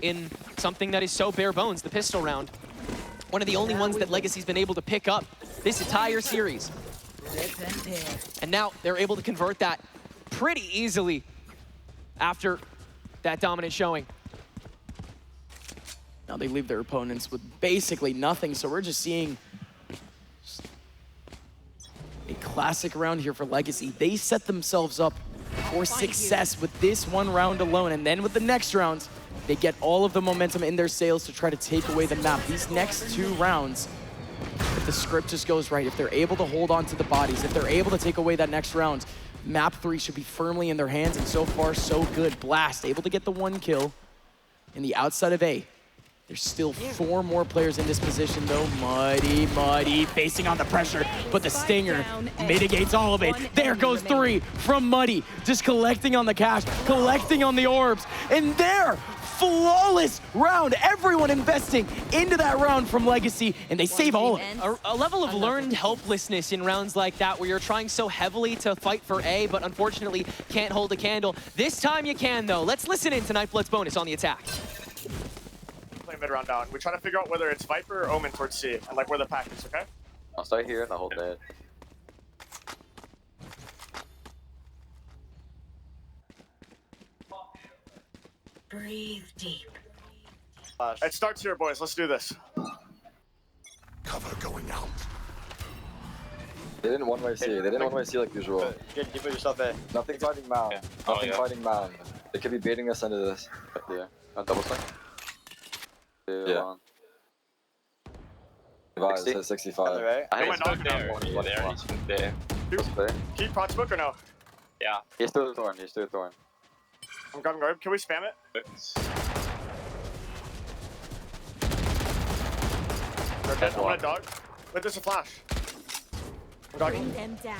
in something that is so bare bones, the pistol round. One of the only ones that Legacy's been able to pick up this entire series. And now they're able to convert that pretty easily after that dominant showing. Now they leave their opponents with basically nothing, so we're just seeing a classic round here for Legacy. They set themselves up for success with this 1 round alone, and then with the next rounds, they get all of the momentum in their sails to try to take away the map. These next 2 rounds, if the script just goes right, if they're able to hold on to the bodies, if they're able to take away that next round, map 3 should be firmly in their hands, and so far, so good. Blast able to get the 1 kill in the outside of A. There's still 4 more players in this position, though. Muddy, facing on the pressure, but the Stinger mitigates all of it. There goes 3 from Muddy, just collecting on the cash, collecting on the orbs, and there, flawless round. Everyone investing into that round from Legacy, and they save all of it. A level of learned helplessness in rounds like that, where you're trying so heavily to fight for A, but unfortunately can't hold a candle. This time you can, though. Let's listen in to Nightblood's bonus on the attack. Mid round down. We try to figure out whether it's Viper or Omen towards C, and like where the pack is, okay? I'll stay here and I'll hold that. Breathe deep. Flash. It starts here, boys. Let's do this. Cover going out. They didn't one-way C. They didn't one-way C like usual. Good, you put yourself A. Nothing fighting mound. Okay. Oh, Nothing yeah. fighting mound. They could be baiting us into this. Yeah. Double swing. Yeah. Device says 65. On the right. I Am I think not it's there. He's there. He's there. Keep prod smoke or no? Yeah. He's through the thorn. He's through the thorn. I'm grabbing guard. Can we spam it? They're dead. I'm gonna dog. Wait, there's a flash. I'm dogging. Them down.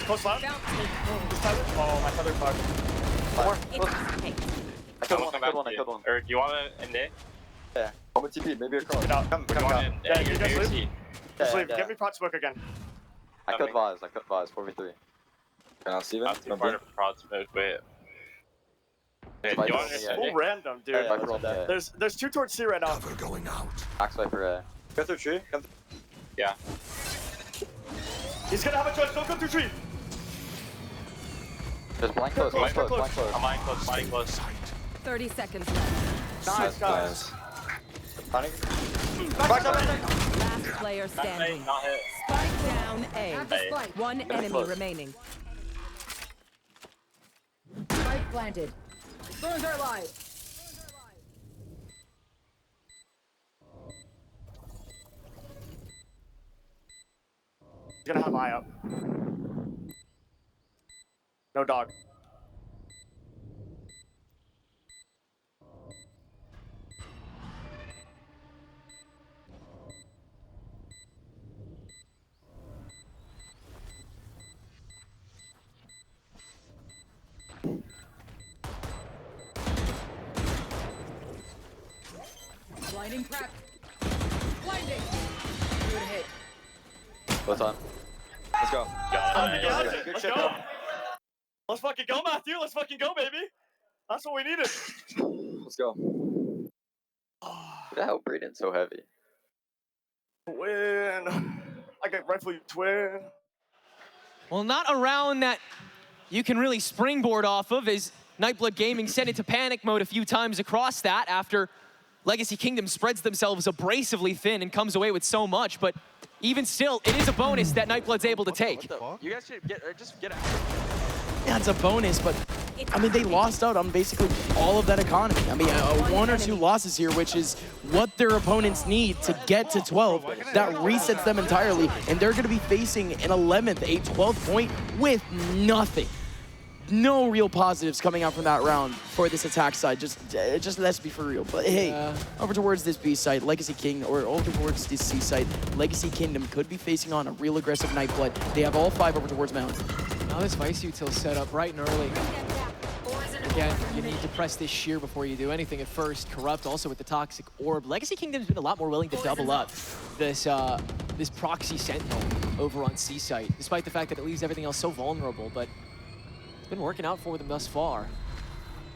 Close left. Oh, my feather bug. I killed one. I killed one. Or do you want to end it? Yeah. I'm with TP, maybe a cross. Get out. Come You want out. to Yeah, end you your guys leave. seat? Just Yeah, leave. yeah. Give me prod smoke again. I killed Vaz. 4v3. Can I see them? Not too part of prod smoke, but... Okay, do you want to It's end full it? random, dude. Yeah, Viper on that. There's two towards C right now. Cover going out. Axe Viper A. Go through tree. Yeah. He's gonna have a choice. Don't come through tree. There's blank close. Blank close. Blank close. I'm lying close, lying close. 30 seconds left. Nice, guys. Running. Last player Not standing. hit, not hit. Spike down A. Hey. One enemy close. remaining. Spike planted. Thorns are alive. He's gonna have eye up. No dog. Blinding crack. Blinding. Good hit. What's on? Let's go. Got Let's go. Let's fucking go, Matthew. Let's fucking go, baby. That's what we needed. Let's go. Look at how Braden's so heavy. Twin. I get rightfully twin. Well, not a round that you can really springboard off of, as Nightblood Gaming sent into panic mode a few times across that after Legacy Kingdom spreads themselves abrasively thin and comes away with so much, but even still, it is a bonus that Nightblood's able to take. You guys should just get out. Yeah, it's a bonus, but I mean, they lost out on basically all of that economy. I mean, one or two losses here, which is what their opponents need to get to 12. That resets them entirely, and they're going to be facing an 11th, a 12th point with nothing. No real positives coming out from that round for this attack side. Just let's be for real. But hey, over towards this B side, Legacy King, or over towards this C side, Legacy Kingdom could be facing on a real aggressive Nightblood. They have all 5 over towards Mountain. Now this Vice Util set up bright and early. Again, you need to press this shear before you do anything at first. Corrupt also with the Toxic Orb. Legacy Kingdom's been a lot more willing to double up this this proxy Sentinel over on C site, despite the fact that it leaves everything else so vulnerable, but it's been working out for them thus far.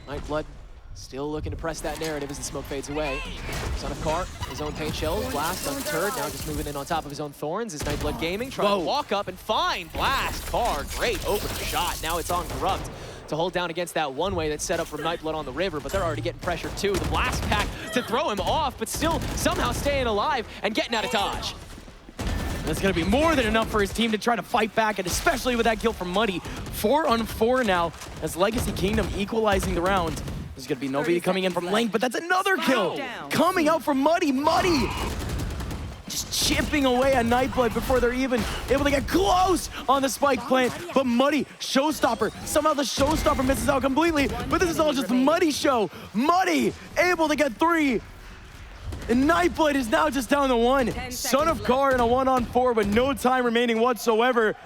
Nightblood still looking to press that narrative as the smoke fades away. Son of Cart, his own paint shells, Blast undeterred, now just moving in on top of his own thorns as Nightblood Gaming trying to walk up and find Blast. Cart, great opener shot. Now it's on Corrupt to hold down against that one-way that's set up from Nightblood on the river, but they're already getting pressure too. The Blast pack to throw him off, but still somehow staying alive and getting out of dodge. That's going to be more than enough for his team to try to fight back, and especially with that kill from Muddy. 4 on 4 now as Legacy Kingdom equalizing the round. There's going to be nobody coming in from length, but that's another kill coming out from Muddy. Muddy just chipping away at Nightblood before they're even able to get close on the spike plant. But Muddy, showstopper. Somehow the showstopper misses out completely, but this is all just Muddy show. Muddy able to get 3. And Nightblood is now just down to 1. Son of Car in a 1-on-4 with no time remaining whatsoever.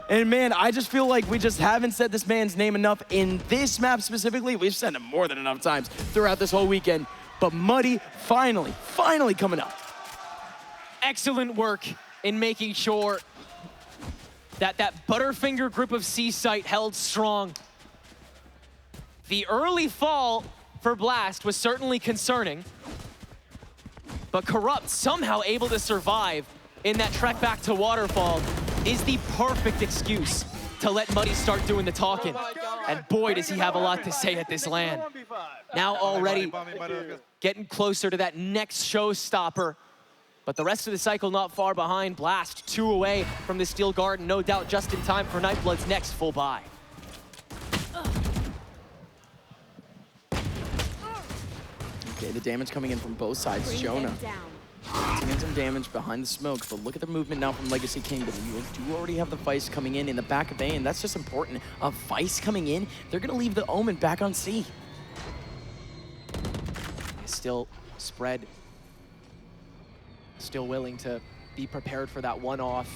And man, I just feel like we just haven't said this man's name enough in this map specifically. We've said him more than enough times throughout this whole weekend. But Muddy finally coming up. Excellent work in making sure that that Butterfinger group of C-Site held strong. The early fall for Blast was certainly concerning, but Corrupt somehow able to survive in that trek back to Waterfall is the perfect excuse to let Muddy start doing the talking. And boy, does he have a lot to say at this LAN. Now already getting closer to that next showstopper. But the rest of the cycle not far behind. Blast 2 away from the Steel Garden. No doubt just in time for Nightblood's next full buy. Okay, the damage coming in from both sides. Jonah taking some damage behind the smoke, but look at the movement now from Legacy Kingdom. You do already have the Vice coming in the back of A, and that's just important. A Vice coming in, they're gonna leave the Omen back on C. Still spread. Still willing to be prepared for that one-off.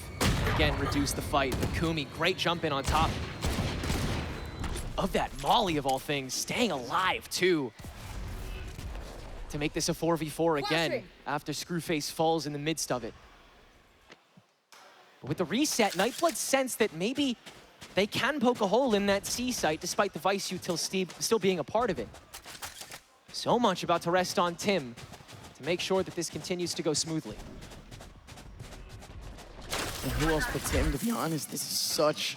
Again, reduce the fight. But Kumi, great jump in on top of that Molly of all things, staying alive too. To make this a 4v4 again after Screwface falls in the midst of it. But with the reset, Nightblood sensed that maybe they can poke a hole in that C site despite the Vice util still being a part of it. So much about to rest on Tim to make sure that this continues to go smoothly. And who else but Tim, to be honest? This is such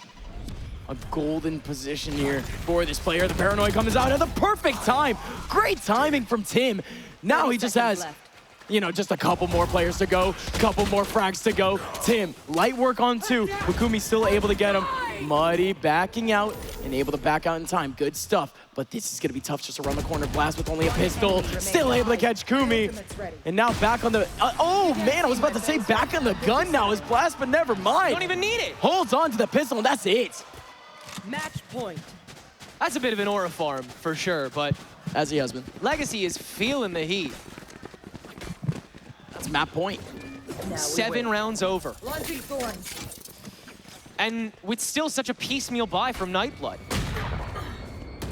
a golden position here for this player. The Paranoid comes out at the perfect time. Great timing from Tim. Now he just has, you know, just a couple more players to go, couple more frags to go. Tim, light work on 2. Bukumi still able to get him. Muddy backing out and able to back out in time. Good stuff. But this is going to be tough just around the corner. Blast with only a pistol. Still able to catch Kumi. And now back on the... oh, man, I was about to say back on the gun now is Blast, but never mind. Don't even need it. Holds on to the pistol, and that's it. Match point. That's a bit of an aura farm for sure, but as he has been. Legacy is feeling the heat. That's map point. 7 rounds over. Launching thorns. And with still such a piecemeal buy from Nightblood.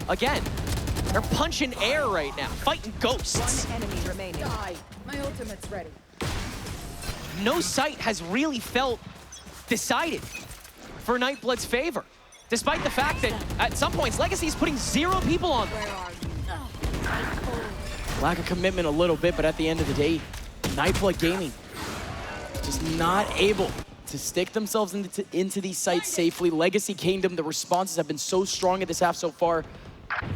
Again, they're punching air right now, fighting ghosts. One enemy remaining. Die. My ultimate's ready. No site has really felt decided for Nightblood's favor. Despite the fact that at some points, Legacy's putting 0 people on them. Where are you? Lack of commitment a little bit, but at the end of the day, Nightblood Gaming just not able to stick themselves into these sites safely. Legacy Kingdom, the responses have been so strong in this half so far.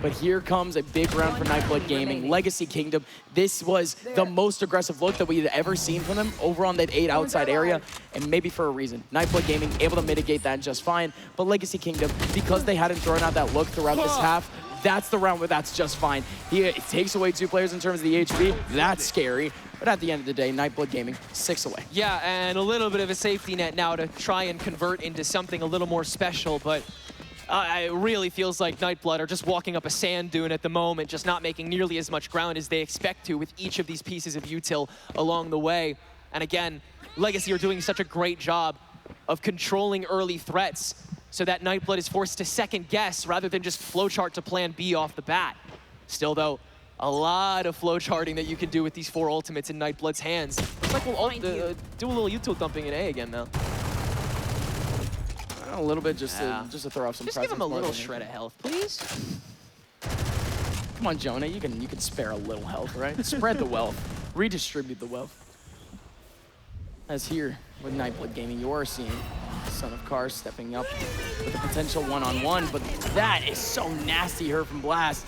But here comes a big round for Nightblood Gaming. Legacy Kingdom, this was the most aggressive look that we had ever seen from them over on that 8 outside area, and maybe for a reason. Nightblood Gaming able to mitigate that just fine, but Legacy Kingdom, because they hadn't thrown out that look throughout this half, that's the round where that's just fine. It takes away 2 players in terms of the HP. That's scary. But at the end of the day, Nightblood Gaming, 6 away. Yeah, and a little bit of a safety net now to try and convert into something a little more special, but it really feels like Nightblood are just walking up a sand dune at the moment, just not making nearly as much ground as they expect to with each of these pieces of util along the way. And again, Legacy are doing such a great job of controlling early threats so that Nightblood is forced to second guess rather than just flowchart to plan B off the bat. Still though, a lot of flowcharting that you can do with these 4 ultimates in Nightblood's hands. Looks like we'll do a little util dumping in A again now. A little bit just to throw off some Just give him a little shred of health, please. Come on, Jonah, you can spare a little health, right? Spread the wealth, redistribute the wealth. As here with Nightblood Gaming, you are seeing Son of Car stepping up with a potential one-on-one, but that is so nasty here from Blast.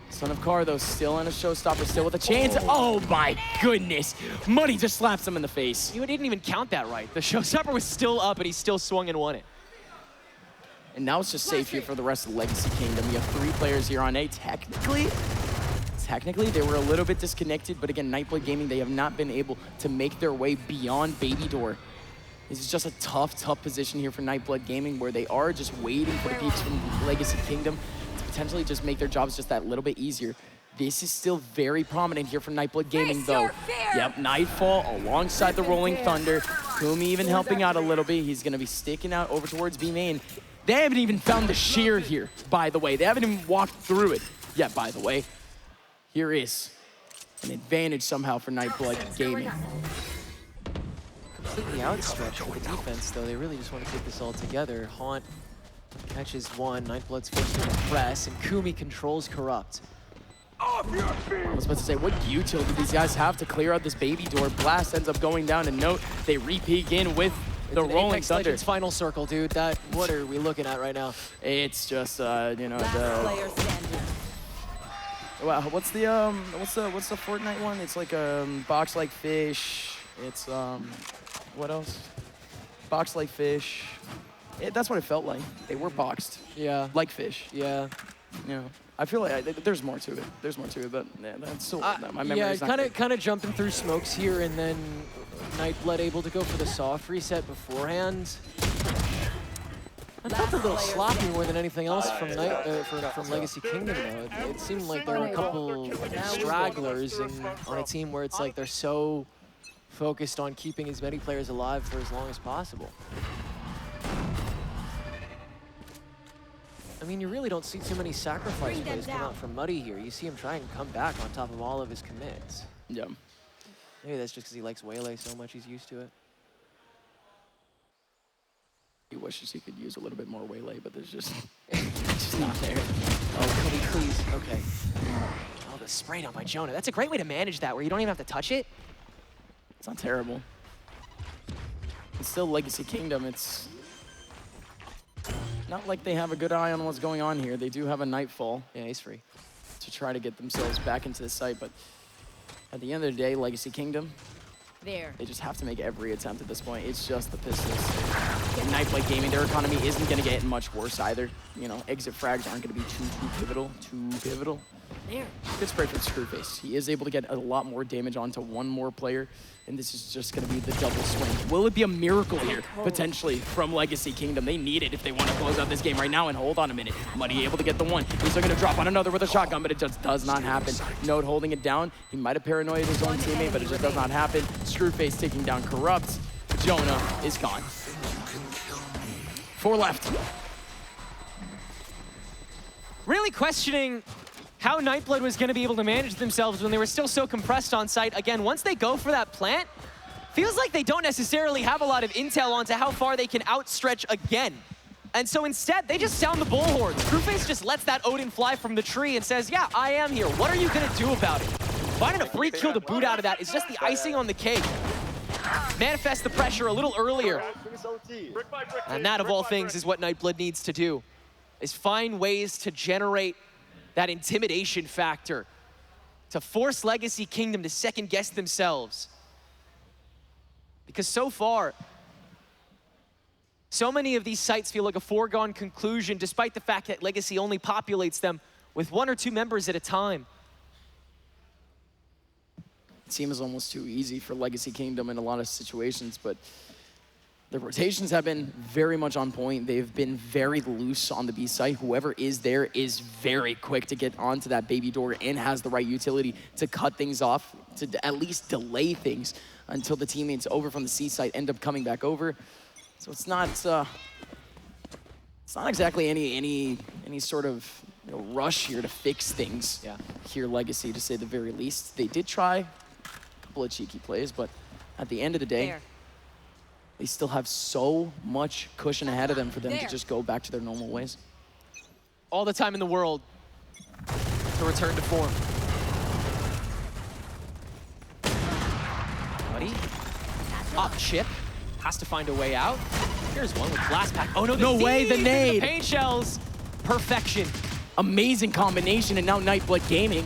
Son of Car, though, still in a showstopper, still with a chance. Oh my goodness. Muddy just slaps him in the face. You didn't even count that right. The showstopper was still up, and he still swung and won it. And now it's just safe here for the rest of the Legacy Kingdom. You have 3 players here on A. Technically, they were a little bit disconnected, but again, Nightblood Gaming, they have not been able to make their way beyond Baby Door. This is just a tough position here for Nightblood Gaming, where they are just waiting for the peaks from Legacy Kingdom to potentially just make their jobs just that little bit easier. This is still very prominent here for Nightblood Gaming, though. Yep, Nightfall alongside the Rolling Thunder. Kumi even helping out a little bit. He's going to be sticking out over towards B main. They haven't even found the shear here, by the way. They haven't even walked through it yet, by the way. Here is an advantage somehow for Nightblood Gaming. Completely outstretched for the defense, though. They really just want to take this all together. Haunt catches 1, Nightblood's forced to press, and Kumi controls Corrupt. I was about to say, what util do these guys have to clear out this Baby Door? Blast ends up going down, and note, they re-peek in with It's the an Rolling Apex Thunder. Legends final circle, dude. What are we looking at right now? It's just you know, Last player standing. wow, what's the Fortnite one? It's like box like fish. It's what else? Box like fish. That's what it felt like. They were boxed. Yeah. Like fish. Yeah. You know, I feel like there's more to it. There's more to it, but yeah, that's still my memory yeah, is not kind of jumping through smokes here, and then Nightblood able to go for the soft reset beforehand. I felt a little sloppy more than anything else from from Legacy Kingdom, though. It seemed like there were a couple stragglers on a team where it's like they're so focused on keeping as many players alive for as long as possible. I mean, you really don't see too many sacrifice plays come out from Muddy here. You see him try and come back on top of all of his commits. Yeah. Maybe that's just because he likes Waylay so much he's used to it. He wishes he could use a little bit more Waylay, but there's just, it's just not there. Oh, Cody, please. Okay. Oh, the spray down by Jonah. That's a great way to manage that, where you don't even have to touch it. It's not terrible. It's still Legacy Kingdom. It's not like they have a good eye on what's going on here. They do have a Nightfall. Yeah, he's free. To try to get themselves back into the site, but at the end of the day, Legacy Kingdom, There. they just have to make every attempt at this point. It's just the pistols. And Nightblood Gaming, their economy isn't going to get much worse either. You know, exit frags aren't going to be too pivotal. There. Good spray from Screwface. He is able to get a lot more damage onto one more player, and this is just going to be the double swing. Will it be a miracle here, potentially, from Legacy Kingdom? They need it if they want to close out this game right now, and hold on a minute. Muddy able to get the one. He's still going to drop on another with a shotgun, but it just does not happen. Node holding it down. He might have paranoid his own teammate, but it just does not happen. Screwface taking down Corrupt. Jonah is gone. 4 left. Really questioning how Nightblood was going to be able to manage themselves when they were still so compressed on site. Again, once they go for that plant, feels like they don't necessarily have a lot of intel onto how far they can outstretch again. And so instead, they just sound the bullhorn. Screwface just lets that Odin fly from the tree and says, yeah, I am here. What are you going to do about it? Finding a free kill to boot out of that is just the icing on the cake. Manifest the pressure a little earlier. And that, of all things, is what Nightblood needs to do, is find ways to generate that intimidation factor, to force Legacy Kingdom to second-guess themselves. Because so far, so many of these sites feel like a foregone conclusion, despite the fact that Legacy only populates them with 1 or 2 members at a time. It seems almost too easy for Legacy Kingdom in a lot of situations, but the rotations have been very much on point. They've been very loose on the B site. Whoever is there is very quick to get onto that baby door and has the right utility to cut things off, to at least delay things until the teammates over from the C site end up coming back over. So it's not exactly any sort of rush here to fix things. Yeah. Here, Legacy, to say the very least. They did try a couple of cheeky plays, but at the end of the day, There. they still have so much cushion ahead of them for them to just go back to their normal ways. All the time in the world to return to form. Buddy, up chip, has to find a way out. Here's one with blast pack. Oh no, No way, the thieves into nade. The paint shells, perfection. Amazing combination, and now Nightblood Gaming.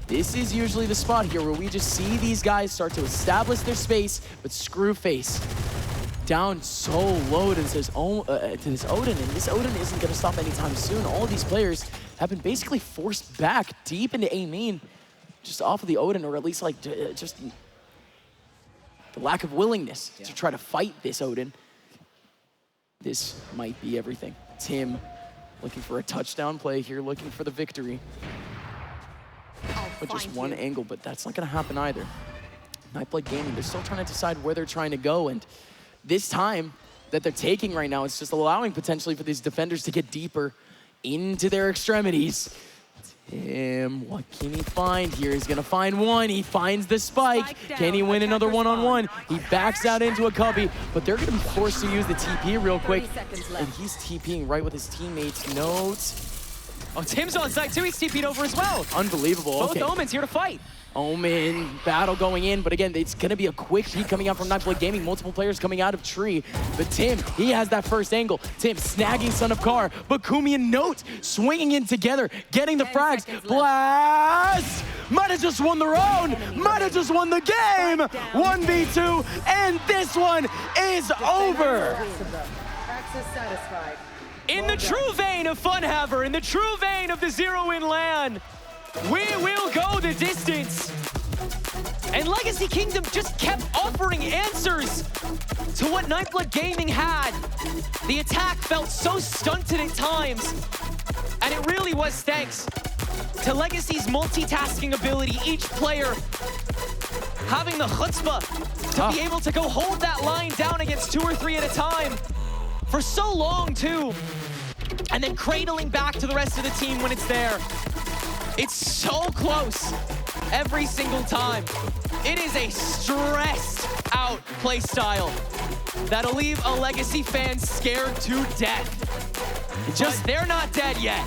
This is usually the spot here where we just see these guys start to establish their space, but Screwface down so low to this Odin, and this Odin isn't going to stop anytime soon. All of these players have been basically forced back deep into A main, just off of the Odin, or at least like just the lack of willingness to try to fight this Odin. This might be everything. Tim looking for a touchdown play here, looking for the victory. With just one angle, but that's not gonna happen either. Nightblood Gaming, they're still trying to decide where they're trying to go, and this time that they're taking right now, it's just allowing potentially for these defenders to get deeper into their extremities. Tim, what can he find here? He's gonna find one. He finds the spike. Can he win another one-on-one? He backs out into a cubby, but they're gonna be forced to use the TP real quick. And he's TPing right with his teammates. Notes. Oh, Tim's on site too. He's TP'd over as well. Unbelievable. Both Okay. Omens here to fight. Omen battle going in, but again, it's gonna be a quick peek coming out from Nightblood Gaming. Multiple players coming out of tree, but Tim, he has that first angle. Tim snagging Son of Car, but Kumi and Note swinging in together, getting the frags. Blast! Might have just won the round, might have just won the game. 1v2, and this one is over. Access satisfied. In the true vein of Funhaver, in the true vein of the zero-win LAN, we will go the distance. And Legacy Kingdom just kept offering answers to what Nightblood Gaming had. The attack felt so stunted at times, and it really was thanks to Legacy's multitasking ability. Each player having the chutzpah to be able to go hold that line down against 2 or 3 at a time for so long too, and then cradling back to the rest of the team when it's there. It's so close every single time. It is a stressed out play style that'll leave a Legacy fan scared to death. Just they're not dead yet.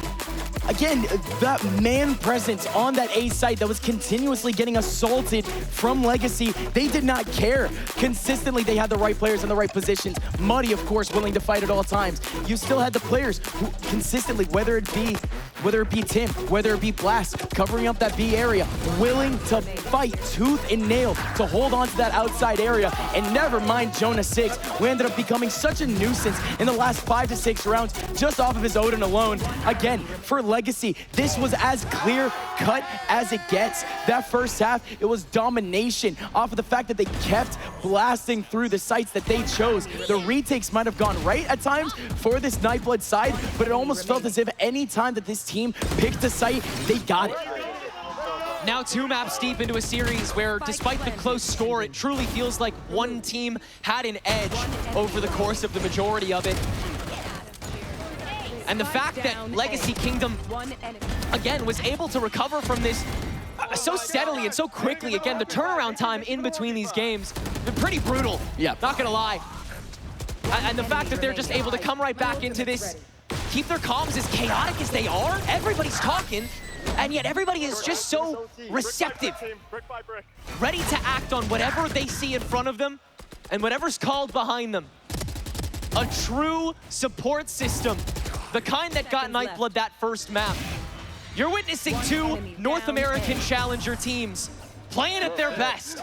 Again, that man presence on that A site that was continuously getting assaulted from Legacy, they did not care. Consistently, they had the right players in the right positions. Muddy, of course, willing to fight at all times. You still had the players who consistently, whether it be Tim, whether it be Blast, covering up that B area, willing to fight tooth and nail to hold on to that outside area. And never mind Jonah 6, who ended up becoming such a nuisance in the last 5 to 6 rounds just off of his Odin alone. Again, for Legacy, this was as clear cut as it gets. That first half, it was domination off of the fact that they kept blasting through the sites that they chose. The retakes might have gone right at times for this Nightblood side, but it almost felt as if any time that this team picked a site, they got it. Now 2 maps deep into a series where, despite the close score, it truly feels like one team had an edge over the course of the majority of it. And the fact that Legacy Kingdom, again, was able to recover from this so steadily and so quickly. Again, the turnaround time in between these games been pretty brutal. Yeah. Not gonna lie. And the fact that they're just able to come right back into this, keep their comms as chaotic as they are. Everybody's talking, and yet everybody is just so receptive, ready to act on whatever they see in front of them and whatever's called behind them. A true support system, the kind that got Nightblood that first map. You're witnessing 2 North American challenger teams playing at their best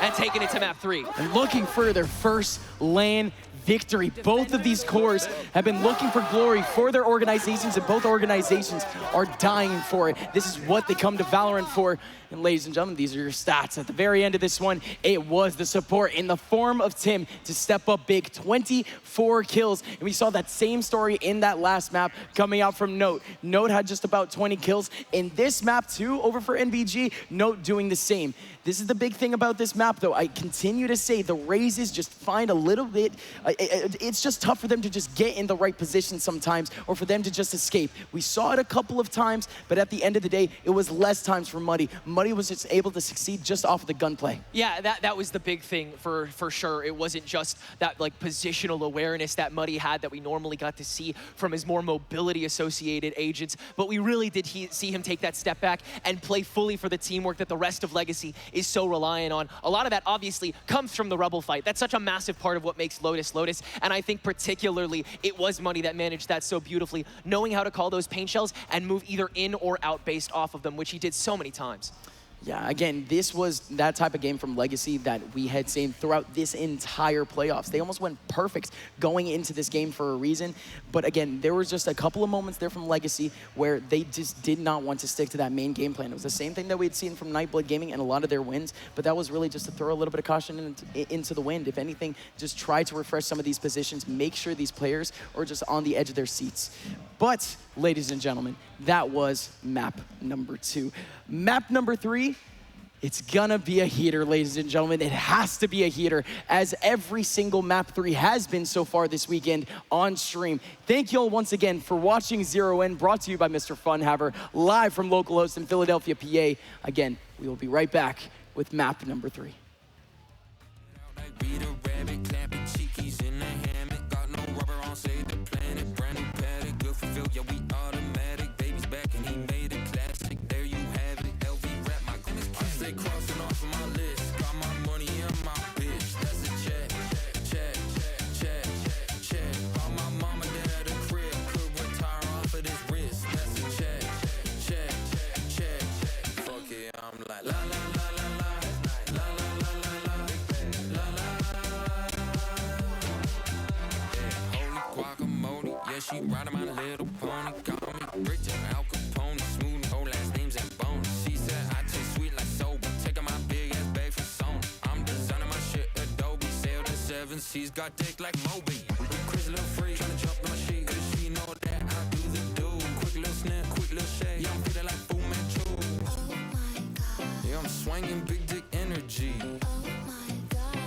and taking it to map 3. And looking for their first LAN victory. Both of these cores have been looking for glory for their organizations, and both organizations are dying for it. This is what they come to Valorant for. And ladies and gentlemen, these are your stats. At the very end of this one, it was the support in the form of Tim to step up big. 24 kills. And we saw that same story in that last map coming out from Note. Note had just about 20 kills. In this map too, over for NBG, Note doing the same. This is the big thing about this map though. I continue to say the raises just find a little bit, it's just tough for them to just get in the right position sometimes, or for them to just escape. We saw it a couple of times, but at the end of the day, it was less times for Muddy. Muddy was just able to succeed just off of the gunplay. Yeah, that was the big thing for sure. It wasn't just that like positional awareness that Muddy had that we normally got to see from his more mobility associated agents, but we really did see him take that step back and play fully for the teamwork that the rest of Legacy is so reliant on. A lot of that obviously comes from the Rebel fight. That's such a massive part of what makes Lotus Lotus, and I think particularly it was Muddy that managed that so beautifully, knowing how to call those paint shells and move either in or out based off of them, which he did so many times. Yeah, again, this was that type of game from Legacy that we had seen throughout this entire playoffs. They almost went perfect going into this game for a reason. But again, there was just a couple of moments there from Legacy where they just did not want to stick to that main game plan. It was the same thing that we had seen from Nightblood Gaming and a lot of their wins, but that was really just to throw a little bit of caution into the wind. If anything, just try to refresh some of these positions, make sure these players are just on the edge of their seats. But, ladies and gentlemen, that was map number 2. Map number 3, it's gonna be a heater, ladies and gentlemen. It has to be a heater, as every single map 3 has been so far this weekend on stream. Thank you all once again for watching Zero N, brought to you by Mr. Funhaver, live from localhost in Philadelphia, PA. Again, we will be right back with map number 3. Save the planet, brand new paddock, good for Phil, yeah, we automatic, babies back. like la la la la la, la la la la la, la la. Yeah, holy guacamole, yeah, she riding my little pony. Call me Richard Al Capone, smooth, whole last names and bones. She said I taste sweet like soba, taking my big ass bag from Sony. I'm designing my shit Adobe, sailed in 7 seas, got dick like Moby. Crazy little freak, tryna jump on my sheet, cause she know that I do the do. Quick little snap, quick little shake, yeah, I'm feeling like Fu Manchu. Yeah, I'm swinging big dick energy.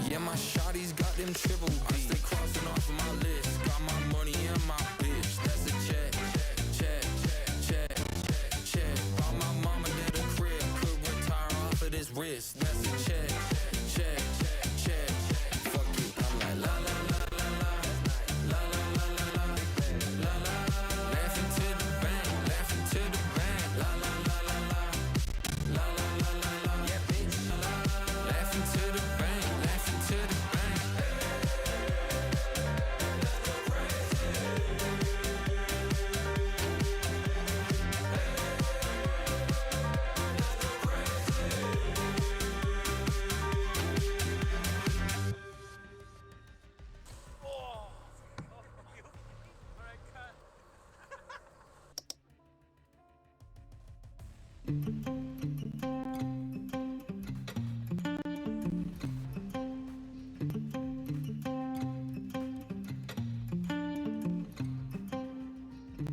Yeah, my shawty's got them triple D. I stay crossing off of my list, got my money and my bitch. That's a check, check, check, check. Bought my mama at a crib, could retire off of this wrist. That's a check, check, check. Fuck it, I'm like la la la la la, la la la la la, la la. Laughing to the bank, laughing to the bank, la la la la la, la la la la la, yeah bitch. Laughing to the bank, laughing to the bank.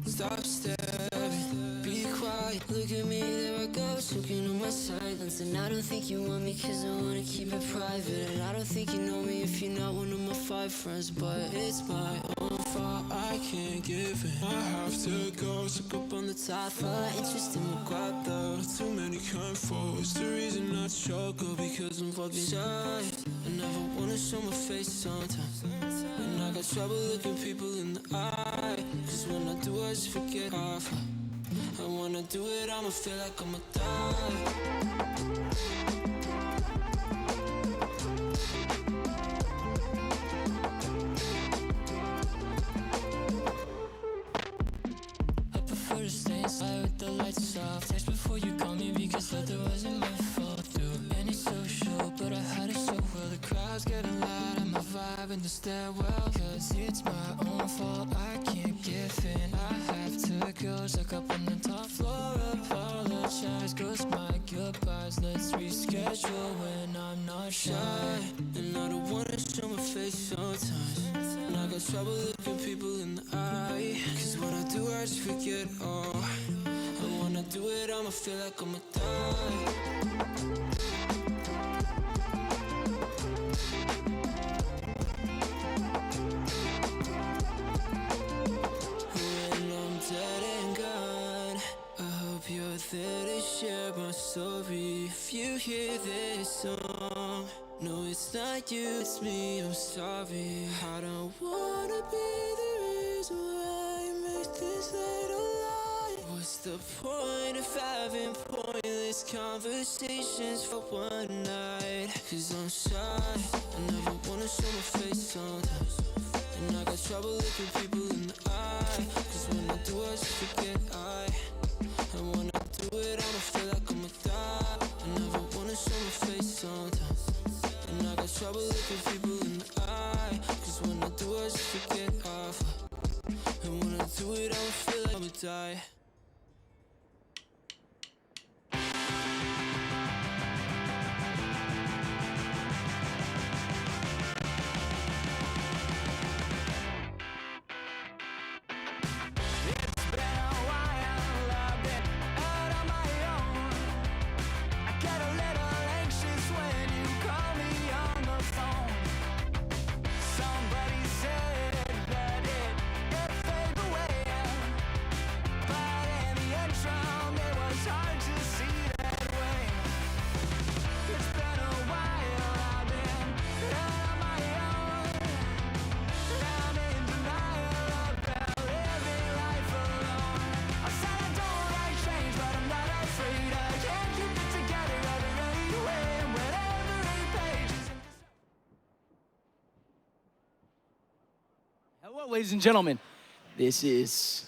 Stop staring, be quiet, look at me, there I go, choking on my silence. And I don't think you want me cause I wanna keep it private. And I don't think you know me if you're not one of my 5 friends. But it's my own fault, I can't give in. I have to go, took up on the top. Interest in my grab though, not too many kind foes. The reason I struggle because I'm fucking shy. I never wanna show my face sometimes. And I got trouble looking people in the eye. Cause when I do I just forget half. I wanna do it, I'ma feel like I'ma die. I prefer to stay inside with the lights off. Text before you call me because leather wasn't my fault. Do any social, but I had it so well. The crowd's getting loud and my vibe in the stairwell. Cause it's my own fault, I can't give in. I have to go, stuck up on the top floor. Apologize, cause my goodbyes. Let's reschedule when I'm not shy. And I don't wanna show my face sometimes. And I got trouble looking people in the eye. Cause when I do I just forget all. I wanna do it, I'ma feel like I'ma die. There to share my story. If you hear this song, no, it's not you, it's me, I'm sorry. I don't wanna be the reason why you make this little lie. What's the point of having pointless conversations for one night? Cause I'm shy, I never wanna show my face sometimes. And I got trouble looking people in the eye. Cause when I do I just forget I wanna do it, I'ma feel like I'ma die. I never wanna show my face sometimes. And I got trouble looking people in the eye. Cause when I do I just forget off. And when I do it, I'ma feel like I'ma die. Hello, ladies and gentlemen. This is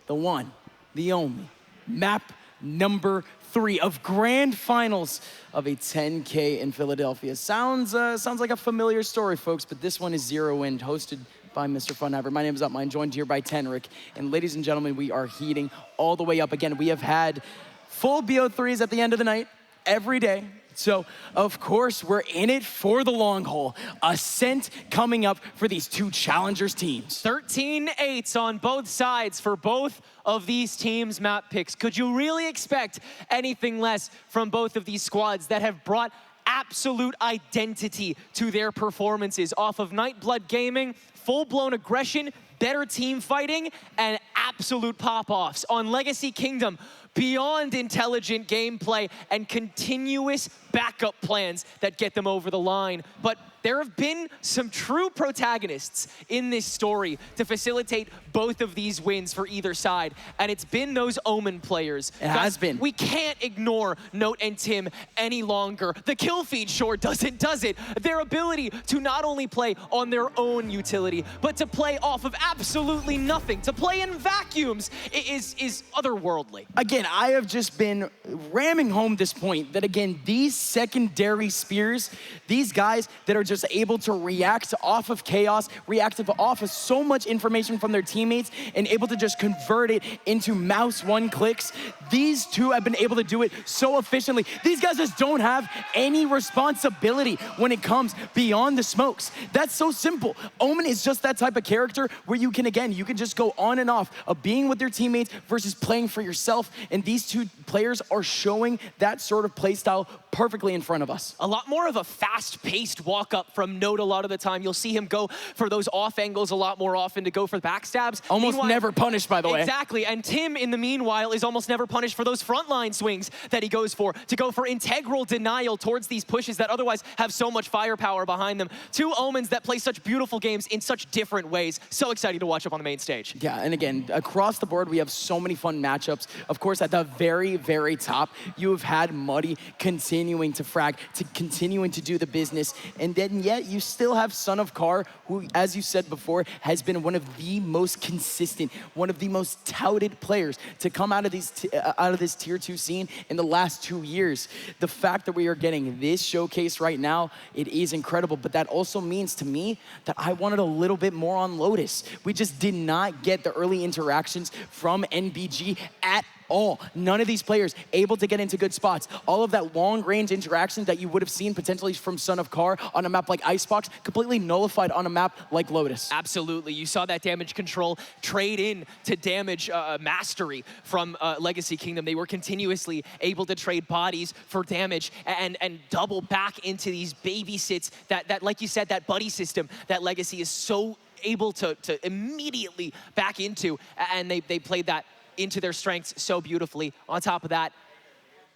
the one, the only, map number 3 of grand finals of a 10K in Philadelphia. Sounds like a familiar story, folks, but this one is Zero Wind, hosted by Mr. Funhaver. My name is Upmine, joined here by Tenric. And ladies and gentlemen, we are heating all the way up. Again, we have had full BO3s at the end of the night, every day. So, of course, we're in it for the long haul. Ascent coming up for these two challengers teams. 13-8s on both sides for both of these teams' map picks. Could you really expect anything less from both of these squads that have brought absolute identity to their performances off of Nightblood Gaming, full-blown aggression, better team fighting, and absolute pop-offs on Legacy Kingdom? Beyond intelligent gameplay and continuous backup plans that get them over the line. But there have been some true protagonists in this story to facilitate both of these wins for either side, and it's been those Omen players. It has been. We can't ignore Note and Tim any longer. The kill feed sure doesn't, does it? Their ability to not only play on their own utility, but to play off of absolutely nothing, to play in vacuums is otherworldly. Again, I have just been ramming home this point that, again, these secondary spears, these guys that are just able to react off of chaos, react off of so much information from their teammates, and able to just convert it into mouse one clicks. These two have been able to do it so efficiently. These guys just don't have any responsibility when it comes beyond the smokes. That's so simple. Omen is just that type of character where you can, again, you can just go on and off of being with your teammates versus playing for yourself. And these two players are showing that sort of play style perfectly in front of us. A lot more of a fast-paced walk-up from Note a lot of the time. You'll see him go for those off angles a lot more often to go for backstabs. Almost never punished, by the way. Exactly, and Tim, in the meanwhile, is almost never punished for those frontline swings that he goes for, to go for integral denial towards these pushes that otherwise have so much firepower behind them. Two Omens that play such beautiful games in such different ways. So exciting to watch up on the main stage. Yeah, and again, across the board, we have so many fun matchups. Of course, at the very, very top, you have had Muddy continuing to frag, to continuing to do the business, and then yet you still have Son of Car, who, as you said before, has been one of the most consistent, one of the most touted players to come out of this tier 2 scene in the last 2 years. The fact that we are getting this showcase right now, it is incredible, but that also means to me that I wanted a little bit more on Lotus. We just did not get the early interactions from NBG at all. None of these players able to get into good spots. All of that long-range interaction that you would have seen potentially from Son of Car on a map like Icebox, completely nullified on a map like Lotus. Absolutely. You saw that damage control trade in to damage mastery from Legacy Kingdom. They were continuously able to trade bodies for damage and double back into these babysits that, like you said, that buddy system that Legacy is so able to immediately back into, and they played that into their strengths so beautifully. On top of that,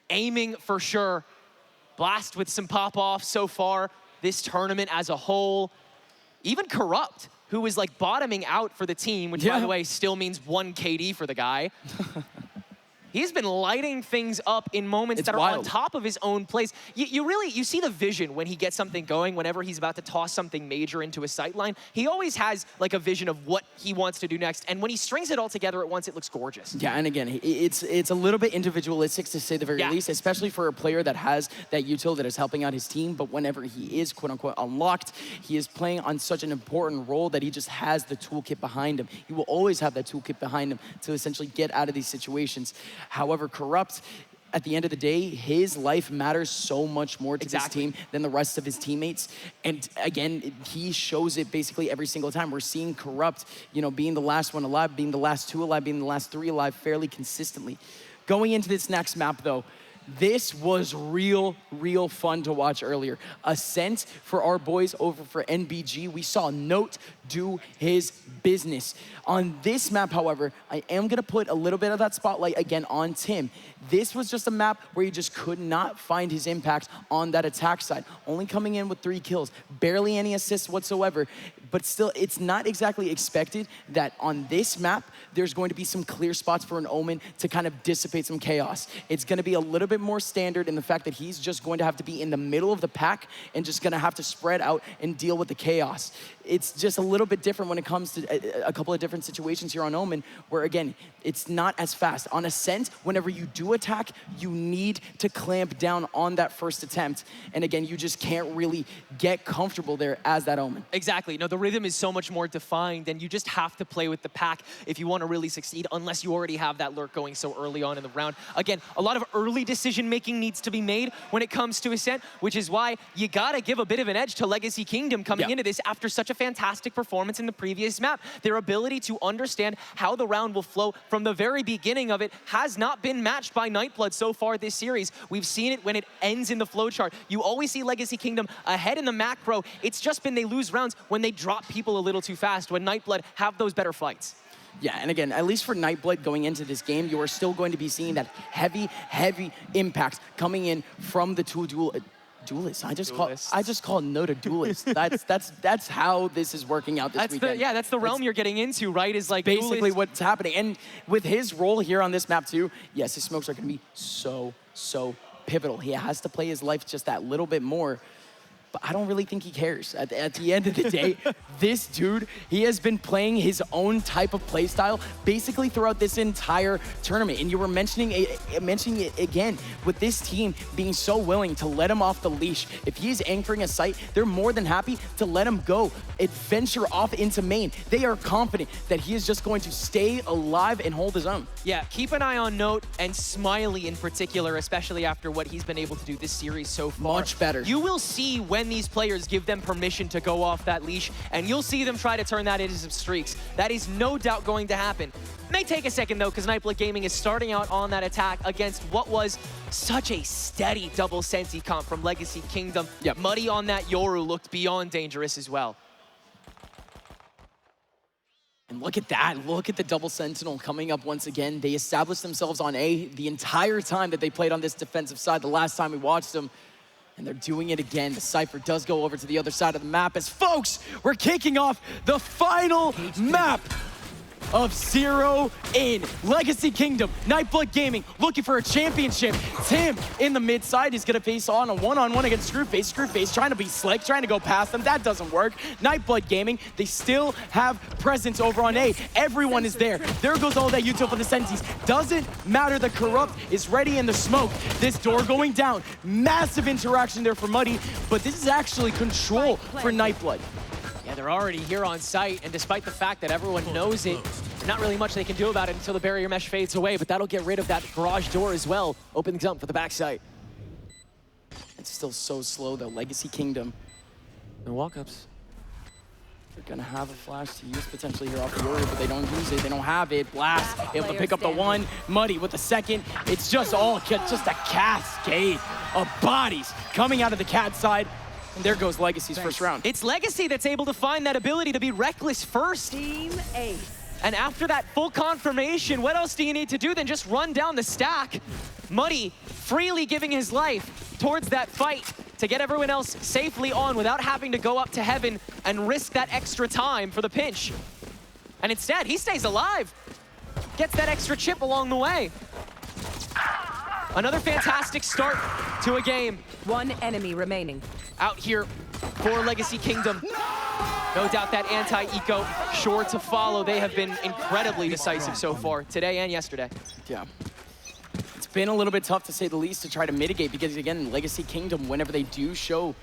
aiming for sure. Blast with some pop-off so far this tournament as a whole. Even Corrupt, who was like bottoming out for the team, which by the way still means 1 KD for the guy. He's been lighting things up in moments that are on top of his own plays. You see the vision when he gets something going, whenever he's about to toss something major into a sightline. He always has like a vision of what he wants to do next. And when he strings it all together at once, it looks gorgeous. Yeah, and again, it's a little bit individualistic to say the very least, especially for a player that has that util that is helping out his team. But whenever he is quote unquote unlocked, he is playing on such an important role that he just has the toolkit behind him. He will always have that toolkit behind him to essentially get out of these situations. However, Corrupt, at the end of the day, his life matters so much more to this team than the rest of his teammates. And again, he shows it basically every single time. We're seeing Corrupt, being the last one alive, being the last 2 alive, being the last 3 alive fairly consistently. Going into this next map, though, this was real fun to watch earlier. Ascent for our boys over for NBG. We saw Note do his business. On this map, however, I am gonna put a little bit of that spotlight again on Tim. This was just a map where he just could not find his impact on that attack side. Only coming in with 3 kills, barely any assists whatsoever. but still, it's not exactly expected that on this map, there's going to be some clear spots for an Omen to kind of dissipate some chaos. It's gonna be a little bit more standard in the fact that he's just going to have to be in the middle of the pack and just gonna have to spread out and deal with the chaos. It's just a little bit different when it comes to a couple of different situations here on Omen, where again, it's not as fast. On Ascent, whenever you do attack, you need to clamp down on that first attempt. And again, you just can't really get comfortable there as that Omen. Exactly. No, the rhythm is so much more defined, and you just have to play with the pack if you want to really succeed, unless you already have that lurk going so early on in the round. Again, a lot of early decision-making needs to be made when it comes to Ascent, which is why you gotta give a bit of an edge to Legacy Kingdom coming into this after such a fantastic performance in the previous map. Their ability to understand how the round will flow from the very beginning of it has not been matched by Nightblood so far this series. We've seen it when it ends in the flowchart. You always see Legacy Kingdom ahead in the macro. It's just been they lose rounds when they drop people a little too fast, when Nightblood have those better fights. Yeah, and again, at least for Nightblood going into this game, you are still going to be seeing that heavy impact coming in from the two duelists. I just call Noda duelist. That's how this is working out this weekend. That's the realm you're getting into, right? Is like basically duelist. what's happening. And with his role here on this map too, yes, his smokes are gonna be so pivotal. He has to play his life just that little bit more. But I don't really think he cares. At the end of the day, this dude, he has been playing his own type of play style basically throughout this entire tournament. And you were mentioning it again, with this team being so willing to let him off the leash. If he is anchoring a site, they're more than happy to let him go, adventure off into main. They are confident that he is just going to stay alive and hold his own. Yeah, keep an eye on Note and Smiley in particular, especially after what he's been able to do this series so far. Much better. You will see when these players give them permission to go off that leash, and you'll see them try to turn that into some streaks. That is no doubt going to happen. May take a second though, because Nightblood Gaming is starting out on that attack against what was such a steady double Sensi comp from Legacy Kingdom. Yep. Muddy on that Yoru looked beyond dangerous as well. And look at that, look at the double Sentinel coming up once again. They established themselves on A the entire time that they played on this defensive side the last time we watched them. And they're doing it again. The Cypher does go over to the other side of the map as, folks, we're kicking off the final map of Zero in Legacy Kingdom. Nightblood Gaming looking for a championship. Tim in the mid side is gonna face on a one-on-one against Screwface. Screwface trying to be slick, trying to go past them. That doesn't work. Nightblood Gaming, they still have presence over on A. Everyone is there. There goes all that util for the Sentis. Doesn't matter, the Corrupt is ready in the smoke. This door going down. Massive interaction there for Muddy, but this is actually control for Nightblood. Yeah, they're already here on site, and despite the fact that everyone knows it, there's not really much they can do about it until the barrier mesh fades away, but that'll get rid of that garage door as well. Opens up for the backside. It's still so slow though, Legacy Kingdom. No walk-ups. They're gonna have a flash to use potentially here off the Yoru, but they don't use it, they don't have it. Blast, able to pick up the one. Muddy with the second. It's just a cascade of bodies coming out of the cat side. And there goes Legacy's first round. It's Legacy that's able to find that ability to be reckless first. Team Ace. And after that full confirmation, what else do you need to do than just run down the stack? Muddy freely giving his life towards that fight to get everyone else safely on without having to go up to heaven and risk that extra time for the pinch. And instead, he stays alive. Gets that extra chip along the way. Another fantastic start to a game. One enemy remaining. Out here for Legacy Kingdom. No doubt that anti-eco sure to follow. They have been incredibly decisive so far, today and yesterday. Yeah. It's been a little bit tough to say the least to try to mitigate because again, Legacy Kingdom, whenever they do show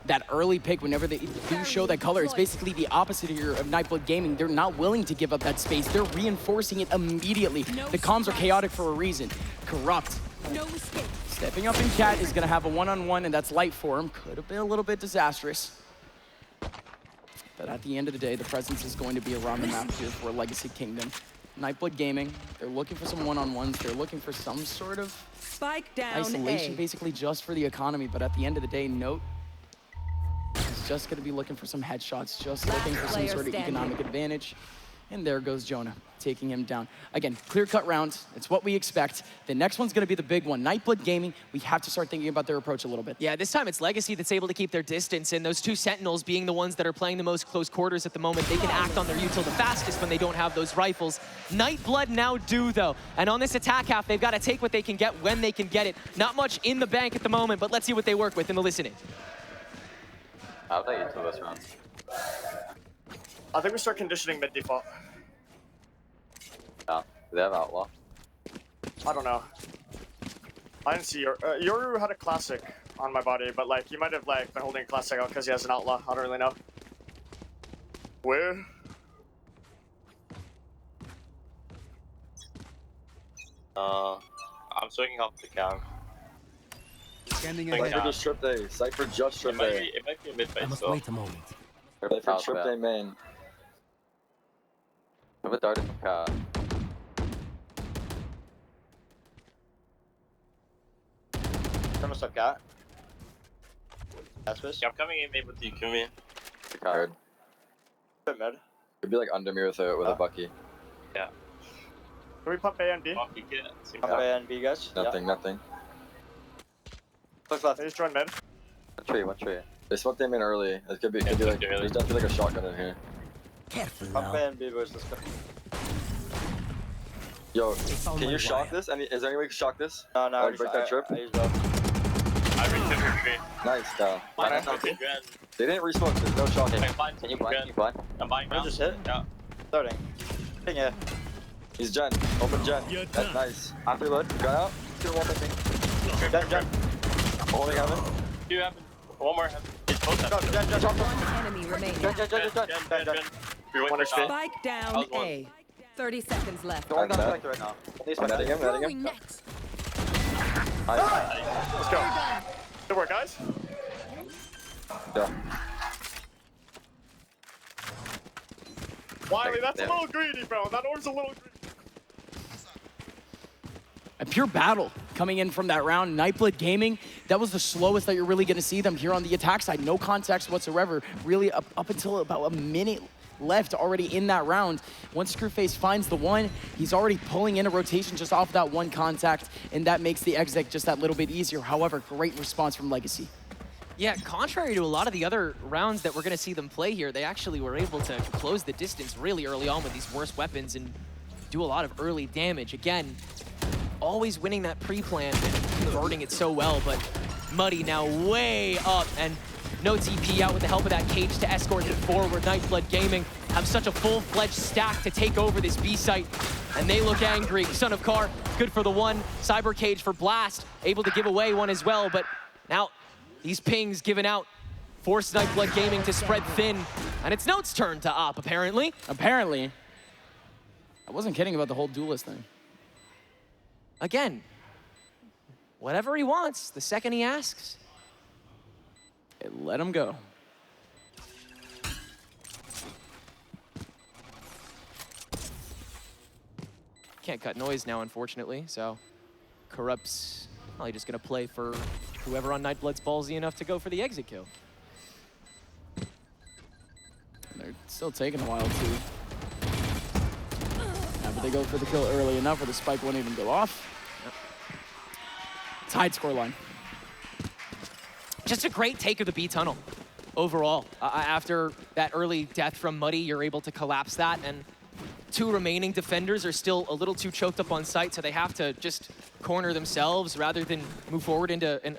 that early pick, whenever they do show that color, it's basically the opposite here of Nightblood Gaming. They're not willing to give up that space. They're reinforcing it immediately. The comms are chaotic for a reason. Corrupt. No escape. Stepping up in Cat is gonna have a one-on-one, and that's light for him. Could have been a little bit disastrous. But at the end of the day, the presence is going to be around the map here for Legacy Kingdom. Nightblood Gaming, they're looking for some one-on-ones. They're looking for some sort of Spike down isolation, A. basically just for the economy. But at the end of the day, Note is just gonna be looking for some headshots, just looking for some sort of economic advantage. And there goes Jonah, taking him down. Again, clear-cut round. It's what we expect. The next one's gonna be the big one. Nightblood Gaming, we have to start thinking about their approach a little bit. Yeah, this time it's Legacy that's able to keep their distance, and those two Sentinels being the ones that are playing the most close quarters at the moment, they can act on their util the fastest when they don't have those rifles. Nightblood now do, though. And on this attack half, they've got to take what they can get when they can get it. Not much in the bank at the moment, but let's see what they work with in the listening. I'll take it to this round. I think we start conditioning mid default. Yeah, do they have Outlaw? I don't know. I didn't see Yoru had a classic on my body, but like he might have like been holding a classic out because he has an outlaw. I don't really know. Where? I'm swinging up the cam. Scanning Cypher ahead. just stripped A. Cypher just stripped A. It might be a mid I phase must though. wait a moment. Cypher stripped A main. I have a dart in the car. What's up, cat? That's Yeah, I'm coming in mid with the Kumi. The card. Mid. Could be like under me with a Bucky. Yeah. Can we pump A and B? Fuck, you get it. Seems Pump like- A and B, guys. Nothing, nothing. Look left. He's joined mid. One tree. They smoked them in early. It could be like, early. there's definitely like a shotgun in here. Careful Pump now. A and B, boys. Let's go. Yo, on can my you shock wire. this? Is there any way you can shock this? No, no. Oh, break that trip? I use both. I reached the tree. Nice, Kyle. Okay. They didn't resmoke, there's no shocking. Okay, fine. Can you blind? I'm buying now. I just hit. Yeah. Starting. Hitting it. He's Gen. Open Gen. That's nice. After load, got out. Two one thing. Gen. I'm holding heaven. You have one more. It's both Go, heaven. Gen. One enemy remaining. Gen. You're One waiting for HP. Spike down That was one. A. 30 seconds left. Going down I'm back right now. Please, I'm netting him, Throwing next. Nice. Let's go. Good work, guys. Yeah. Wiley, that's a little greedy, bro. That orb's a little greedy. A pure battle coming in from that round. Nightblood Gaming, that was the slowest that you're really gonna see them here on the attack side. No context whatsoever. Really up until about a minute left already in that round. Once Screwface finds the one, he's already pulling in a rotation just off that one contact, and that makes the exec just that little bit easier. However, great response from Legacy. Yeah, contrary to a lot of the other rounds that we're going to see them play here, they actually were able to close the distance really early on with these worst weapons and do a lot of early damage. Again, always winning that pre-plan and converting it so well, but Muddy now way up, and no TP out with the help of that cage to escort them forward. Nightblood Gaming have such a full-fledged stack to take over this B site, and they look angry. Son of Car, good for the one. Cyber Cage for Blast, able to give away one as well, but now these pings given out force Nightblood Gaming to spread thin, and it's Note's turn to op, apparently. Apparently. I wasn't kidding about the whole duelist thing. Again, whatever he wants, the second he asks. Let him go. Can't cut noise now, unfortunately, so Corrupt's probably just gonna play for whoever on Nightblood's ballsy enough to go for the exit kill. They're still taking a while too. Yeah, but they go for the kill early enough where the spike won't even go off. Tied scoreline. Just a great take of the B tunnel overall. After that early death from Muddy, you're able to collapse that, and two remaining defenders are still a little too choked up on site, so they have to just corner themselves rather than move forward into a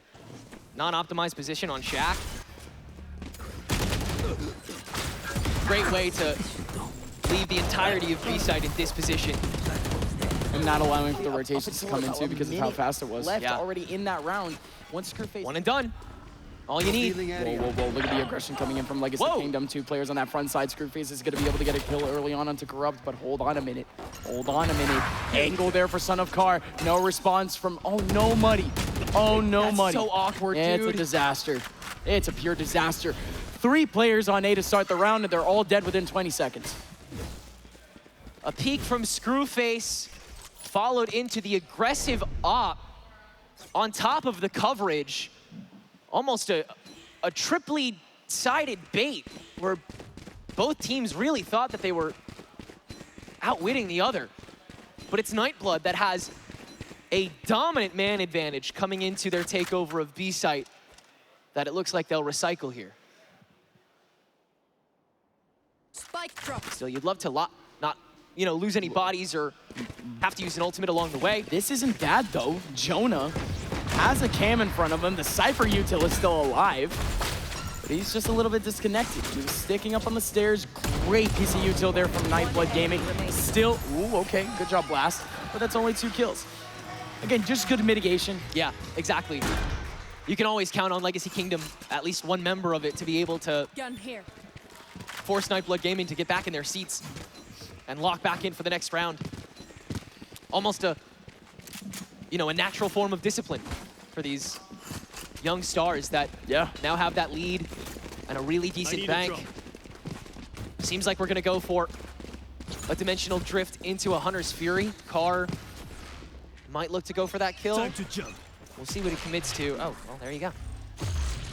non-optimized position on Shaq. Great way to leave the entirety of B side in this position. And not allowing for the rotations to come in too because of how fast it was. Left Yeah. already in that round. Once Screwface. One and done. All you need. Whoa. Look at the aggression coming in from Legacy Kingdom. Two players on that front side. Screwface is going to be able to get a kill early on onto Corrupt, but hold on a minute. Angle there for Son of Car. No response from, oh no, Muddy. Oh no, That's Muddy. so awkward, dude. It's a disaster. It's a pure disaster. 3 players on A to start the round, and they're all dead within 20 seconds. A peek from Screwface, followed into the aggressive op on top of the coverage. Almost a triply sided bait where both teams really thought that they were outwitting the other. But it's Nightblood that has a dominant man advantage coming into their takeover of B site that it looks like they'll recycle here. Spike drop. Still, you'd love to not, lose any bodies or have to use an ultimate along the way. This isn't bad though. Jonah has a cam in front of him. The Cypher util is still alive, but he's just a little bit disconnected. He was sticking up on the stairs. Great piece of util there from Nightblood Gaming. Still, ooh, okay, good job, Blast. But that's only 2 kills. Again, just good mitigation. Yeah, exactly. You can always count on Legacy Kingdom, at least one member of it, to be able to Gun here. force Nightblood Gaming to get back in their seats and lock back in for the next round. Almost a natural form of discipline for these young stars that now have that lead and a really decent bank. Seems like we're gonna go for a Dimensional Drift into a Hunter's Fury. Carr might look to go for that kill. Time to jump. We'll see what he commits to. Oh, well, there you go.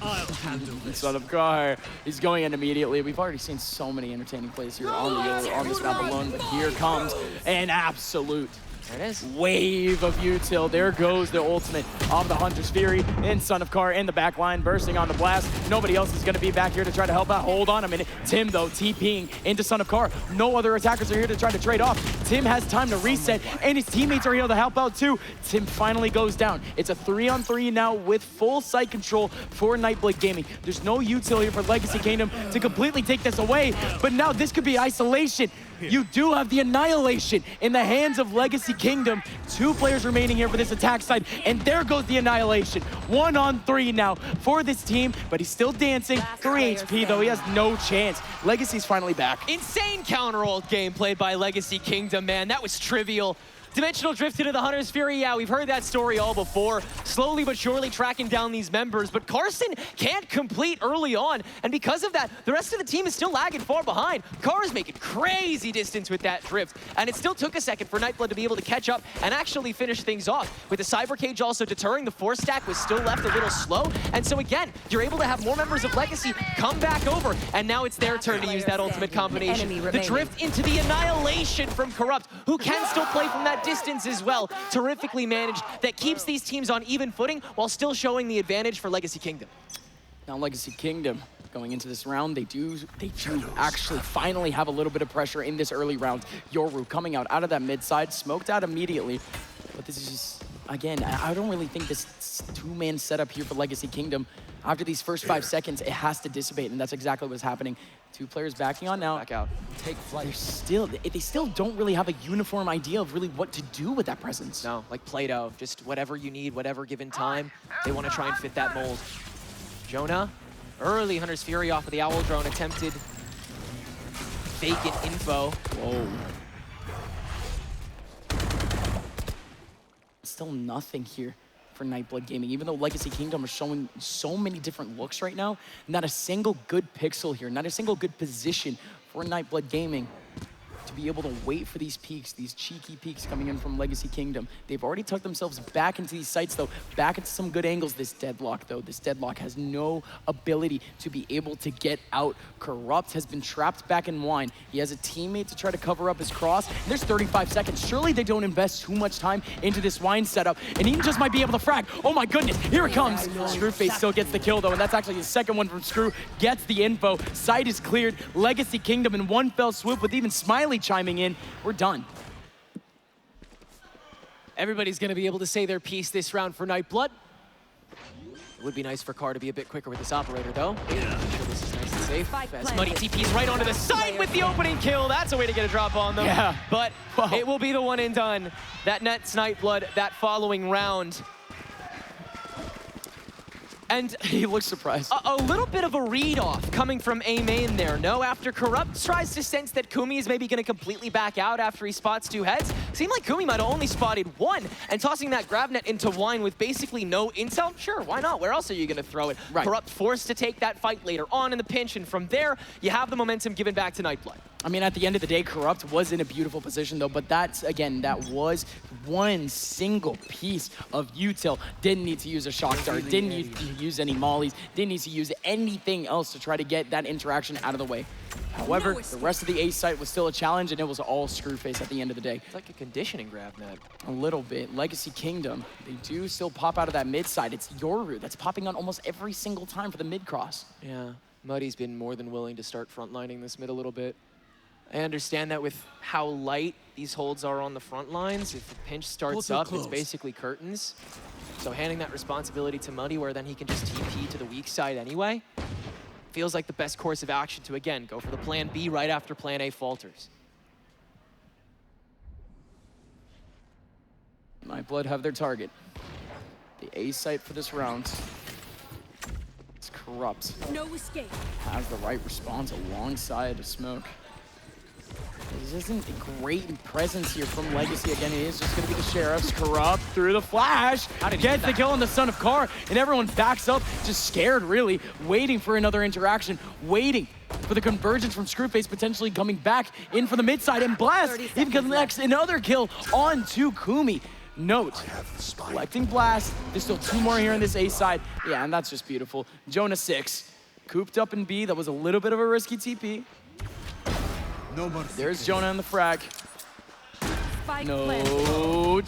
I'll handle this. Son of Carr. He's going in immediately. We've already seen so many entertaining plays here on this map alone, but here comes an absolute There it is. wave of util. There goes the ultimate of the Hunter's Fury and Son of Carr in the back line, bursting on the blast. Nobody else is going to be back here to try to help out. Hold on a minute. Tim, though, TPing into Son of Carr. No other attackers are here to try to trade off. Tim has time to reset, and his teammates are here to help out too. Tim finally goes down. It's a 3-on-3 now with full site control for Nightblood Gaming. There's no util here for Legacy Kingdom to completely take this away, but now this could be isolation. You do have the Annihilation in the hands of Legacy Kingdom. 2 players remaining here for this attack side, and there goes the Annihilation. 1-on-3 now for this team, but he's still dancing. 3 HP though, he has no chance. Legacy's finally back. Insane counter-ult game played by Legacy Kingdom, man. That was trivial. Dimensional Drift into the Hunter's Fury, yeah, we've heard that story all before. Slowly but surely tracking down these members, but Carson can't complete early on, and because of that, the rest of the team is still lagging far behind. Carr is making crazy distance with that drift, and it still took a second for Nightblood to be able to catch up and actually finish things off. With the Cyber Cage also deterring, the 4 stack was still left a little slow, and so again, you're able to have more members of Legacy come back over, and now it's their turn to use that ultimate combination. The drift into the Annihilation from Corrupt, who can still play from that distance as well. Terrifically managed. That keeps these teams on even footing while still showing the advantage for Legacy Kingdom. Now Legacy Kingdom going into this round, they do actually finally have a little bit of pressure in this early round. Yoru coming out of that mid side, smoked out immediately. But this is just, again, I don't really think this 2-man setup here for Legacy Kingdom, after these first 5 seconds, it has to dissipate, and that's exactly what's happening. 2 players backing on now. Back out. Take flight. They still don't really have a uniform idea of really what to do with that presence. No, like Play-Doh, just whatever you need, whatever given time, they want to try and fit that mold. Jonah, early Hunter's Fury off of the Owl Drone, attempted vacant info. Whoa. Still nothing here for Nightblood Gaming. Even though Legacy Kingdom are showing so many different looks right now, not a single good pixel here, not a single good position for Nightblood Gaming to be able to wait for these peaks, these cheeky peaks coming in from Legacy Kingdom. They've already tucked themselves back into these sites though, back into some good angles. This Deadlock though, this Deadlock has no ability to be able to get out. Corrupt has been trapped back in Wine. He has a teammate to try to cover up his cross. And there's 35 seconds. Surely they don't invest too much time into this Wine setup, and he just might be able to frag. Oh my goodness, here it comes. Screwface still gets the kill though, and that's actually the second one from Screw. Gets the info, site is cleared. Legacy Kingdom in one fell swoop with even Smiley chiming in. We're done. Everybody's going to be able to say their piece this round for Nightblood. It would be nice for Carr to be a bit quicker with this operator, though. I'm sure this is nice and safe. As Muddy TP's right onto the side with the opening kill. That's a way to get a drop on them. Yeah. But it will be the one and done. That nets Nightblood that following round. And he looks surprised. A little bit of a read-off coming from A main there, no? After Corrupt tries to sense that Kumi is maybe going to completely back out after he spots 2 heads. Seemed like Kumi might have only spotted 1, and tossing that grab net into Wine with basically no intel, sure, why not? Where else are you going to throw it? Right. Corrupt forced to take that fight later on in the pinch, and from there, you have the momentum given back to Nightblood. I mean, at the end of the day, Corrupt was in a beautiful position, though, but that's, again, that was one single piece of util. Didn't need to use a shock dart, didn't need to use any mollies, didn't need to use anything else to try to get that interaction out of the way. However, the rest of the A site was still a challenge, and it was all Screwface at the end of the day. It's like a conditioning grab, Matt. A little bit. Legacy Kingdom, they do still pop out of that mid side. It's Yoru that's popping on almost every single time for the mid cross. Yeah, Muddy's been more than willing to start frontlining this mid a little bit. I understand that with how light these holds are on the front lines, if the pinch starts up, it's basically curtains. So handing that responsibility to Muddy, where then he can just TP to the weak side anyway, feels like the best course of action to, again, go for the plan B right after plan A falters. Nightblood have their target. The A site for this round. It's Corrupt. No escape. Has the right response alongside of Smoke. This isn't a great presence here from Legacy. Again, it is just going to be the Sheriffs. Corrupt through the flash. Gets the kill on the Son of Kar, and everyone backs up, just scared, really, waiting for another interaction, waiting for the convergence from Screwface potentially coming back in for the mid side, and Blast even connects another kill onto Kumi. Note, collecting Blast. There's still 2 more here on this A side. Yeah, and that's just beautiful. Jonah 6, cooped up in B. That was a little bit of a risky TP. There's Jonah in the frag. No.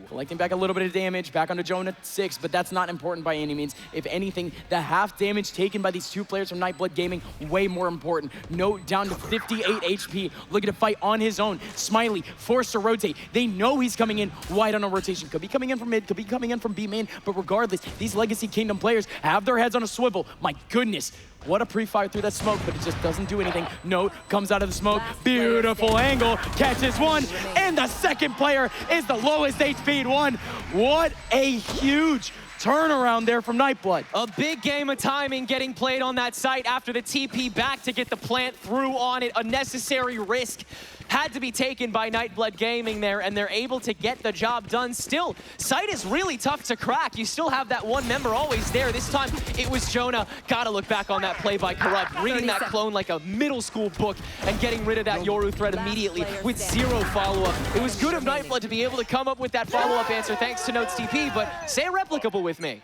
Collecting back a little bit of damage, back onto Jonah 6, but that's not important by any means. If anything, the half damage taken by these 2 players from Nightblood Gaming, way more important. Note down to 58 HP, looking to fight on his own. Smiley forced to rotate. They know he's coming in wide on a rotation. Could be coming in from mid, could be coming in from B main, but regardless, these Legacy Kingdom players have their heads on a swivel. My goodness. What a pre-fire through that smoke, but it just doesn't do anything. Note comes out of the smoke. Beautiful angle. Catches one. And the second player is the lowest HP one. What a huge turnaround there from Nightblood. A big game of timing getting played on that site after the TP back to get the plant through on it. A necessary risk had to be taken by Nightblood Gaming there, and they're able to get the job done. Still, site is really tough to crack. You still have that one member always there. This time, it was Jonah. Gotta look back on that play by Corrupt, reading that clone like a middle school book and getting rid of that Yoru threat immediately with 0 follow-up. It was good of Nightblood to be able to come up with that follow-up answer thanks to Note's TP, but say replicable with me.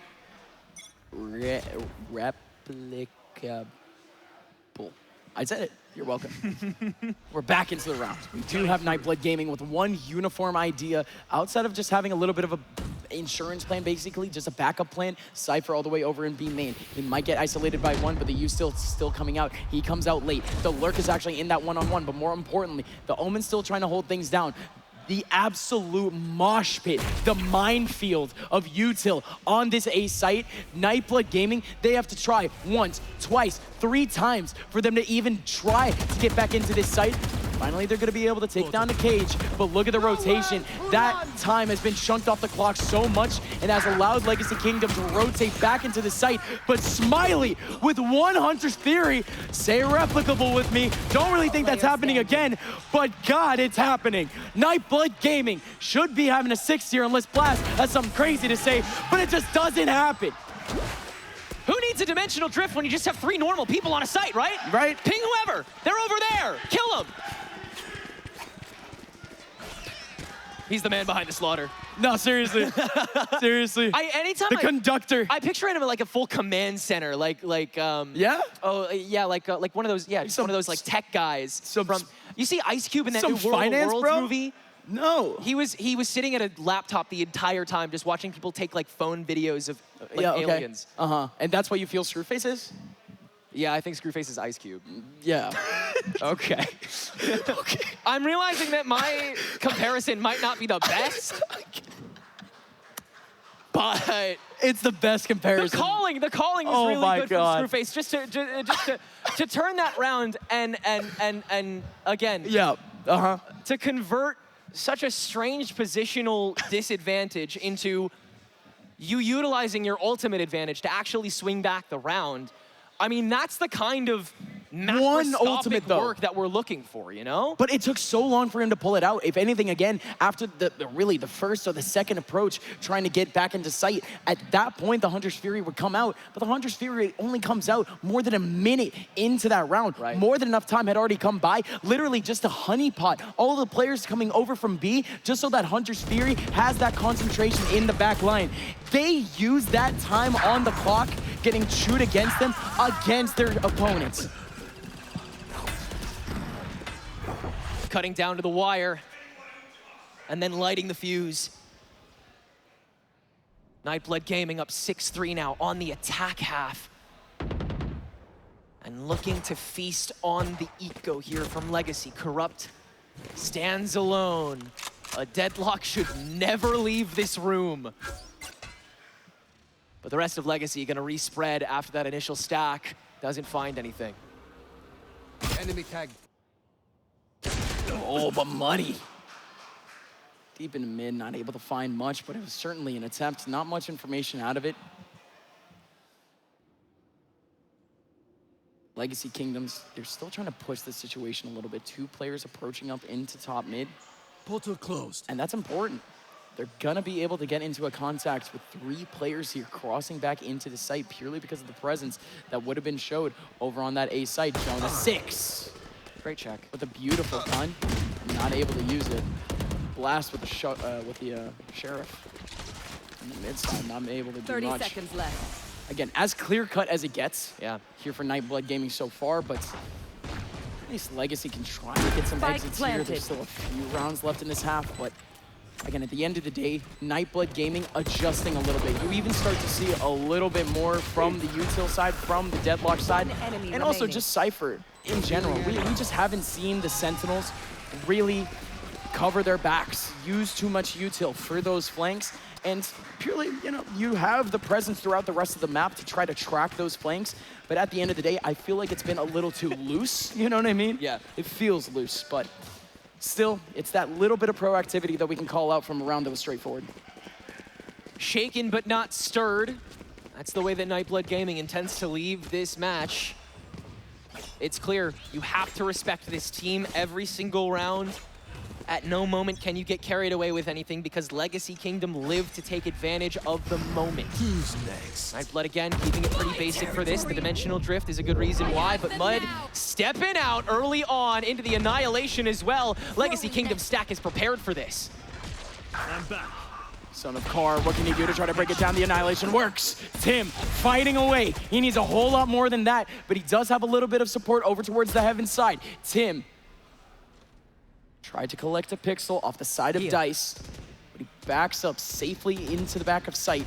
Replicable. I said it. You're welcome. We're back into the round. We do have Nightblood Gaming with one uniform idea outside of just having a little bit of a insurance plan, basically, just a backup plan. Cypher all the way over in B main. He might get isolated by one, but the U still coming out. He comes out late. The Lurk is actually in that one-on-one, but more importantly, the Omen's still trying to hold things down. The absolute mosh pit, the minefield of util on this A site. Nightblood Gaming, they have to try once, twice, 3 times for them to even try to get back into this site. Finally, they're gonna be able to take down the cage, but look at the rotation. That time has been chunked off the clock so much and has allowed Legacy Kingdom to rotate back into the site. But Smiley with 1 Hunter's Theory, say replicable with me. Don't really think that's happening again, but God, it's happening. Nightblood Gaming should be having a 6 here unless Blast has something crazy to say, but it just doesn't happen. Who needs a dimensional drift when you just have 3 normal people on a site, right? Right. Ping whoever. They're over there. Kill them. He's the man behind the slaughter. No, seriously. Seriously. Anytime the conductor. I picture him like a full command center, yeah? Oh, yeah, like one of those, yeah, just one of those like tech guys from, you see Ice Cube in that new World of Worlds movie? No. He was sitting at a laptop the entire time just watching people take like phone videos of like aliens. Uh-huh. And that's what you feel Screwface is? Yeah, I think Screwface is Ice Cube. Yeah. Okay. Okay. I'm realizing that my comparison might not be the best, but it's the best comparison. The calling is really good from Screwface. Just to turn that round and again. Yeah. To convert such a strange positional disadvantage into you utilizing your ultimate advantage to actually swing back the round. I mean, that's the kind of macroscopic work that we're looking for, you know? But it took so long for him to pull it out. If anything, again, after the first or the second approach, trying to get back into sight, at that point, the Hunter's Fury would come out. But the Hunter's Fury only comes out more than a minute into that round. Right. More than enough time had already come by. Literally just a honeypot. All the players coming over from B, just so that Hunter's Fury has that concentration in the back line. They use that time on the clock, getting chewed against them, against their opponents. cutting down to the wire, and then lighting the fuse. Nightblood Gaming up 6-3 now on the attack half. And looking to feast on the eco here from Legacy. Corrupt stands alone. A deadlock should never leave this room. But the rest of Legacy gonna respread after that initial stack. Doesn't find anything. Enemy tag. Oh, but Muddy. Deep in the mid, not able to find much, but it was certainly an attempt. Not much information out of it. Legacy Kingdoms, they're still trying to push the situation a little bit. 2 players approaching up into top mid. Portal closed. And that's important. They're gonna be able to get into a contact with 3 players here crossing back into the site purely because of the presence that would have been showed over on that A site. Jonah 6. Great check. With a beautiful gun. Not able to use it. Blast with the sheriff. In the mid side, not able to do 30 much. seconds left. Again, as clear-cut as it gets here for Nightblood Gaming so far, but at least Legacy can try to get some Spike exits planted. here. There's still a few rounds left in this half, but again, at the end of the day, Nightblood Gaming adjusting a little bit. You even start to see a little bit more from the util side, from the deadlock side, and also just Cypher in general. We just haven't seen the Sentinels really cover their backs, use too much util for those flanks, and purely, you know, you have the presence throughout the rest of the map to try to track those flanks, but at the end of the day, I feel like it's been a little too loose, you know what I mean? Yeah. It feels loose, but still, it's that little bit of proactivity that we can call out from a round that was straightforward. Shaken but not stirred. That's the way that Nightblood Gaming intends to leave this match. It's clear, you have to respect this team every single round. At no moment can you get carried away with anything because Legacy Kingdom live to take advantage of the moment. Who's next? Nightblood again, keeping it pretty basic for this. The dimensional drift is a good reason why, but Mud stepping out early on into the annihilation as well. Legacy Kingdom stack is prepared for this. I'm back. Son of Carr, what can he do to try to break it down? The annihilation works. Tim fighting away. He needs a whole lot more than that, but he does have a little bit of support over towards the heaven side. Tim tried to collect a pixel off the side of Dice, but he backs up safely into the back of sight.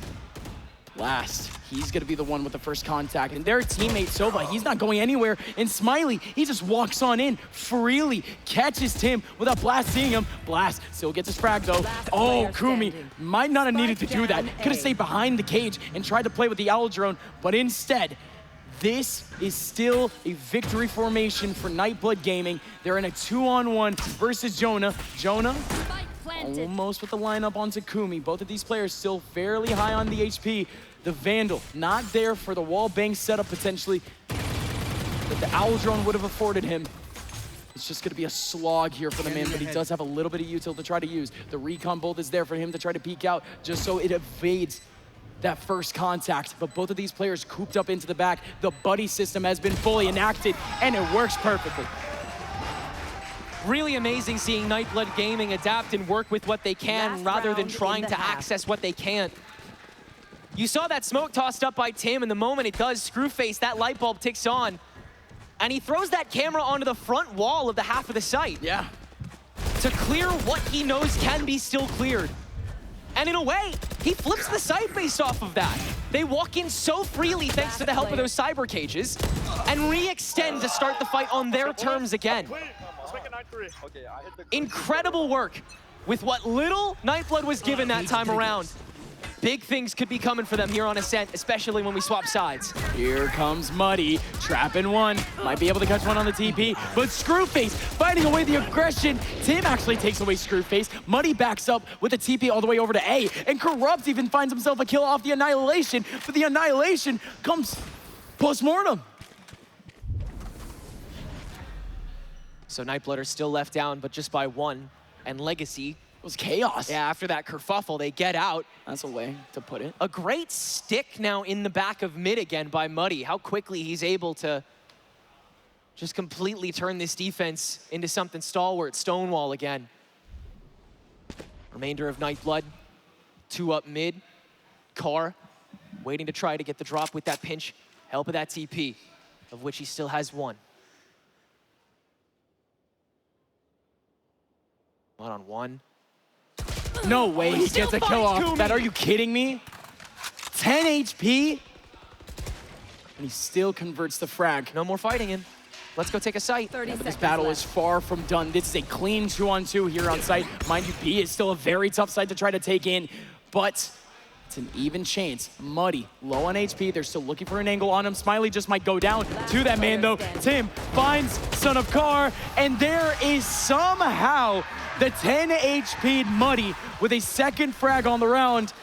Blast, he's gonna be the one with the first contact, and their teammate Sova, he's not going anywhere, and Smiley, he just walks on in freely, catches Tim without Blast seeing him. Blast still gets his frag though. Oh, Kumi might not have needed to do that. Could have stayed behind the cage and tried to play with the Owl Drone, but instead, this is still a victory formation for Nightblood Gaming. They're in a 2-on-1 versus Jonah. Jonah almost with the lineup onto Kumi. Both of these players still fairly high on the HP. The Vandal not there for the wall bang setup potentially that the Owl Drone would have afforded him. It's just gonna be a slog here for the man, but he does have a little bit of util to try to use. The recon bolt is there for him to try to peek out just so it evades that first contact, but both of these players cooped up into the back. The buddy system has been fully enacted, and it works perfectly. Really amazing seeing Nightblood Gaming adapt and work with what they can rather than trying to access what they can't. You saw that smoke tossed up by Tim, and the moment it does, Screwface, that light bulb ticks on, and he throws that camera onto the front wall of the half of the site. Yeah. To clear what he knows can be still cleared. And in a way, he flips the site based off of that. They walk in so freely thanks to the help of those cyber cages and re-extend to start the fight on their terms again. Incredible work with what little Nightblood was given that time around. Big things could be coming for them here on Ascent, especially when we swap sides. Here comes Muddy, trapping one. Might be able to catch one on the TP, but Screwface fighting away the aggression. Tim actually takes away Screwface. Muddy backs up with a TP all the way over to A, and Corrupt even finds himself a kill off the Annihilation, but the Annihilation comes post-mortem. So Nightblood are still left down, but just by 1, and Legacy was chaos. Yeah, after that kerfuffle, they get out. That's a way to put it. A great stick now in the back of mid again by Muddy. How quickly he's able to just completely turn this defense into something stalwart. Stonewall again. Remainder of Nightblood, 2 up mid. Carr waiting to try to get the drop with that pinch. Help of that TP, of which he still has 1. 1-on-1. No way he still gets a kill finds off Kumi. that. Are you kidding me? 10 HP? And he still converts the frag. No more fighting in. Let's go take a site. 30 But seconds this battle left. is far from done. This is a clean 2-on-2 here on site. Mind you, B is still a very tough site to try to take in, but it's an even chance. Muddy, low on HP. They're still looking for an angle on him. Smiley just might go down to that man, though. Tim finds Son of Car, and there is somehow the 10 HP Muddy with a second frag on the round.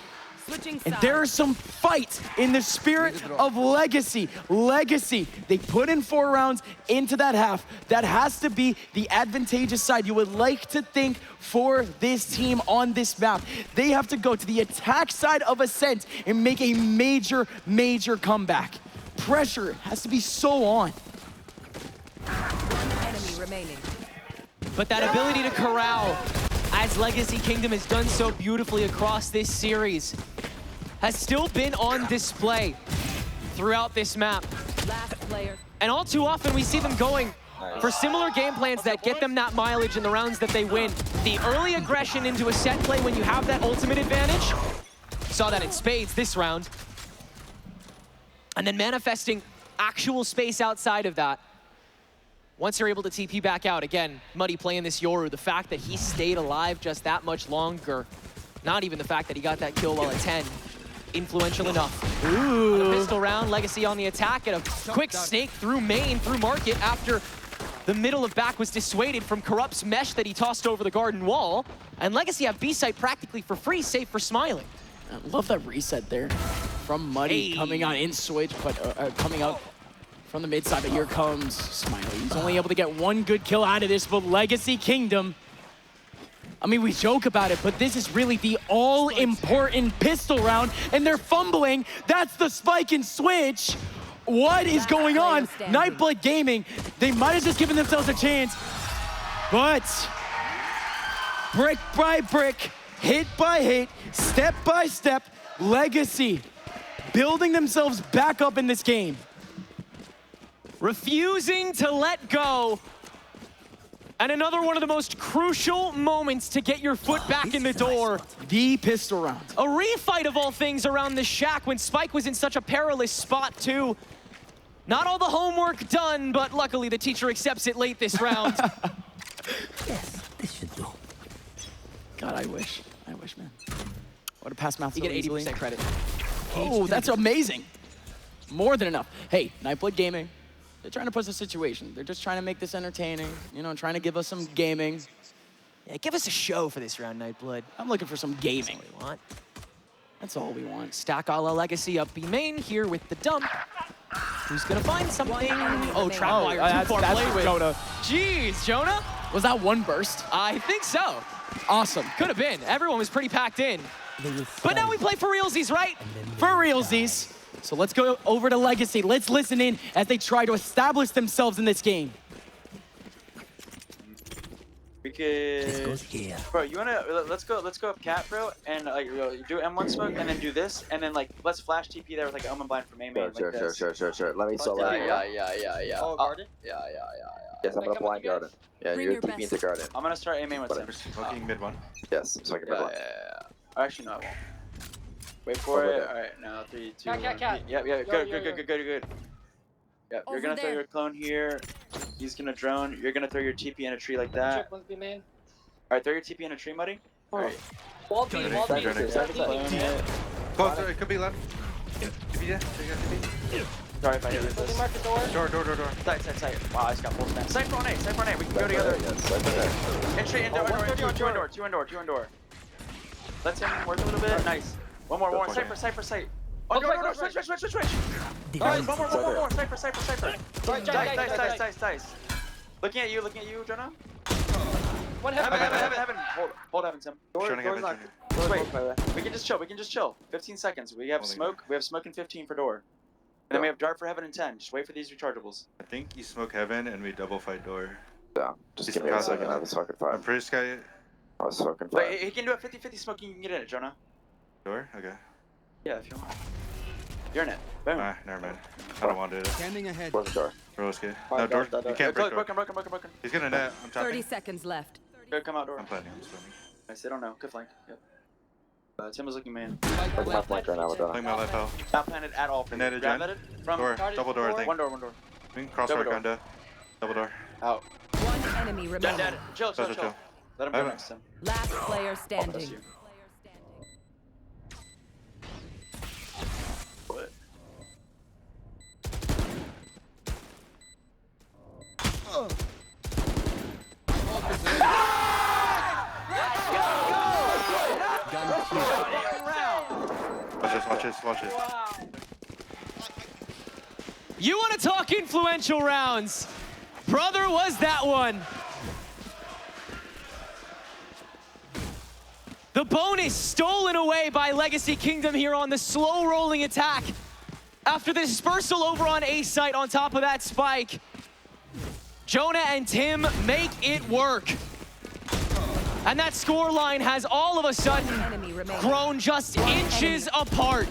Switching And sides. there is some fight in the spirit of Legacy. Legacy, they put in 4 rounds into that half. That has to be the advantageous side you would like to think for this team on this map. They have to go to the attack side of Ascent and make a major, major comeback. Pressure has to be so on. One enemy remaining. But that ability to corral, as Legacy Kingdom has done so beautifully across this series, has still been on display throughout this map. Last player. And all too often we see them going for similar game plans that get them that mileage in the rounds that they win. The early aggression into a set play when you have that ultimate advantage. Saw that in spades this round. And then manifesting actual space outside of that. Once you're able to TP back out, again, Muddy playing this Yoru, the fact that he stayed alive just that much longer, not even the fact that he got that kill while at 10, influential enough. Ooh. On a pistol round, Legacy on the attack, and a quick snake through main, through market, after the middle of back was dissuaded from Corrupt's mesh that he tossed over the garden wall, and Legacy have B-site practically for free, save for Smiling. I love that reset there from Muddy coming on in switch, but coming out from the mid side, but here comes Smiley. He's only able to get 1 good kill out of this, but Legacy Kingdom, I mean, we joke about it, but this is really the all-important pistol round, and they're fumbling. That's the spike and switch. What is going on? Nightblood Gaming, they might have just given themselves a chance, but brick by brick, hit by hit, step by step, Legacy building themselves back up in this game. Refusing to let go. And another one of the most crucial moments to get your foot back in the door. The pistol round. A refight of all things around the shack when Spike was in such a perilous spot too. Not all the homework done, but luckily the teacher accepts it late this round. Yes, this should do. God, I wish, man. What a pass mouth You so get 80% easily. credit. Oh, that's amazing. More than enough. Hey, Nightblood Gaming, they're trying to push the situation. They're just trying to make this entertaining, you know, trying to give us some gaming. Yeah, give us a show for this round, Nightblood. I'm looking for some gaming. That's what we want. That's all we want. Stack a la Legacy up B main here with the dump. Who's gonna find something? Oh, trap wire, too far play with. Jonah. Jeez, Jonah? Was that one burst? I think so. Awesome. Could have been. Everyone was pretty packed in. But now we play for realsies, right? For realsies. So let's go over to Legacy. Let's listen in as they try to establish themselves in this game. We could. This goes here. Bro, you wanna let's go up cat, bro, and like do M1 smoke and then do this, and then like let's flash TP there with like Omen blind from A main. Sure. Let me solo. Yeah. Oh, garden? Yeah. Yes, I'm gonna blind garden. Yeah, Bring you're your TP into best. garden. I'm gonna start A main with We're Sim. smoking mid one. Yes, I'm smoking mid one. Actually, no, I won't. Wait for Over it. there. Alright, now 3, 2, Cat. 1. Yep, good. Yep, Over you're gonna throw there. your clone here. He's gonna drone. You're gonna throw your TP in a tree like that. Trip, 1B main. Alright, throw your TP in a tree, Muddy. Alright. Wall B, wall B. Clone it. Close, it could be left. Yeah. Sorry if I hit Closing this. market door. Door. Sight. Wow, I just got full spam. Sight for on A. We can go together. Yes, right there. And straight into two indoor. Let him work a little bit. Nice. One more. Sight. Oh, no, switch. Nice, one more. Cypher. Dice. Looking at you, Jonah. One Heaven. Hold heaven, Tim. Showing Door's heaven. locked. Wait, we can just chill. 15 seconds. We have Holding smoke. We have smoke in 15 for door. And then we have dart for heaven in 10. Just wait for these rechargeables. I think you smoke heaven and we double fight door. Yeah, just He's give me a got second. like I was fucking I'm fine. pretty sky I was fucking Wait, fine. he can do a 50-50 smoke. You can get in it, Jonah. door. Okay. Yeah, if you want. You're in it. Boom. Ah, never mind. I don't want to do it. Standing ahead. Close the door. Broski. Oh, No door. that. You can't break door. Broken. He's gonna net. I'm 30 tapping. seconds left. Good, come out door. I'm planning on swimming. Nice, they don't know. Good flank. Yep. Tim was looking man. Like my flank right now with that. Playing my life out. Not planted at all. Netted, Grab Jen. at it. From Door. Double door, I think. One door. Crossfire Double door. kinda. Double door. Out. One enemy remaining. Dead. Chill. Chill. Let him go next to him. Last player Bless standing. you. What? Watch this. You want to talk influential rounds? Brother, was that one. The bonus stolen away by Legacy Kingdom here on the slow rolling attack. After the dispersal over on A site on top of that spike, Jonah and Tim make it work. And that score line has all of a sudden grown just inches apart.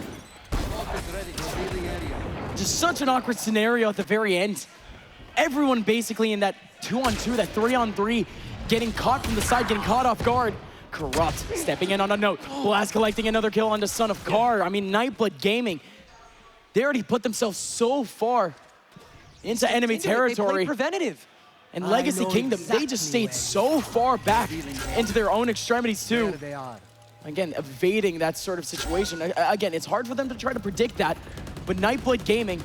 Just such an awkward scenario at the very end. Everyone basically in that 2-on-2, that 3-on-3, getting caught from the side, getting caught off guard. Corrupt stepping in on a note. Blast collecting another kill on the Son of Kar. I mean, Nightblood Gaming, they already put themselves so far into enemy territory. They play preventative. And Legacy Kingdom, they just stayed so far back into their own extremities too. Again, evading that sort of situation. Again, it's hard for them to try to predict that, but Nightblood Gaming,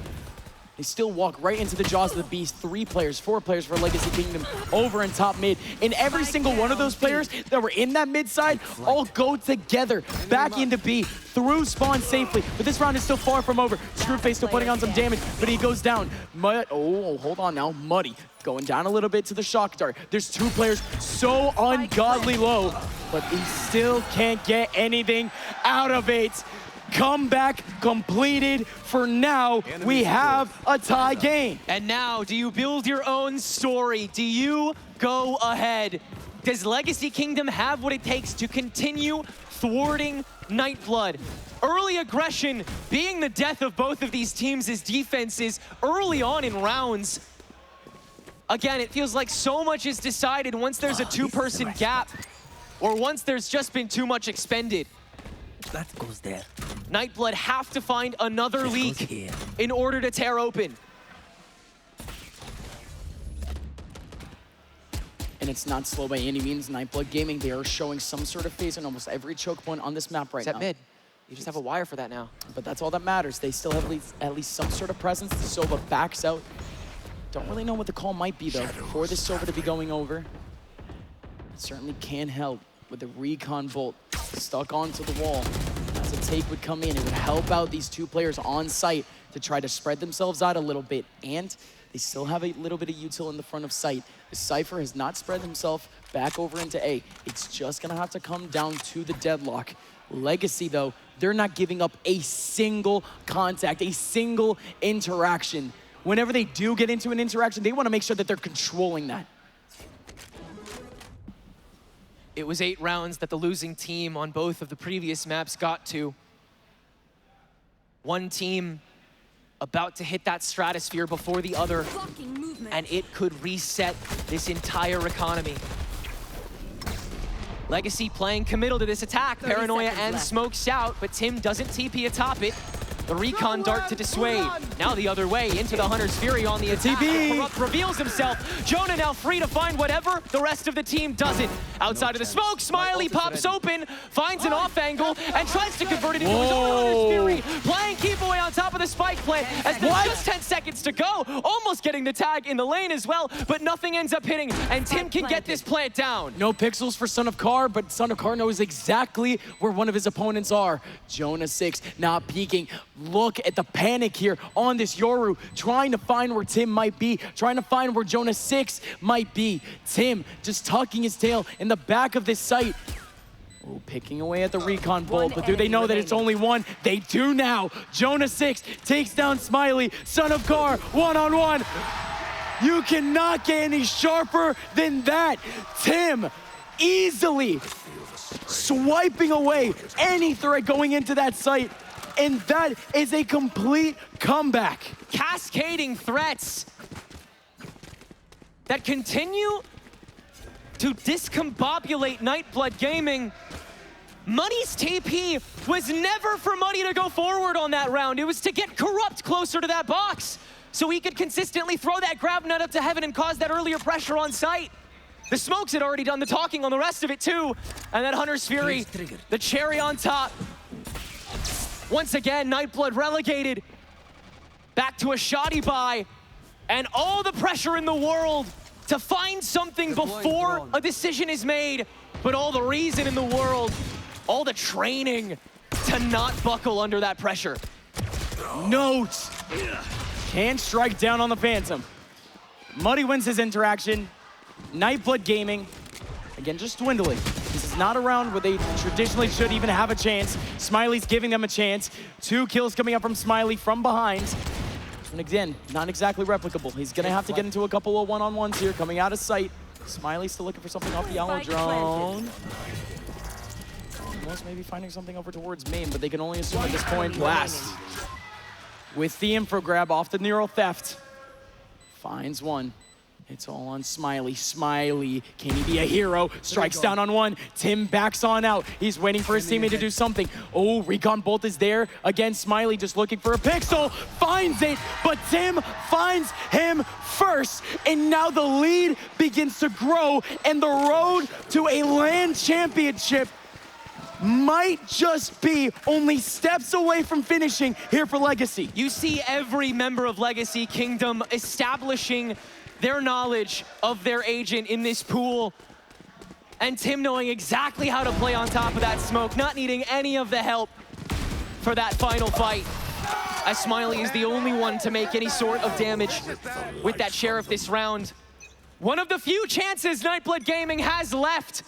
they still walk right into the jaws of the beast. 3 players, 4 players for Legacy Kingdom over in top mid. And every single one of those players that were in that mid side all go together back into B through spawn safely. But this round is still far from over. Screwface still putting on some damage, but he goes down. Oh, hold on now. Muddy going down a little bit to the shock dart. There's 2 players so ungodly low, but he still can't get anything out of it. Comeback completed for now. We have a tie game. And now, do you build your own story? Do you go ahead? Does Legacy Kingdom have what it takes to continue thwarting Nightblood? Early aggression being the death of both of these teams' defenses early on in rounds. Again, it feels like so much is decided once there's a 2-person gap, or once there's just been too much expended. That goes there. Nightblood have to find another leak in order to tear open. And it's not slow by any means. Nightblood Gaming, they are showing some sort of phase in almost every choke point on this map right now. Except mid. You just have a wire for that now. But that's all that matters. They still have at least some sort of presence. The Sova backs out. Don't really know what the call might be though for this Sova to be going over. It certainly can help with the recon bolt stuck onto the wall. As a take would come in, it would help out these 2 players on site to try to spread themselves out a little bit. And they still have a little bit of util in the front of sight. The Cypher has not spread himself back over into A. It's just gonna have to come down to the deadlock. Legacy though, they're not giving up a single contact, a single interaction. Whenever they do get into an interaction, they want to make sure that they're controlling that. It was 8 rounds that the losing team on both of the previous maps got to. One team about to hit that stratosphere before the other, and it could reset this entire economy. Legacy playing committal to this attack. Paranoia and Smokes out, but Tim doesn't TP atop it. The recon dart to dissuade. Now the other way into the Hunter's Fury on the attack. Corrupt reveals himself. Jonah now free to find whatever. The rest of the team doesn't. Outside of the smoke, Smiley pops open, finds an off angle, and tries to convert it into his own Hunter's Fury. Playing keep away on top of the spike plant as there's just 10 seconds to go. Almost getting the tag in the lane as well, but nothing ends up hitting, and Tim can get this plant down. No pixels for Son of Kar, but Son of Kar knows exactly where one of his opponents are. Jonah 6 not peeking. Look at the panic here on this Yoru, trying to find where Tim might be, trying to find where Jonah 6 might be. Tim just tucking his tail in the back of this site. Oh, picking away at the recon bolt, but do they know that it's only one? They do now. Jonah 6 takes down Smiley. Son of Kar, one-on-one. You cannot get any sharper than that. Tim easily swiping away any threat going into that site. And that is a complete comeback. Cascading threats that continue to discombobulate Nightblood Gaming. Money's TP was never for Money to go forward on that round. It was to get Corrupt closer to that box so he could consistently throw that grab nut up to heaven and cause that earlier pressure on site. The smokes had already done the talking on the rest of it too. And then Hunter's Fury, the cherry on top. Once again, Nightblood relegated back to a shoddy buy, and all the pressure in the world to find something before a decision is made, but all the reason in the world, all the training to not buckle under that pressure. Notes. Can't strike down on the Phantom. Muddy wins his interaction. Nightblood Gaming, again, just dwindling. This is not a round where they traditionally should even have a chance. Smiley's giving them a chance. 2 kills coming up from Smiley from behind. And again, not exactly replicable. He's gonna have to get into a couple of one-on-ones here, coming out of sight. Smiley's still looking for something off the Aloe drone. Almost maybe finding something over towards main, but they can only assume at this point Blast. With the info grab off the Neural Theft. Finds one. It's all on Smiley. Smiley, can he be a hero? Strikes down on one. Tim backs on out. He's waiting for his teammate to do something. Oh, Recon Bolt is there. Again, Smiley just looking for a pixel. Finds it, but Tim finds him first. And now the lead begins to grow, and the road to a LAN championship might just be only steps away from finishing here for Legacy. You see every member of Legacy Kingdom establishing their knowledge of their agent in this pool, and Tim knowing exactly how to play on top of that smoke, not needing any of the help for that final fight, as Smiley is the only one to make any sort of damage with that Sheriff this round. One of the few chances Nightblood Gaming has left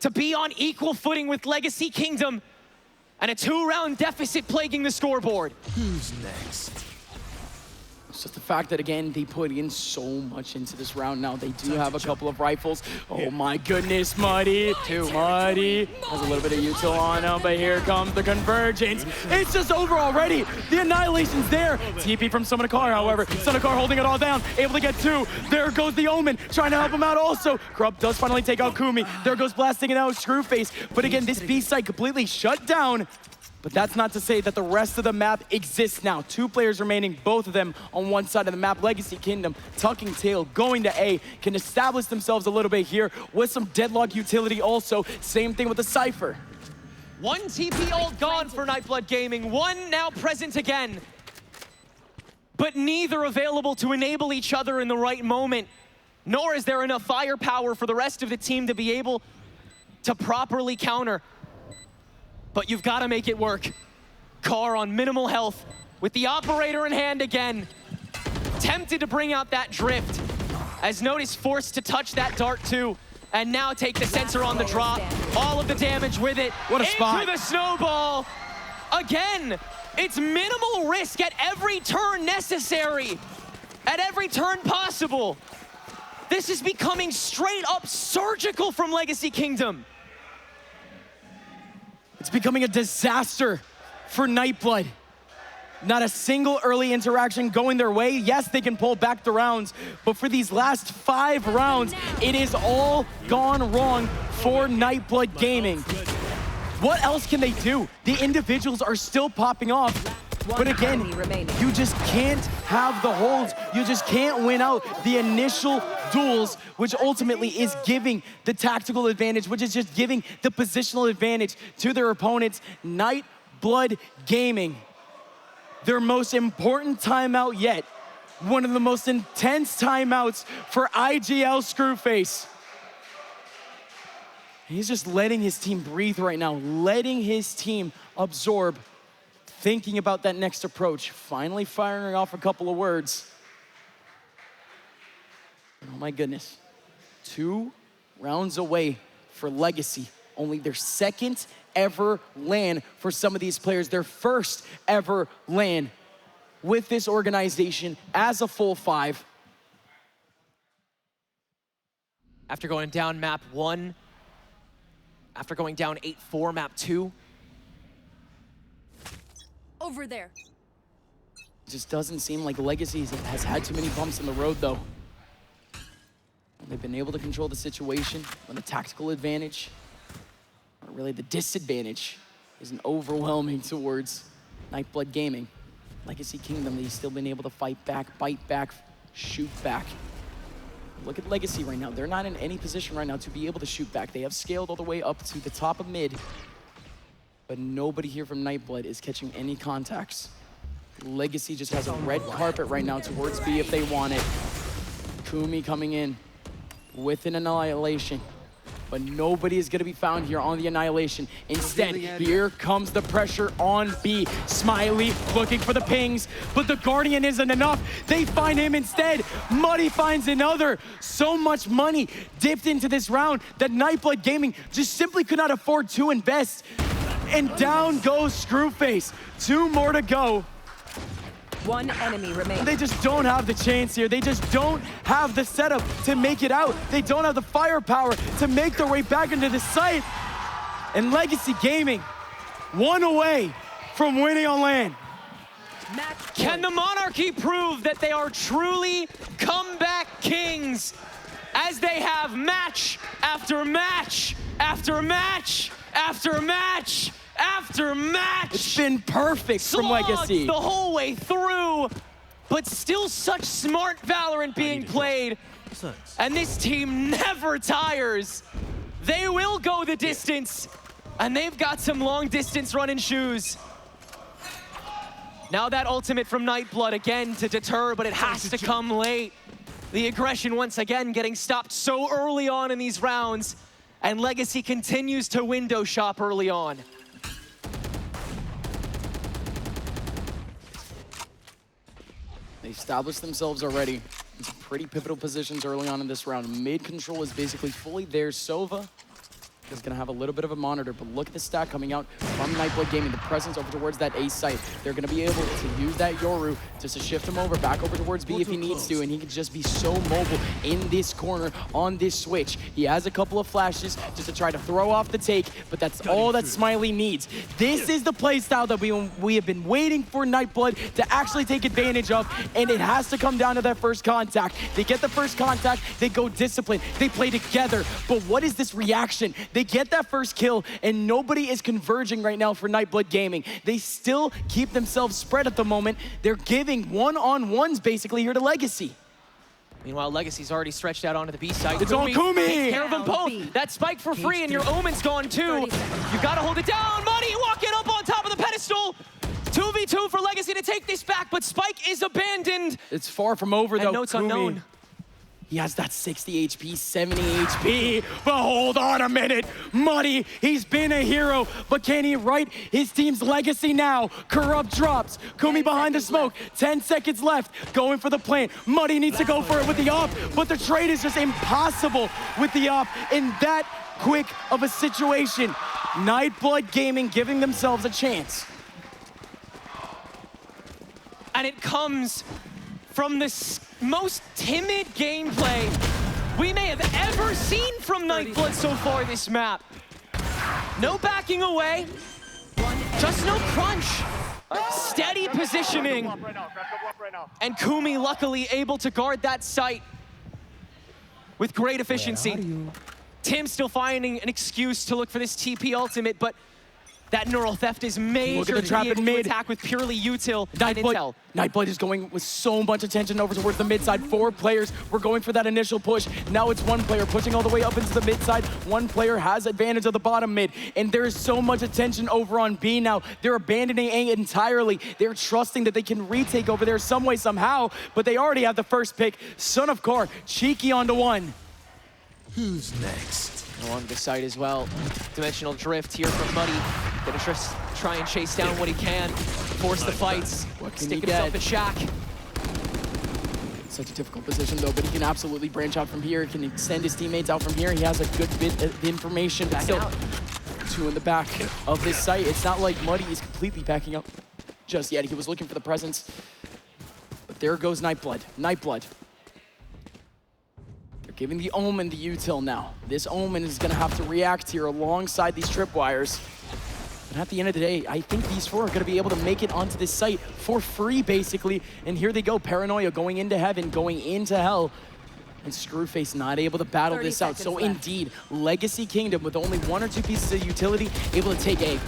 to be on equal footing with Legacy Kingdom, and a 2-round deficit plaguing the scoreboard. Who's next? It's just the fact that, again, they put in so much into this round now. They do have a couple of rifles. Oh my goodness, Muddy. Muddy has a little bit of util on him, but here comes the convergence. It's just over already. The Annihilation's there. TP from Summonacar, however. Summonacar holding it all down, able to get 2. There goes the Omen, trying to help him out also. Corrupt does finally take out Kumi. There goes blasting it out Screwface. But again, this B site completely shut down. But that's not to say that the rest of the map exists now. 2 players remaining, both of them on one side of the map. Legacy Kingdom, tucking tail, going to A, can establish themselves a little bit here with some deadlock utility also. Same thing with the Cypher. 1 TP ult gone for Nightblood Gaming, 1 now present again. But neither available to enable each other in the right moment, nor is there enough firepower for the rest of the team to be able to properly counter. But you've got to make it work. Carr on minimal health, with the operator in hand again. Tempted to bring out that drift, as Note is forced to touch that dart too, and now take the sensor on the drop. All of the damage with it. What a spot. Into the snowball. Again, it's minimal risk at every turn necessary, at every turn possible. This is becoming straight up surgical from Legacy Kingdom. It's becoming a disaster for Nightblood. Not a single early interaction going their way. Yes, they can pull back the rounds, but for these last 5 rounds, it is all gone wrong for Nightblood Gaming. What else can they do? The individuals are still popping off. But again, you just can't have the holds. You just can't win out the initial duels, which ultimately is giving the tactical advantage, which is just giving the positional advantage to their opponents. Nightblood Gaming, their most important timeout yet. One of the most intense timeouts for IGL Screwface. He's just letting his team breathe right now, letting his team absorb, thinking about that next approach, finally firing off a couple of words. Oh my goodness. 2 rounds away for Legacy. Only their 2nd ever LAN for some of these players, their 1st ever LAN with this organization as a full 5. After going down map 1, after going down 8-4 map 2. Over there. It just doesn't seem like Legacy has had too many bumps in the road, though. They've been able to control the situation when the tactical advantage, or really the disadvantage, isn't overwhelming towards Nightblood Gaming. Legacy Kingdom, they've still been able to fight back, bite back, shoot back. Look at Legacy right now. They're not in any position right now to be able to shoot back. They have scaled all the way up to the top of mid, but nobody here from Nightblood is catching any contacts. Legacy just has a red carpet right now towards B if they want it. Kumi coming in with an annihilation, but nobody is gonna be found here on the annihilation. Instead, here comes the pressure on B. Smiley looking for the pings, but the Guardian isn't enough. They find him instead. Muddy finds another. So much money dipped into this round that Nightblood Gaming just simply could not afford to invest. And down goes Screwface. 2 more to go. One enemy remaining. They just don't have the chance here. They just don't have the setup to make it out. They don't have the firepower to make their way back into the site. And Legacy Gaming, 1 away from winning on LAN. Can the Monarchy prove that they are truly comeback kings as they have match after match after match after match after match? It's been perfect from Legacy the whole way through, but still such smart Valorant being played. And this team never tires. They will go the distance, and they've got some long distance running shoes. Now that ultimate from Nightblood again to deter, but it has to come late. The aggression once again getting stopped so early on in these rounds, and Legacy continues to window shop early on. They established themselves already in some pretty pivotal positions early on in this round. Mid control is basically fully there. Sova is gonna have a little bit of a monitor, but look at the stack coming out from Nightblood Gaming. The presence over towards that A site. They're gonna be able to use that Yoru just to shift him over, back over towards B if he needs to, and he can just be so mobile in this corner on this switch. He has a couple of flashes just to try to throw off the take, but that's all that Smiley needs. This is the play style that we have been waiting for Nightblood to actually take advantage of, and it has to come down to that first contact. They get the first contact, they go disciplined, they play together, but what is this reaction? They get that first kill, and nobody is converging right now for Nightblood Gaming. They still keep themselves spread at the moment. They're giving one-on-ones basically here to Legacy. Meanwhile, Legacy's already stretched out onto the B side. It's on Kumi! Takes care of them both. That spike for free, and your Omen's gone too. You gotta hold it down. Muddy walking up on top of the pedestal. 2v2 for Legacy to take this back, but Spike is abandoned. It's far from over though. And notes unknown. He has that 60 HP, 70 HP, but hold on a minute. Muddy, he's been a hero, but can he write his team's legacy now? Corrupt drops, Kumi behind the smoke, 10 seconds left, going for the plant. Muddy needs to go for it with the op, but the trade is just impossible with the op in that quick of a situation. Nightblood Gaming giving themselves a chance. And it comes from the most timid gameplay we may have ever seen from Nightblood so far this map. No backing away, just no crunch. Steady positioning. And Kumi luckily able to guard that site with great efficiency. Tim still finding an excuse to look for this TP ultimate, but that neural theft is major. Look at the trap in mid. Attack with purely util and intel. Nightblood is going with so much attention over towards the mid side. 4 players were going for that initial push. Now it's 1 player pushing all the way up into the mid side. 1 player has advantage of the bottom mid. And there is so much attention over on B now. They're abandoning A entirely. They're trusting that they can retake over there some way, somehow. But they already have the first pick. Son of Car, cheeky onto 1. Who's next? Along the side as well. Dimensional drift here from Muddy. Gonna try and chase down what he can. Force the fights. Stick himself in shack. Such a difficult position though, but he can absolutely branch out from here. He can extend his teammates out from here. He has a good bit of information. But still, 2 in the back of this site. It's not like Muddy is completely backing up just yet. He was looking for the presence. But there goes Nightblood. Nightblood. Giving the Omen the util now. This Omen is gonna have to react here alongside these tripwires. But at the end of the day, I think these 4 are gonna be able to make it onto this site for free, basically. And here they go, Paranoia going into heaven, going into hell. and Screwface not able to battle 30 this out. So seconds left. indeed, Legacy Kingdom with only 1 or 2 pieces of utility, able to take A.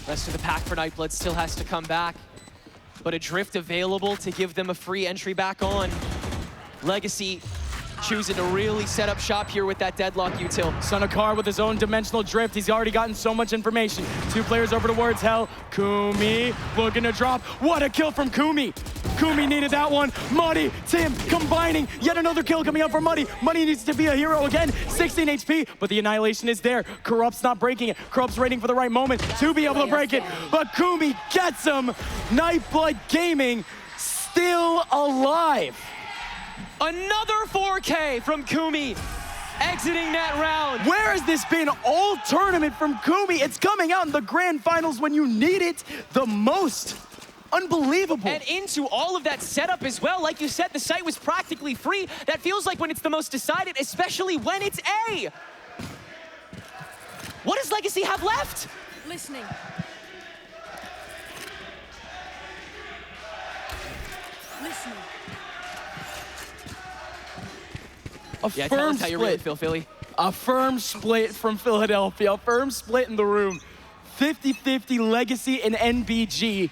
Rest of the pack for Nightblood still has to come back, but a drift available to give them a free entry back on. Legacy choosing to really set up shop here with that deadlock util. Sunakar with his own dimensional drift. He's already gotten so much information. 2 players over towards Hell. Kumi looking to drop. What a kill from Kumi. Kumi needed that one. Muddy, Tim combining. Yet another kill coming up for Muddy. Muddy needs to be a hero again. 16 HP, but the annihilation is there. Corrupt's not breaking it. Corrupt's waiting for the right moment to be able to break it. But Kumi gets him. Nightblood Gaming still alive. Another 4K from Kumi, exiting that round. Where has this been all tournament from Kumi? It's coming out in the grand finals when you need it the most. Unbelievable. And into all of that setup as well. Like you said, the site was practically free. That feels like when it's the most decided, especially when it's A. What does Legacy have left? Listening. Listening. A Yeah, tell firm us how you really split. feel, Philly. A firm split from Philadelphia. A firm split in the room. 50-50 Legacy and NBG.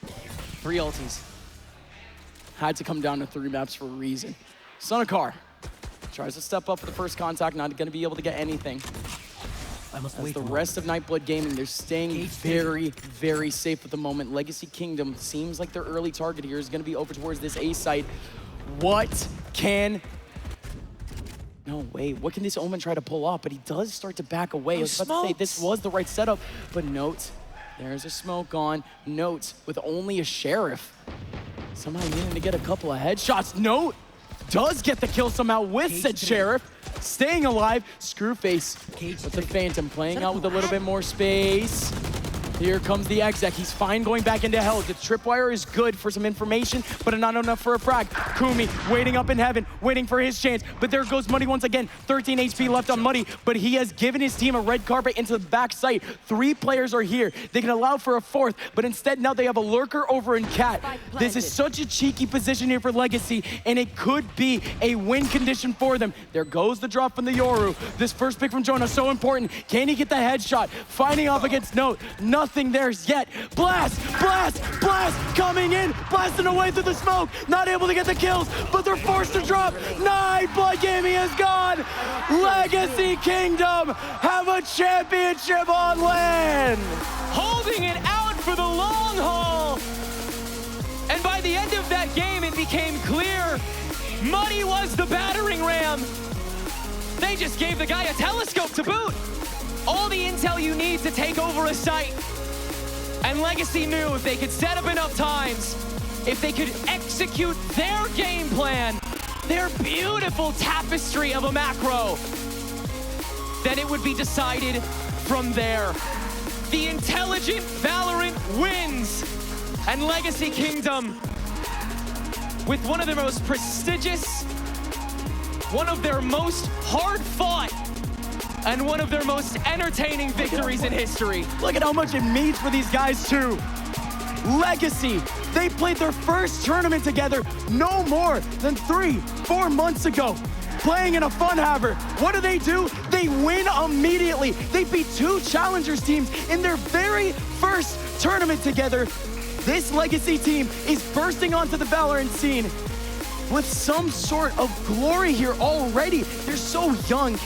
3 ultis. Had to come down to 3 maps for a reason. Sunakar tries to step up for the first contact, not going to be able to get anything. As the rest of Nightblood Gaming, they're staying very, very safe at the moment. Legacy Kingdom seems like their early target here is going to be over towards this A site. What can... No, wait, what can this Omen try to pull off? But he does start to back away. I was about to say, this was the right setup, but note, there's a smoke on. Note, with only a Sheriff. Somehow needing to get a couple of headshots. Note, does get the kill somehow with said Sheriff. Staying alive, Screwface with the Phantom, playing out with a little bit more space. Here comes the exec. He's fine going back into Hell. The tripwire is good for some information, but not enough for a frag. Kumi waiting up in heaven, waiting for his chance. But there goes Muddy once again. 13 HP left on Muddy, but he has given his team a red carpet into the back site. 3 players are here. They can allow for a 4th, but instead now they have a lurker over in Cat. This is such a cheeky position here for Legacy, and it could be a win condition for them. There goes the drop from the Yoru. This first pick from Jonah, so important. Can he get the headshot? Fighting off against Note. Nothing there yet. Blast, blast, blast, coming in, blasting away through the smoke. Not able to get the kills, but they're forced to drop. Nightblood Gaming is gone. Legacy Kingdom have a championship on LAN. Holding it out for the long haul. And by the end of that game, it became clear Muddy was the battering ram. They just gave the guy a telescope to boot. All the intel you need to take over a site. And Legacy knew if they could set up enough times, if they could execute their game plan, their beautiful tapestry of a macro, then it would be decided from there. The intelligent Valorant wins, and Legacy Kingdom, with one of their most prestigious, one of their most hard-fought, and one of their most entertaining victories in history. Look at how much it means for these guys too. Legacy, they played their first tournament together no more than 3-4 months ago. Playing in a fun haver. What do? They win immediately. They beat 2 challengers teams in their very first tournament together. This Legacy team is bursting onto the Valorant scene with some sort of glory here already. They're so young.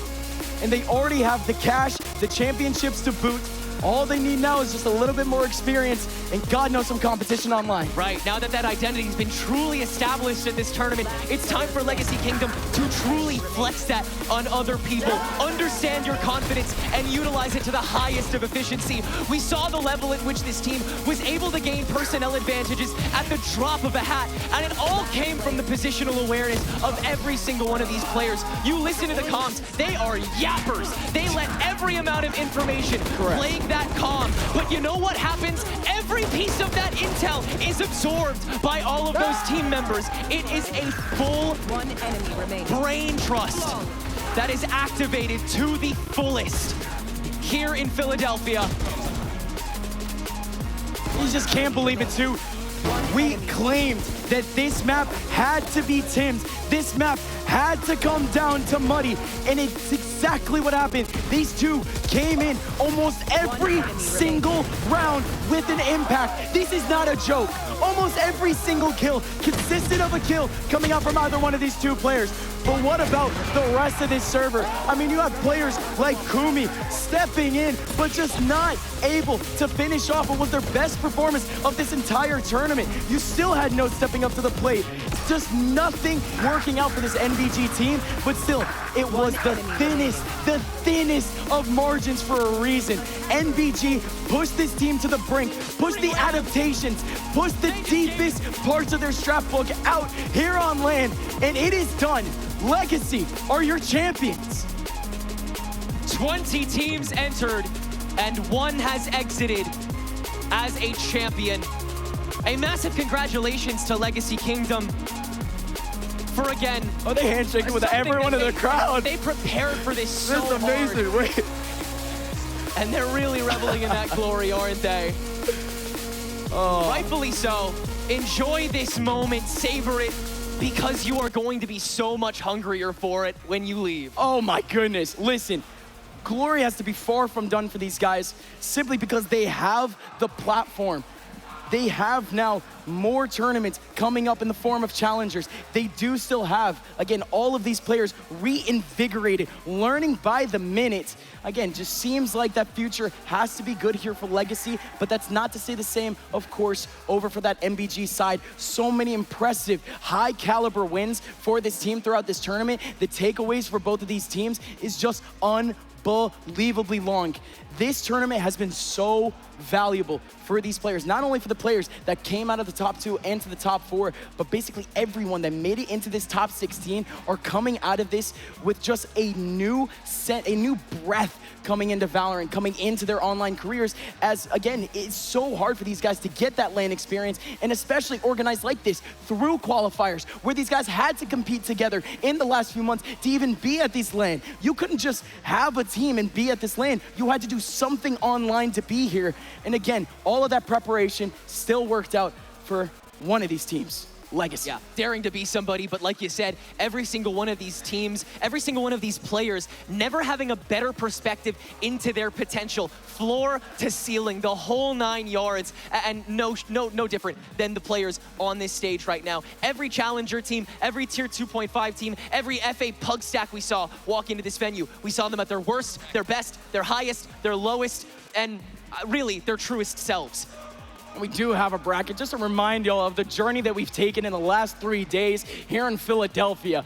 And they already have the cash, the championships to boot. All they need now is just a little bit more experience and God knows some competition online. Right, now that that identity's been truly established in this tournament, it's time for Legacy Kingdom to truly flex that on other people. Understand your confidence and utilize it to the highest of efficiency. We saw the level at which this team was able to gain personnel advantages at the drop of a hat, and it all came from the positional awareness of every single one of these players. You listen to the comms, they are yappers. They let every amount of information plague that comm. But you know what happens? Every piece of that intel is absorbed by all of those team members. It is a full brain trust that is activated to the fullest here in Philadelphia. You just can't believe it too. We claimed that this map had to be Tim's. This map had to come down to Muddy, and it's exactly what happened. These two came in almost every single round with an impact. This is not a joke. Almost every single kill consisted of a kill coming out from either one of these two players. But what about the rest of this server? I mean, you have players like Kumi stepping in, but just not able to finish off what was their best performance of this entire tournament. You still had no stepping up to the plate. Just nothing working out for this NBG team, but still, it was the thinnest of margins for a reason. NBG pushed this team to the brink, pushed the adaptations, pushed the deepest parts of their strat book out here on LAN, and it is done. Legacy are your champions. 20 teams entered, and one has exited as a champion. A massive congratulations to Legacy Kingdom for, again, they handshaking with everyone in the crowd. They prepared for this so This is amazing. hard. Wait. And they're really reveling in that glory, aren't they? Rightfully so. Enjoy this moment, savor it, because you are going to be so much hungrier for it when you leave. Oh my goodness. Listen, glory has to be far from done for these guys simply because they have the platform. They have now more tournaments coming up in the form of challengers. They do still have, again, all of these players reinvigorated, learning by the minute. Again, just seems like that future has to be good here for Legacy, but that's not to say the same, of course, over for that NBG side. So many impressive, high caliber wins for this team throughout this tournament. The takeaways for both of these teams is just unbelievably long. This tournament has been so valuable for these players, not only for the players that came out of the top 2 and to the top 4, but basically everyone that made it into this top 16 are coming out of this with just a new breath coming into Valorant, coming into their online careers, as again, it's so hard for these guys to get that LAN experience, and especially organized like this through qualifiers, where these guys had to compete together in the last few months to even be at these LAN. You couldn't just have a team and be at this LAN. You had to do something online to be here. And again, all of that preparation still worked out for one of these teams. Legacy. Yeah, daring to be somebody, but like you said, every single one of these teams, every single one of these players, never having a better perspective into their potential, floor to ceiling, the whole 9 yards, and no different than the players on this stage right now. Every challenger team, every tier 2.5 team, every FA pug stack we saw walk into this venue, we saw them at their worst, their best, their highest, their lowest, and really their truest selves. We do have a bracket, just to remind y'all of the journey that we've taken in the last 3 days here in Philadelphia.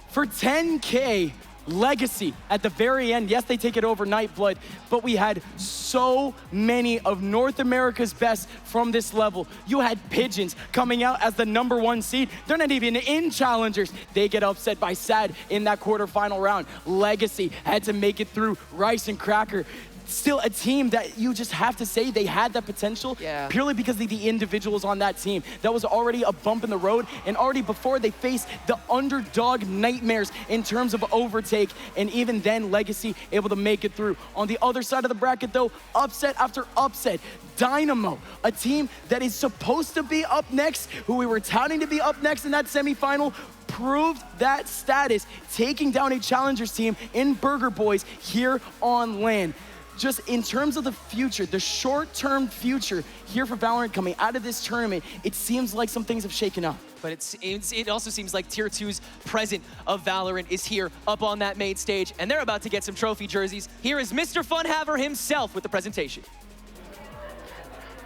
For 10K, Legacy at the very end, yes, they take it over Nightblood, but we had so many of North America's best from this level. You had Pigeons coming out as the #1 seed. They're not even in challengers. They get upset by SAD in that quarterfinal round. Legacy had to make it through Rice and Cracker. Still a team that you just have to say they had that potential purely because of the individuals on that team. That was already a bump in the road, and already before they faced the underdog nightmares in terms of overtake, and even then Legacy able to make it through. On the other side of the bracket though, upset after upset. Dynamo, a team that is supposed to be up next, who we were touting to be up next in that semifinal, proved that status, taking down a challengers team in Burger Boys here on LAN. Just in terms of the future, the short-term future here for Valorant coming out of this tournament, it seems like some things have shaken up. But it also seems like Tier 2's present of Valorant is here up on that main stage, and they're about to get some trophy jerseys. Here is Mr. Funhaver himself with the presentation.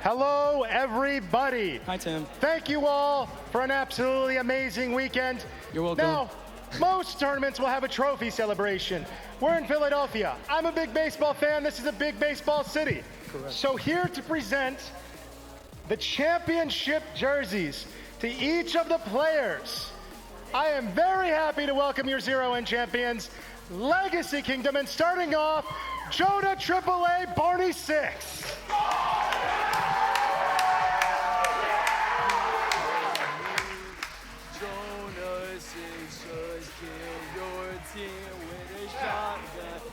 Hello, everybody. Hi, Tim. Thank you all for an absolutely amazing weekend. You're welcome. Now, most tournaments will have a trophy celebration. We're in Philadelphia. I'm a big baseball fan. This is a big baseball city. Correct. So here to present the championship jerseys to each of the players, I am very happy to welcome your 0N champions, Legacy Kingdom, and starting off, Jonah AAA Barney 6.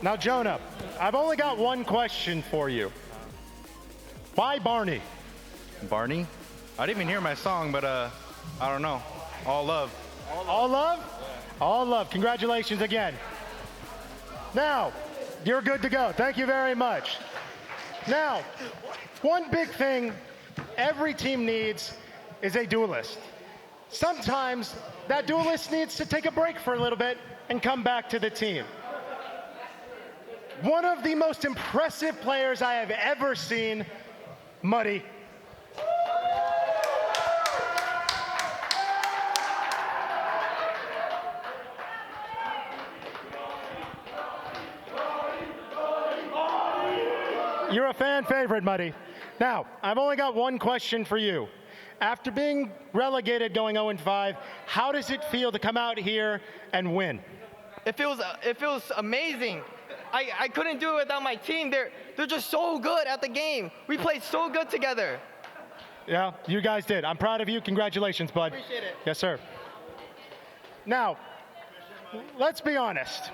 Now, Jonah, I've only got one question for you. Why Barney? Barney? I didn't even hear my song, but I don't know. All love. All love? All love. Congratulations again. Now, you're good to go. Thank you very much. Now, one big thing every team needs is a duelist. Sometimes that duelist needs to take a break for a little bit and come back to the team. One of the most impressive players I have ever seen, Muddy. You're a fan favorite, Muddy. Now, I've only got one question for you. After being relegated going 0-5, how does it feel to come out here and win? It feels amazing. I couldn't do it without my team. They're just so good at the game. We played so good together. Yeah, you guys did. I'm proud of you. Congratulations, bud. Appreciate it. Yes, sir. Now, let's be honest.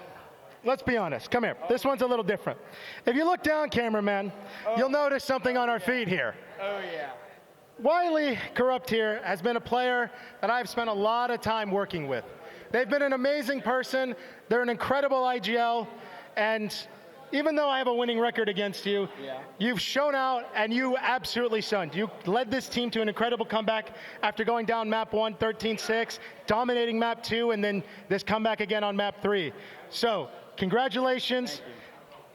Let's be honest. Come here. This one's a little different. If you look down, cameraman, you'll notice something on our feed here. Oh, yeah. Wiley Corrupt here has been a player that I've spent a lot of time working with. They've been an amazing person. They're an incredible IGL. And even though I have a winning record against you, you've shown out and you absolutely stunned. You led this team to an incredible comeback after going down map 1, 13-6, dominating map 2, and then this comeback again on map 3. So, congratulations.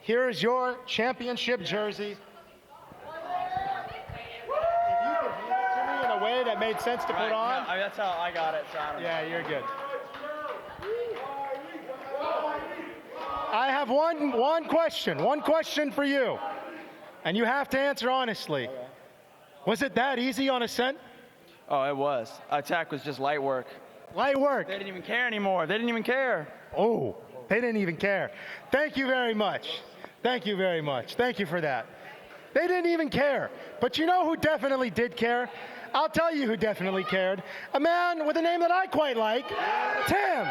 Here is your championship jersey. If you could hand it to me in a way that made sense to put on. No, that's how I got it. So I don't know. Yeah, you're good. I have one question for you, and you have to answer honestly. Okay. Was it that easy on Ascent? Oh, it was. Attack was just light work. Light work? They didn't even care anymore. They didn't even care. Oh, they didn't even care. Thank you very much. Thank you very much. Thank you for that. They didn't even care. But you know who definitely did care? I'll tell you who definitely cared. A man with a name that I quite like, Tim.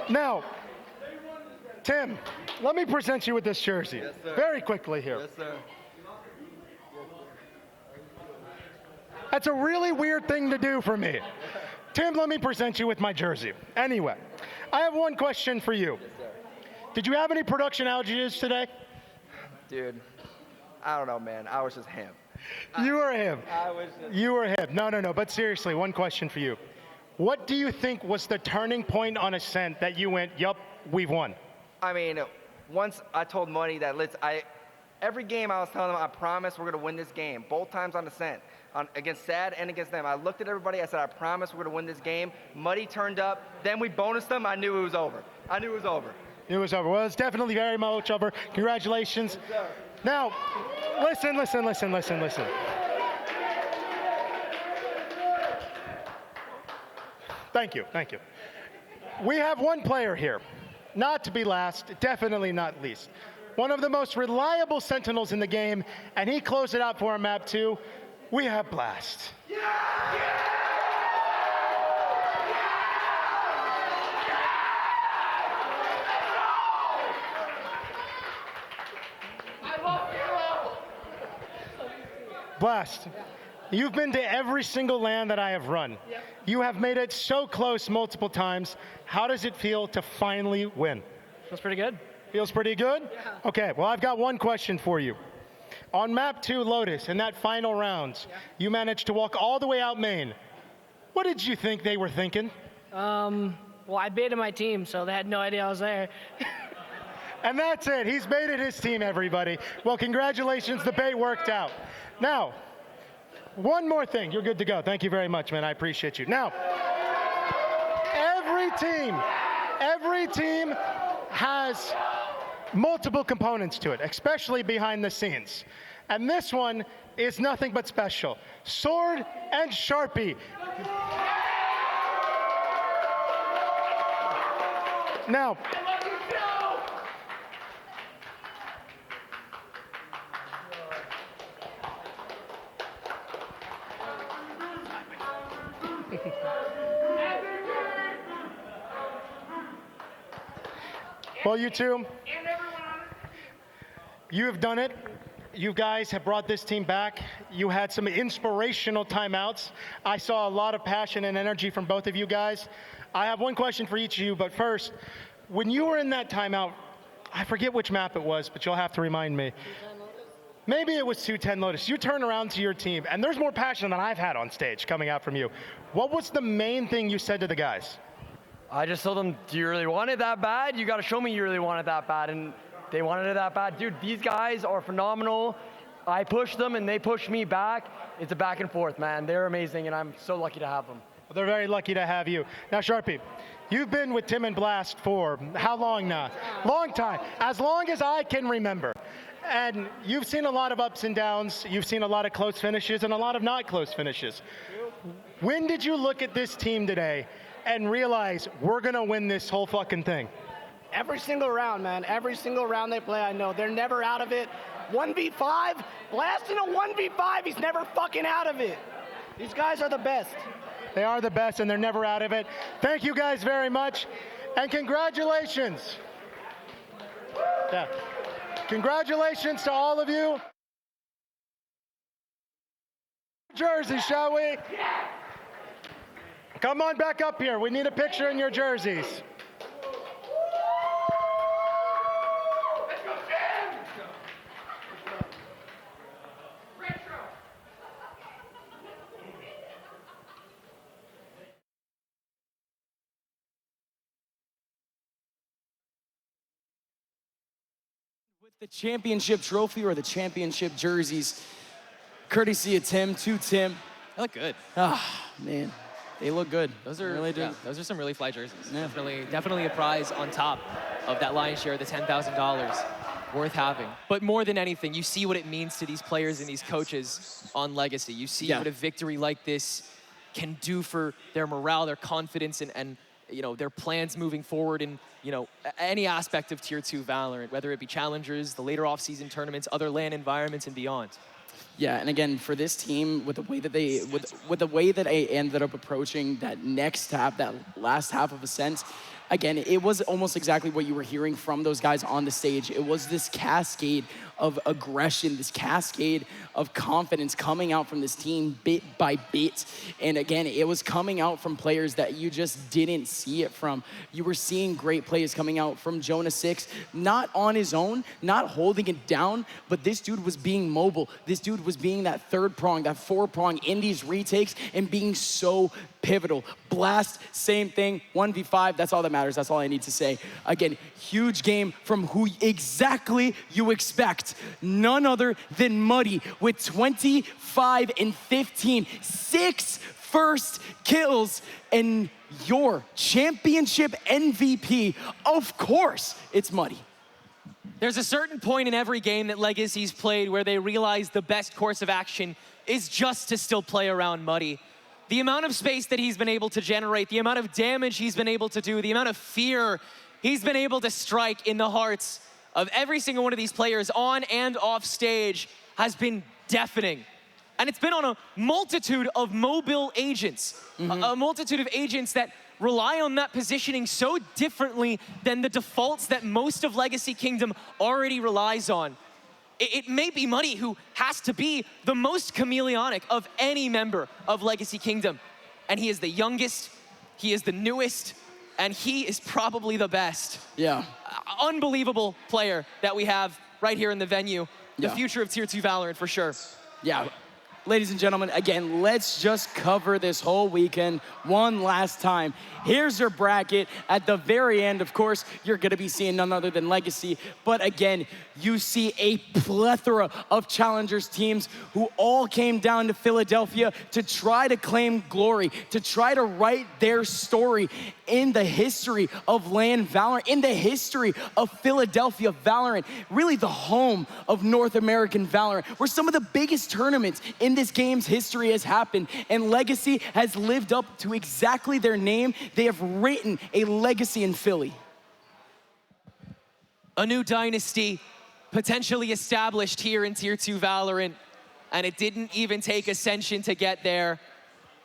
Now, Tim, let me present you with this jersey. Yes, sir. Very quickly here. Yes, sir. That's a really weird thing to do for me. Tim, let me present you with my jersey. Anyway, I have one question for you. Yes, sir. Did you have any production outages today? Dude, I don't know, man. I was just him. You were him. I was just... You were him. No. But seriously, one question for you. What do you think was the turning point on Ascent that you went, yup, we've won? I mean, once I told Muddy that every game I was telling them, I promise we're going to win this game. Both times on Ascent, against Sad and against them. I looked at everybody, I said, I promise we're going to win this game. Muddy turned up, then we bonused them, I knew it was over. It was over. Well, it's definitely very much over. Congratulations. Yes, sir. Now, listen. Thank you. We have one player here, not to be last, definitely not least. One of the most reliable sentinels in the game, and he closed it out for our map 2. We have Blast. Blast, you've been to every single LAN that I have run. Yep. You have made it so close multiple times. How does it feel to finally win? Feels pretty good. Feels pretty good? Yeah. Okay, well, I've got one question for you. On map 2, Lotus, in that final round, you managed to walk all the way out main. What did you think they were thinking? Well, I baited my team, so they had no idea I was there. And that's it. He's baited his team, everybody. Well, congratulations. The bait worked out. Now, one more thing. You're good to go. Thank you very much, man. I appreciate you. Now, every team has multiple components to it, especially behind the scenes. And this one is nothing but special. Sword and Sharpie. Now, well, you two, you have done it. You guys have brought this team back. You had some inspirational timeouts. I saw a lot of passion and energy from both of you guys. I have one question for each of you, but first, when you were in that timeout, I forget which map it was, but you'll have to remind me. Maybe it was 210 Lotus. You turn around to your team, and there's more passion than I've had on stage coming out from you. What was the main thing you said to the guys? I just told them, do you really want it that bad? You got to show me you really want it that bad. And they wanted it that bad. Dude, these guys are phenomenal. I pushed them, and they pushed me back. It's a back and forth, man. They're amazing, and I'm so lucky to have them. Well, they're very lucky to have you. Now, Sharpie, you've been with Tim and Blast for how long now? Long time. As long as I can remember. And you've seen a lot of ups and downs. You've seen a lot of close finishes and a lot of not close finishes. When did you look at this team today and realize we're going to win this whole fucking thing? Every single round, man. Every single round they play, I know. They're never out of it. 1v5? Blast in a 1v5, he's never fucking out of it. These guys are the best. They are the best, and they're never out of it. Thank you guys very much, and congratulations. Yeah. Congratulations to all of you. Jersey, shall we? Come on back up here. We need a picture in your jerseys. The championship trophy or the championship jerseys, courtesy of Tim, to Tim. They look good. Ah, man, they look good. Those are really yeah, those are some really fly jerseys. Yeah. Definitely a prize on top of that lion's share, the $10,000 worth having. But more than anything, you see what it means to these players and these coaches on Legacy. You see what a victory like this can do for their morale, their confidence, and you know, their plans moving forward in, you know, any aspect of Tier 2 Valorant, whether it be challengers, the later off-season tournaments, other LAN environments, and beyond. Yeah, and again, for this team, with the way that they, with the way that I ended up approaching that next half, that last half of Ascent, again, it was almost exactly what you were hearing from those guys on the stage. It was this cascade of aggression, this cascade of confidence coming out from this team bit by bit. And again, it was coming out from players that you just didn't see it from. You were seeing great plays coming out from Jonah 6, not on his own, not holding it down, but this dude was being mobile. This dude was being that third prong, that four prong in these retakes and being so pivotal. Blast, same thing, 1v5, that's all that matters, that's all I need to say. Again, huge game from who exactly you expect. None other than Muddy with 25 and 15, 6 first kills, and your championship MVP, of course, it's Muddy. There's a certain point in every game that Legacy's played where they realize the best course of action is just to still play around Muddy. The amount of space that he's been able to generate, the amount of damage he's been able to do, the amount of fear he's been able to strike in the hearts of every single one of these players on and off stage has been deafening. And it's been on a multitude of mobile agents, a multitude of agents that rely on that positioning so differently than the defaults that most of Legacy Kingdom already relies on. It may be Muddy who has to be the most chameleonic of any member of Legacy Kingdom. And he is the youngest, he is the newest, and he is probably the best. Yeah. Unbelievable player that we have right here in the venue. The future of Tier 2 Valorant for sure. Yeah. Ladies and gentlemen, again, let's just cover this whole weekend one last time. Here's your bracket. At the very end, of course, you're gonna be seeing none other than Legacy. But again, you see a plethora of challengers teams who all came down to Philadelphia to try to claim glory, to try to write their story in the history of LAN Valorant, in the history of Philadelphia Valorant, really the home of North American Valorant, where some of the biggest tournaments in this game's history has happened, and Legacy has lived up to exactly their name. They have written a legacy in Philly. A new dynasty potentially established here in Tier 2 Valorant, and it didn't even take Ascension to get there.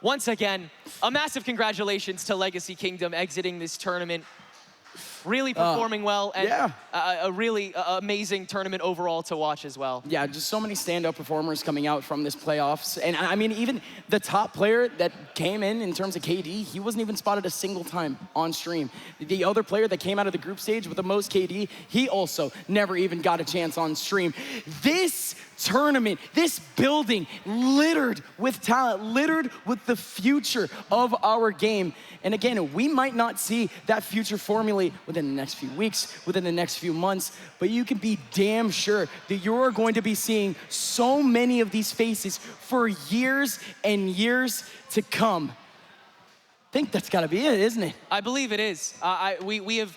Once again, a massive congratulations to Legacy Kingdom exiting this tournament Really performing well, and yeah. a really amazing tournament overall to watch as well. Yeah, just so many standout performers coming out from this playoffs. And I mean, even the top player that came in terms of KD, he wasn't even spotted a single time on stream. The other player that came out of the group stage with the most KD, he also never even got a chance on stream. This tournament, this building littered with talent, littered with the future of our game. And again, we might not see that future formulate within the next few weeks, within the next few months, but you can be damn sure that you're going to be seeing so many of these faces for years and years to come. I think that's gotta be it, isn't it? I believe it is. We have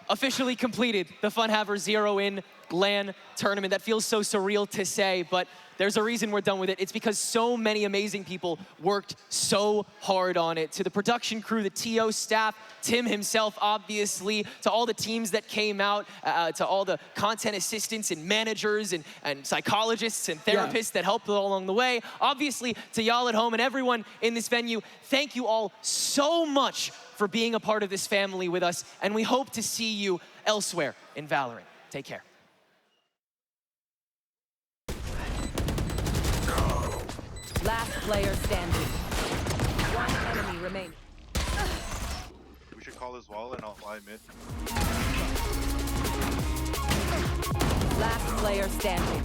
officially completed the Funhaver Zero in LAN tournament. That feels so surreal to say, but there's a reason we're done with it. It's because so many amazing people worked so hard on it. To the production crew, the TO staff, Tim himself, obviously, to all the teams that came out, to all the content assistants and managers and psychologists and therapists that helped along the way. Obviously, to y'all at home and everyone in this venue, thank you all so much for being a part of this family with us, and we hope to see you elsewhere in Valorant. Take care. Last player standing. One enemy remaining. We should call this wall and I'll fly mid. Last player standing.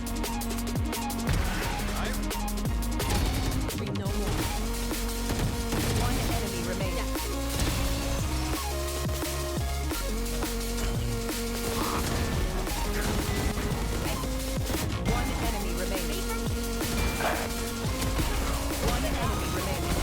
No more. One enemy remaining. One enemy remaining. One enemy remaining. One enemy remaining.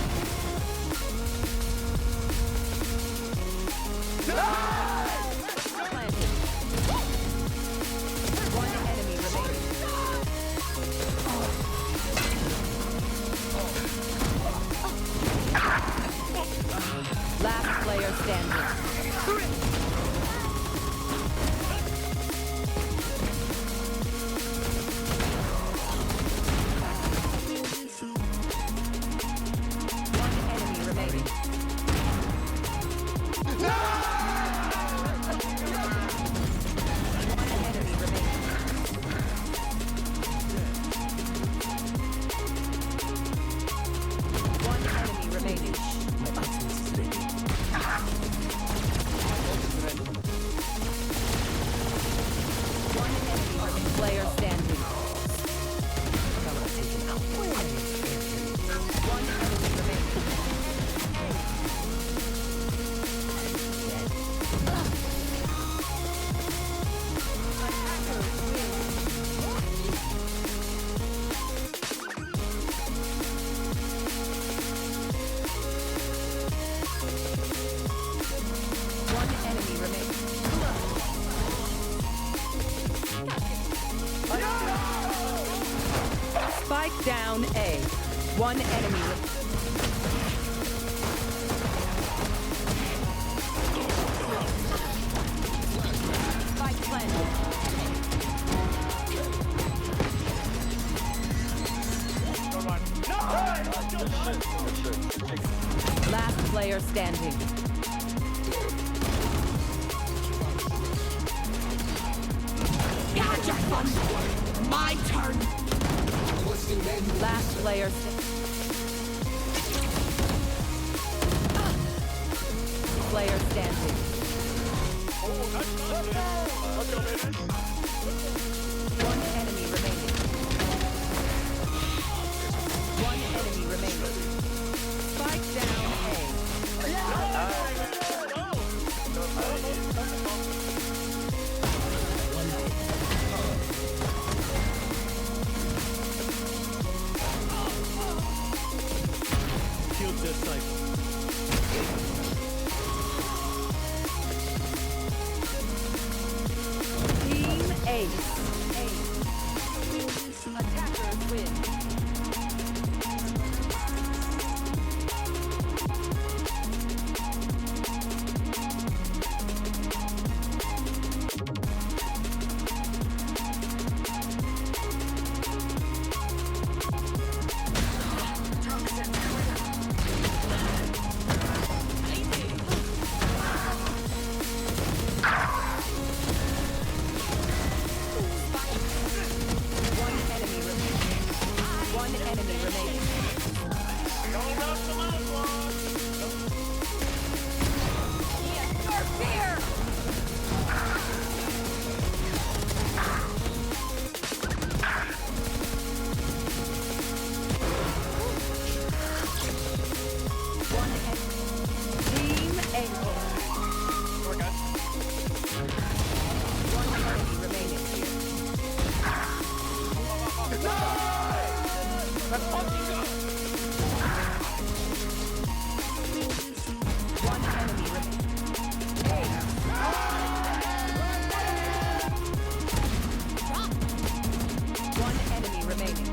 Last player standing. Player standing. One enemy remaining. One enemy remaining. Spike down A. One enemy. Spike planted. Last player standing. Gotcha, fun. My turn. Last player. Player standing. One enemy remaining. One enemy remaining. Spike down A. Killed that cycle. Team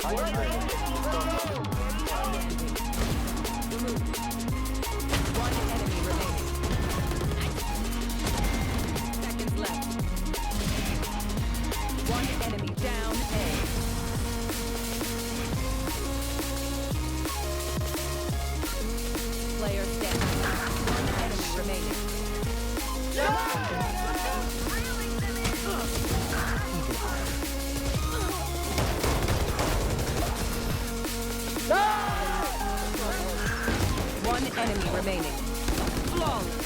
One enemy remaining. Seconds left. One enemy down A. Player standing. One enemy remaining. One enemy remaining. Flawless.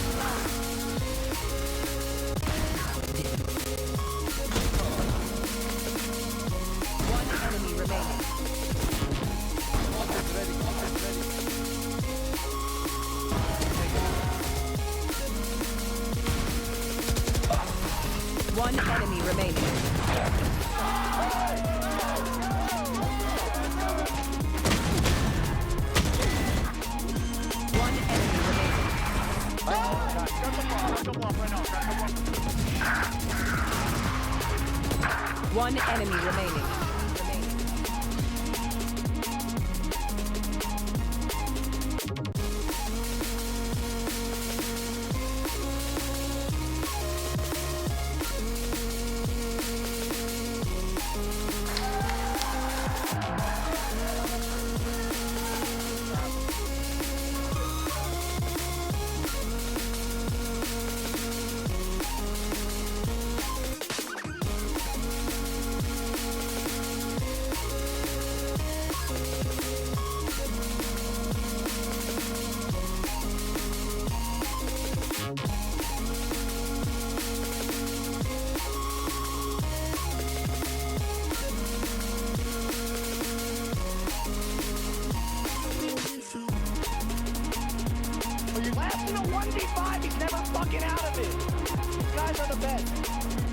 One enemy remaining. One enemy remaining. One enemy remaining. One enemy remaining. Blasting a 1v5, he's never fucking out of it. These guys are the best.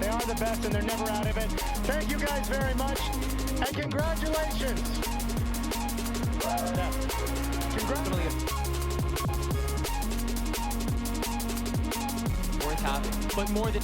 They are the best and they're never out of it. Thank you guys very much. And congratulations. Congratulations. Worth having. But more than